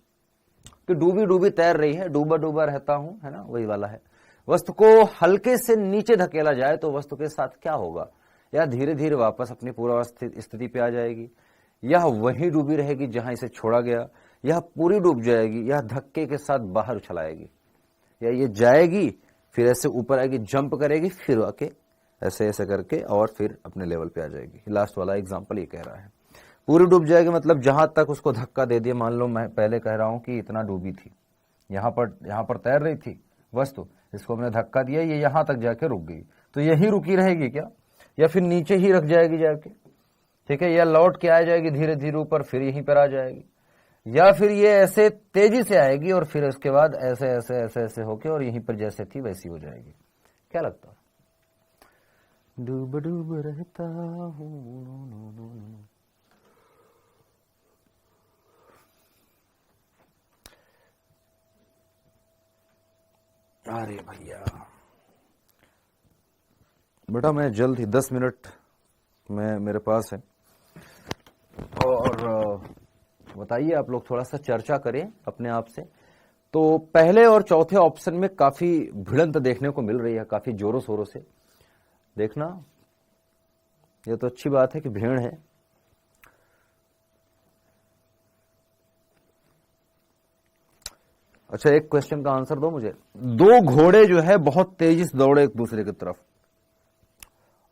कि डूबी तैर रही है, डूबा रहता हूं, है ना, वही वाला है। वस्तु को हल्के से नीचे धकेला जाए तो वस्तु के साथ क्या होगा? यह धीरे धीरे वापस अपनी पूर्वावस्थित स्थिति पे आ जाएगी, यह वहीं डूबी रहेगी जहां इसे छोड़ा गया, यह पूरी डूब जाएगी, यह धक्के के साथ बाहर उछलाएगी, या ये जाएगी फिर ऐसे ऊपर आएगी, जंप करेगी, फिर आके ऐसे ऐसे करके और फिर अपने लेवल पे आ जाएगी। लास्ट वाला एग्जांपल ये कह रहा है, पूरी डूब जाएगी मतलब जहां तक उसको धक्का दे दिया, मान लो मैं पहले कह रहा हूं कि इतना डूबी थी, यहां पर तैर रही थी वस्तु, इसको हमने धक्का दिया, ये यहां तक जाके रुक गई, तो यही रुकी रहेगी क्या, या फिर नीचे ही रख जाएगी जाके, ठीक है, या लौट के आ जाएगी धीरे धीरे ऊपर, फिर यहीं पर आ जाएगी, या फिर ये ऐसे तेजी से आएगी और फिर उसके बाद ऐसे ऐसे ऐसे ऐसे होके और यहीं पर जैसे थी वैसी हो जाएगी? क्या लगता है? डूब डूब रहता हूँ। अरे भैया बेटा, मैं जल्द ही 10 मिनट में मेरे पास है, और बताइए आप लोग थोड़ा सा चर्चा करें अपने आप से। तो पहले और चौथे ऑप्शन में काफी भिड़ंत देखने को मिल रही है, काफी जोरों शोरों से देखना, ये तो अच्छी बात है कि भीड़ है। अच्छा, एक क्वेश्चन का आंसर दो मुझे। दो घोड़े जो है बहुत तेजी से दौड़े एक दूसरे की तरफ,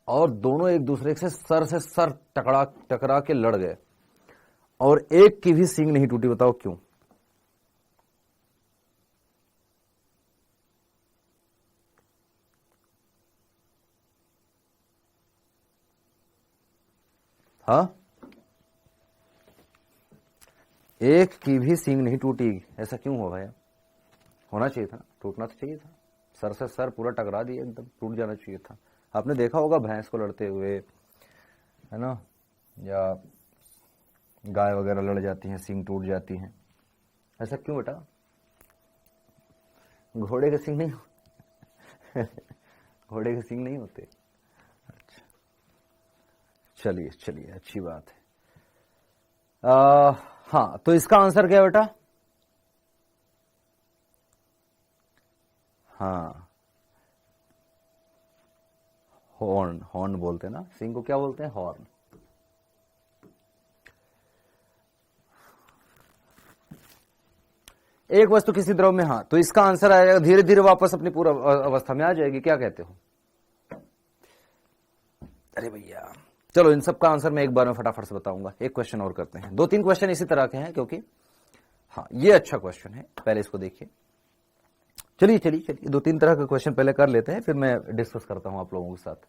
और दोनों एक दूसरे से सर टकरा के लड़ गए, और एक की भी सींग नहीं टूटी, बताओ क्यों? हाँ, एक की भी सींग नहीं टूटी, ऐसा क्यों हो गया? होना चाहिए था, टूटना तो चाहिए था। सर से सर पूरा टकरा दिया, एकदम टूट जाना चाहिए था। आपने देखा होगा भैंस को लड़ते हुए, है ना, या गाय वगैरह लड़ जाती हैं, सींग टूट जाती हैं। ऐसा क्यों बेटा? घोड़े के सींग नहीं घोड़े के सींग नहीं होते। अच्छा, चलिए चलिए, अच्छी बात है। हाँ, तो इसका आंसर क्या है बेटा? हाँ, हॉर्न। हॉर्न बोलते हैं ना, सिंह को क्या बोलते हैं? हॉर्न। एक वस्तु किसी द्रव में, हाँ, तो इसका आंसर आएगा धीरे धीरे वापस अपनी पूरा अवस्था में आ जाएगी। क्या कहते हो? अरे भैया चलो, इन सब का आंसर मैं एक बार में फटाफट से बताऊंगा। एक क्वेश्चन और करते हैं, 2-3 क्वेश्चन इसी तरह के हैं, क्योंकि हाँ ये अच्छा क्वेश्चन है, पहले इसको देखिए। चलिए चलिए चलिए, 2-3 तरह के क्वेश्चन पहले कर लेते हैं, फिर मैं डिस्कस करता हूं आप लोगों के साथ।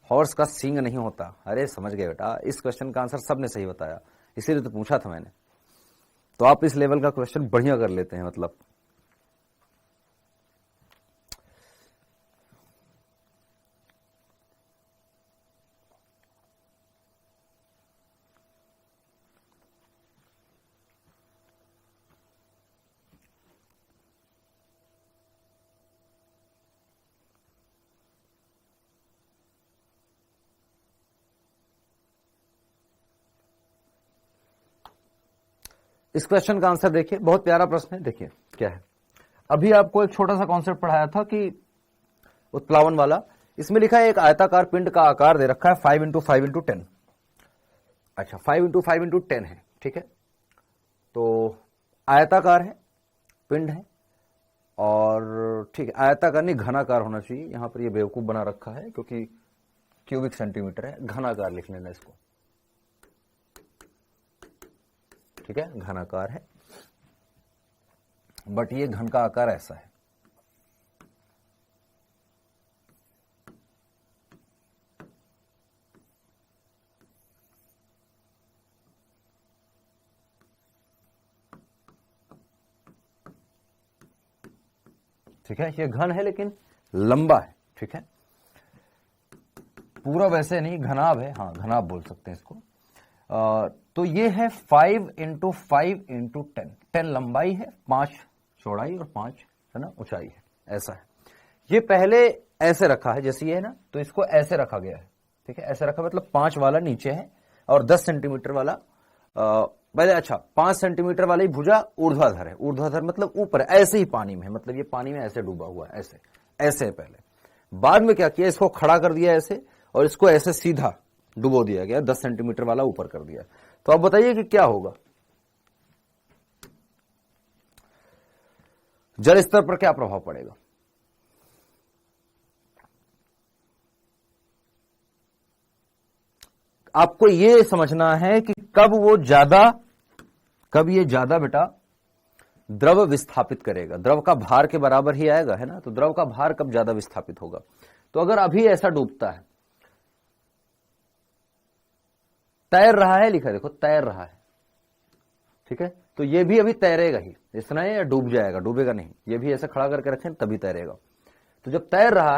हॉर्स का सींग नहीं होता, अरे समझ गए बेटा, इस क्वेश्चन का आंसर सबने सही बताया, इसीलिए तो पूछा था मैंने। तो आप इस लेवल का क्वेश्चन बढ़िया कर लेते हैं, मतलब। इस क्वेश्चन का आंसर देखिए, बहुत प्यारा प्रश्न है। देखिए क्या है, अभी आपको एक छोटा सा कॉन्सेप्ट पढ़ाया था कि उत्प्लावन वाला। इसमें लिखा है एक आयताकार पिंड का आकार दे रखा है 5 × 5 × 10। अच्छा, 5 × 5 × 10 है, ठीक है। तो आयताकार है, पिंड है, और ठीक है, आयताकार नहीं घनाकार होना चाहिए। यहां पर ये बेवकूफ बना रखा है क्योंकि क्यूबिक सेंटीमीटर है, घनाकार लिख लेना इसको, ठीक है, घनाकार है, बट ये घन का आकार ऐसा है। ठीक है, ये घन है लेकिन लंबा है, ठीक है, पूरा वैसे नहीं, घनाभ है, हाँ घनाभ बोल सकते हैं इसको। तो ये है 5 × 5 × 10। 10 लंबाई है, 5 चौड़ाई और 5 है ना ऊंचाई है, ऐसा है। ये पहले ऐसे रखा है जैसे ये है ना, तो इसको ऐसे रखा गया है, ठीक है, ऐसे रखा, मतलब 5 वाला नीचे है और 10 सेंटीमीटर वाला पहले, अच्छा 5 सेंटीमीटर वाली भुजा ऊर्ध्वाधर है। ऊर्ध्वाधर मतलब ऊपर, ऐसे ही पानी में, मतलब ये पानी में ऐसे डूबा हुआ है, ऐसे ऐसे है पहले। बाद में क्या किया, इसको खड़ा कर दिया ऐसे, और इसको ऐसे सीधा डुबो दिया गया, 10 सेंटीमीटर वाला ऊपर कर दिया। तो अब बताइए कि क्या होगा, जल स्तर पर क्या प्रभाव पड़ेगा? आपको यह समझना है कि कब ये ज्यादा बेटा द्रव विस्थापित करेगा। द्रव का भार के बराबर ही आएगा, है ना, तो द्रव का भार कब ज्यादा विस्थापित होगा। तो अगर अभी ऐसा डूबता है, तैर रहा है, लिखा देखो तैर रहा है, ठीक है, तो ये भी अभी तैरेगा ही, इतना है, या डूब जाएगा? डूबेगा नहीं, ये भी ऐसे खड़ा करके रखें तभी तैरेगा। तो जब तैर रहा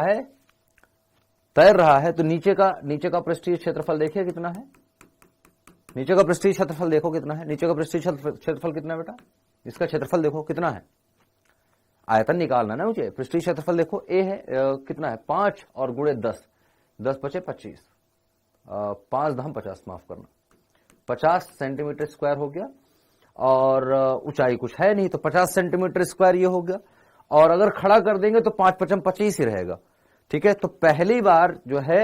है तो नीचे का पृष्ठीय क्षेत्रफल देखिए कितना है, नीचे का पृष्ठीय क्षेत्रफल देखो कितना है, नीचे का पृष्ठीय क्षेत्रफल कितना है बेटा, इसका क्षेत्रफल देखो कितना है, आयतन निकालना ना मुझे। पृष्ठीय क्षेत्रफल देखो ए है कितना है, 5 और गुणे 10, 10 × 5 = 25, 5 × 50 माफ करना, 50 सेंटीमीटर स्क्वायर हो गया, और ऊंचाई कुछ है नहीं तो 50 सेंटीमीटर स्क्वायर ये हो गया, और अगर खड़ा कर देंगे तो 5 × 5 = 25 ही रहेगा, ठीक है। तो पहली बार जो है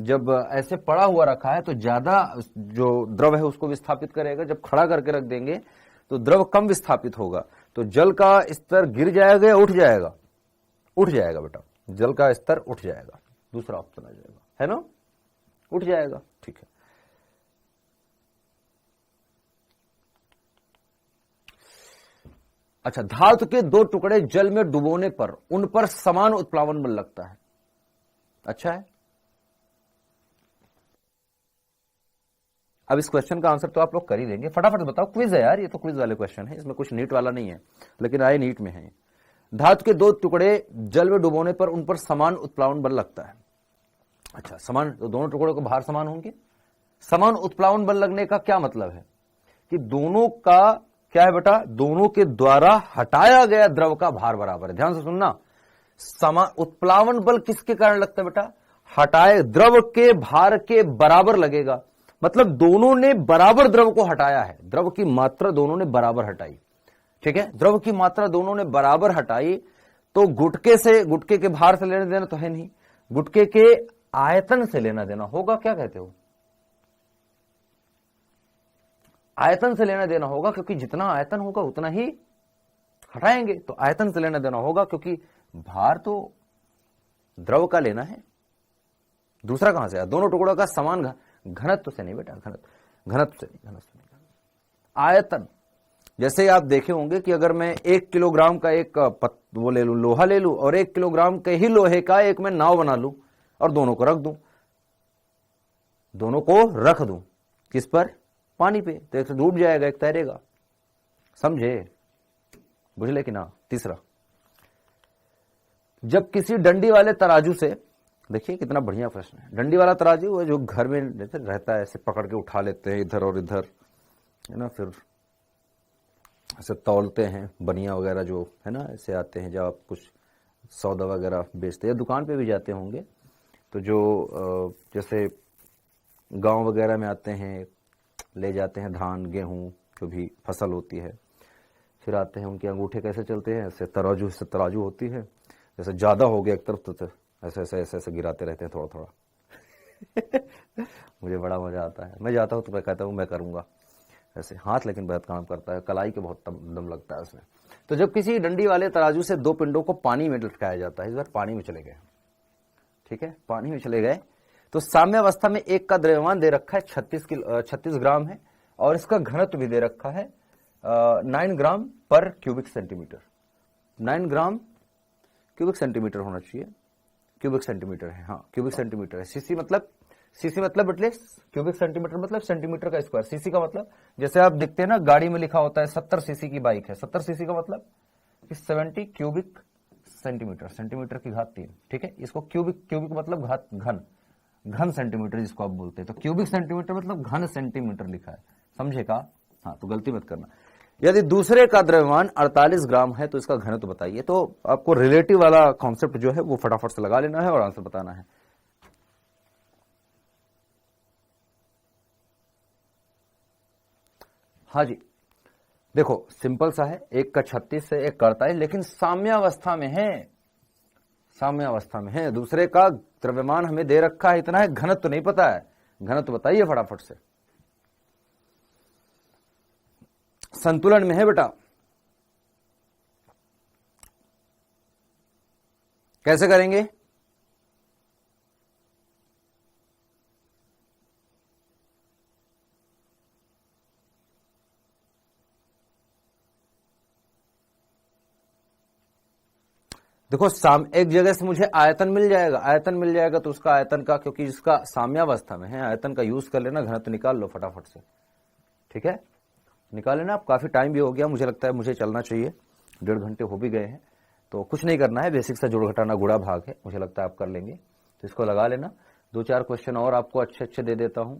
जब ऐसे पड़ा हुआ रखा है तो ज्यादा जो द्रव है उसको विस्थापित करेगा, जब खड़ा करके रख देंगे तो द्रव कम विस्थापित होगा, तो जल का स्तर गिर जाएगा या उठ जाएगा? उठ जाएगा बेटा, जल का स्तर उठ जाएगा, दूसरा ऑप्शन आ जाएगा, है ना, उठ जाएगा, ठीक है। अच्छा, धातु के दो टुकड़े जल में डुबोने पर उन पर समान उत्प्लावन बल लगता है। अच्छा है, अब इस क्वेश्चन का आंसर तो आप लोग कर ही देंगे, फटाफट बताओ, क्विज है यार, ये तो क्विज वाले क्वेश्चन है, इसमें कुछ नीट वाला नहीं है, लेकिन आए नीट में है। धातु के दो टुकड़े जल में डुबोने पर उन पर समान उत्प्लावन बल लगता है। अच्छा, समान, तो दोनों टुकड़ों के भार समान होंगे। समान उत्प्लावन बल लगने का क्या मतलब है कि दोनों का क्या है बेटा, दोनों के द्वारा हटाया गया द्रव का भार बराबर है। ध्यान से सुनना, समान उत्प्लावन बल किसके कारण लगता है बेटा, हटाए द्रव के भार के बराबर लगेगा, मतलब दोनों ने बराबर द्रव को हटाया है, द्रव की मात्रा दोनों ने बराबर हटाई। ठीक है, द्रव की मात्रा दोनों ने बराबर हटाई, तो गुटके के भार से लेना देना तो है नहीं, गुटके के आयतन से लेना देना होगा। क्या कहते हो, आयतन से लेना देना होगा, क्योंकि जितना आयतन होगा उतना ही हटाएंगे, तो आयतन से लेना देना होगा, क्योंकि भार तो द्रव का लेना है, दूसरा कहां से आया, दोनों टुकड़ों का समान घनत्व से नहीं बेटा, घनत्व से नहीं, आयतन। जैसे आप देखे होंगे कि अगर मैं 1 किलोग्राम का एक वो ले लूं, लोहा ले लूं, और 1 किलोग्राम के ही लोहे का एक मैं नाव बना लूं और दोनों को रख दूं, दोनों को रख दूं किस पर, पानी पे, तो एक डूब जाएगा, एक तैरेगा। समझे, बुझले कि ना। तीसरा, जब किसी डंडी वाले तराजू से, देखिए कितना बढ़िया प्रश्न है, डंडी वाला तराजू वो जो घर में रहता है, ऐसे पकड़ के उठा लेते हैं इधर और इधर, है ना, फिर ऐसे तौलते हैं, बनिया वगैरह जो है ना, ऐसे आते हैं जब आप कुछ सौदा वगैरह बेचते हैं, दुकान पे भी जाते होंगे, तो जो जैसे गांव वगैरह में आते हैं, ले जाते हैं धान गेहूं जो भी फसल होती है, फिर आते हैं, उनके अंगूठे कैसे चलते हैं, ऐसे तराजू होती है, जैसे ज्यादा हो गया एक तरफ तो ऐसे ऐसे ऐसे ऐसे गिराते रहते हैं थोड़ा थोड़ा मुझे बड़ा मजा आता है, मैं जाता हूँ तो मैं कहता हूँ मैं करूंगा ऐसे, हाथ लेकिन बहुत काम करता है, कलाई के बहुत दम लगता है उसमें। तो जब किसी डंडी वाले तराजू से दो पिंडों को पानी में लटकाया जाता है, इस बार पानी में चले गए, ठीक है, पानी में चले गए, तो साम्यावस्था में एक का द्रव्यमान दे रखा है 36 ग्राम है, और इसका घनत्व भी दे रखा है 9 ग्राम पर क्यूबिक सेंटीमीटर, 9 ग्राम क्यूबिक सेंटीमीटर होना चाहिए, क्यूबिक सेंटीमीटर है, हाँ क्यूबिक सेंटीमीटर है। सीसी मतलब बेटे क्यूबिक सेंटीमीटर मतलब सेंटीमीटर का स्क्वायर, सीसी का मतलब जैसे आप देखते हैं ना गाड़ी में लिखा होता है 70 सीसी की बाइक है, 70 सीसी का मतलब कि 70 क्यूबिक सेंटीमीटर, सेंटीमीटर की घात 3, ठीक है, इसको क्यूबिक मतलब घात घन सेंटीमीटर जिसको आप बोलते हैं, तो क्यूबिक सेंटीमीटर मतलब घन सेंटीमीटर लिखा है, समझे का, हाँ तो गलती मत करना। यदि दूसरे का द्रव्यमान 48 ग्राम है तो इसका घनत्व तो बताइए, तो आपको रिलेटिव वाला कॉन्सेप्ट जो है वो फटाफट से लगा लेना है और आंसर बताना है। हाँ जी, देखो सिंपल सा है, एक का 36 से एक का 48, लेकिन साम्यावस्था में है, साम्यावस्था में है, दूसरे का द्रव्यमान हमें दे रखा है इतना है, घनत्व तो नहीं पता है, घनत्व बताइए फटाफट से। संतुलन में है बेटा, कैसे करेंगे, देखो एक जगह से मुझे आयतन मिल जाएगा, तो उसका आयतन का, क्योंकि इसका साम्यावस्था में है, आयतन का यूज कर लेना, घनत्व निकाल लो फटाफट से, ठीक है, निकाल लेना। अब काफी टाइम भी हो गया, मुझे लगता है मुझे चलना चाहिए, 1.5 घंटे हो भी गए हैं, तो कुछ नहीं करना है, बेसिक सा जोड़ घटाना गुणा भाग है, मुझे लगता है आप कर लेंगे, तो इसको लगा लेना। 2-4 क्वेश्चन और आपको अच्छे दे देता हूं।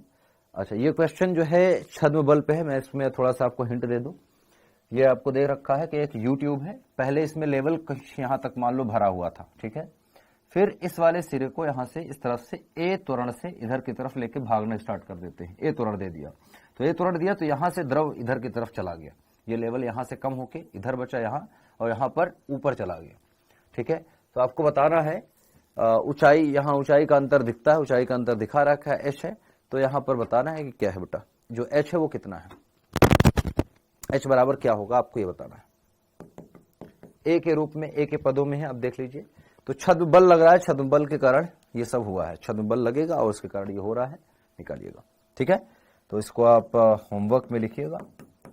अच्छा, ये क्वेश्चन जो है छद्म बल पे है, मैं इसमें थोड़ा सा आपको हिंट दे दूं। ये आपको दे रखा है कि एक यूट्यूब है, पहले इसमें लेवल यहां तक मान लो भरा हुआ था, ठीक है, फिर इस वाले सिरे को यहां से इस तरफ से ए त्वरण से इधर की तरफ लेके भागना स्टार्ट कर देते हैं, ए त्वरण दे दिया, तो ए त्वरण दिया तो यहां से द्रव इधर की तरफ चला गया, ये लेवल यहां से कम होके इधर बचा यहां, और यहां पर ऊपर चला गया, ठीक है। तो आपको बताना है ऊंचाई, यहां ऊंचाई का अंतर दिखता है, ऊंचाई का अंतर दिखा रखा है एच है, तो यहां पर बताना है कि क्या है बेटा, जो एच है वो कितना है, एच बराबर क्या होगा आपको ये बताना है, ए के रूप में, ए के पदों में है, आप देख लीजिए। तो छद्म बल लग रहा है, छद्म बल के कारण ये सब हुआ है, छद्म बल लगेगा और उसके कारण ये हो रहा है, निकालिएगा, ठीक है। तो इसको आप होमवर्क में लिखिएगा,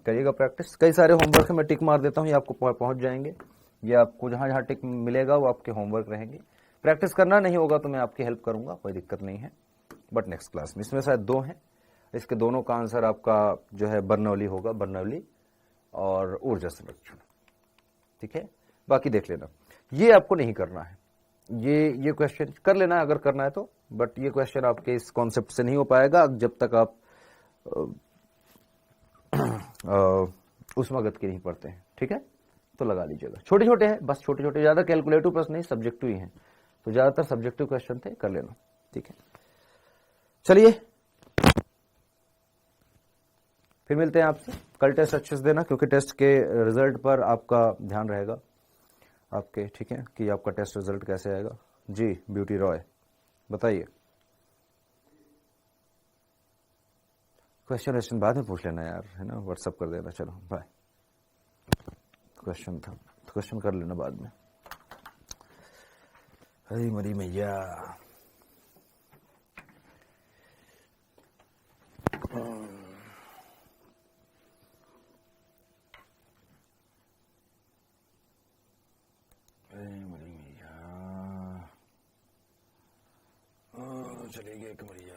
करिएगा प्रैक्टिस। कई सारे होमवर्क है, मैं टिक मार देता हूँ, ये आपको पहुंच जाएंगे, ये आपको जहां जहां टिक मिलेगा वो आपके होमवर्क रहेंगे। प्रैक्टिस करना नहीं होगा तो मैं आपकी हेल्प करूंगा, कोई दिक्कत नहीं है, बट नेक्स्ट क्लास में। इसमें शायद 2 हैं, इसके दोनों का आंसर आपका जो है बर्नौली होगा, बर्नौली और ऊर्जा संरक्षण, ठीक है। बाकी देख लेना, ये आपको नहीं करना है, ये क्वेश्चन कर लेना अगर करना है तो, बट ये क्वेश्चन आपके इस कॉन्सेप्ट से नहीं हो पाएगा जब तक आप उष्मागत की नहीं पढ़ते हैं, ठीक है। तो लगा लीजिएगा, छोटे छोटे हैं बस, छोटे छोटे, ज्यादा कैलकुलेटिव प्रश्न नहीं, सब्जेक्टिव ही हैं, तो ज्यादातर सब्जेक्टिव क्वेश्चन थे, कर लेना, ठीक है। चलिए फिर मिलते हैं आपसे कल। टेस्ट अच्छे से देना, क्योंकि टेस्ट के रिजल्ट पर आपका ध्यान रहेगा आपके, ठीक है, कि आपका टेस्ट रिजल्ट कैसे आएगा। जी ब्यूटी रॉय बताइए। क्वेश्चन बाद में पूछ लेना यार, है ना, व्हाट्सअप कर देना। चलो बाय। क्वेश्चन था, क्वेश्चन कर लेना बाद में। हरी मरी मैया। चलेगी एक मरिया।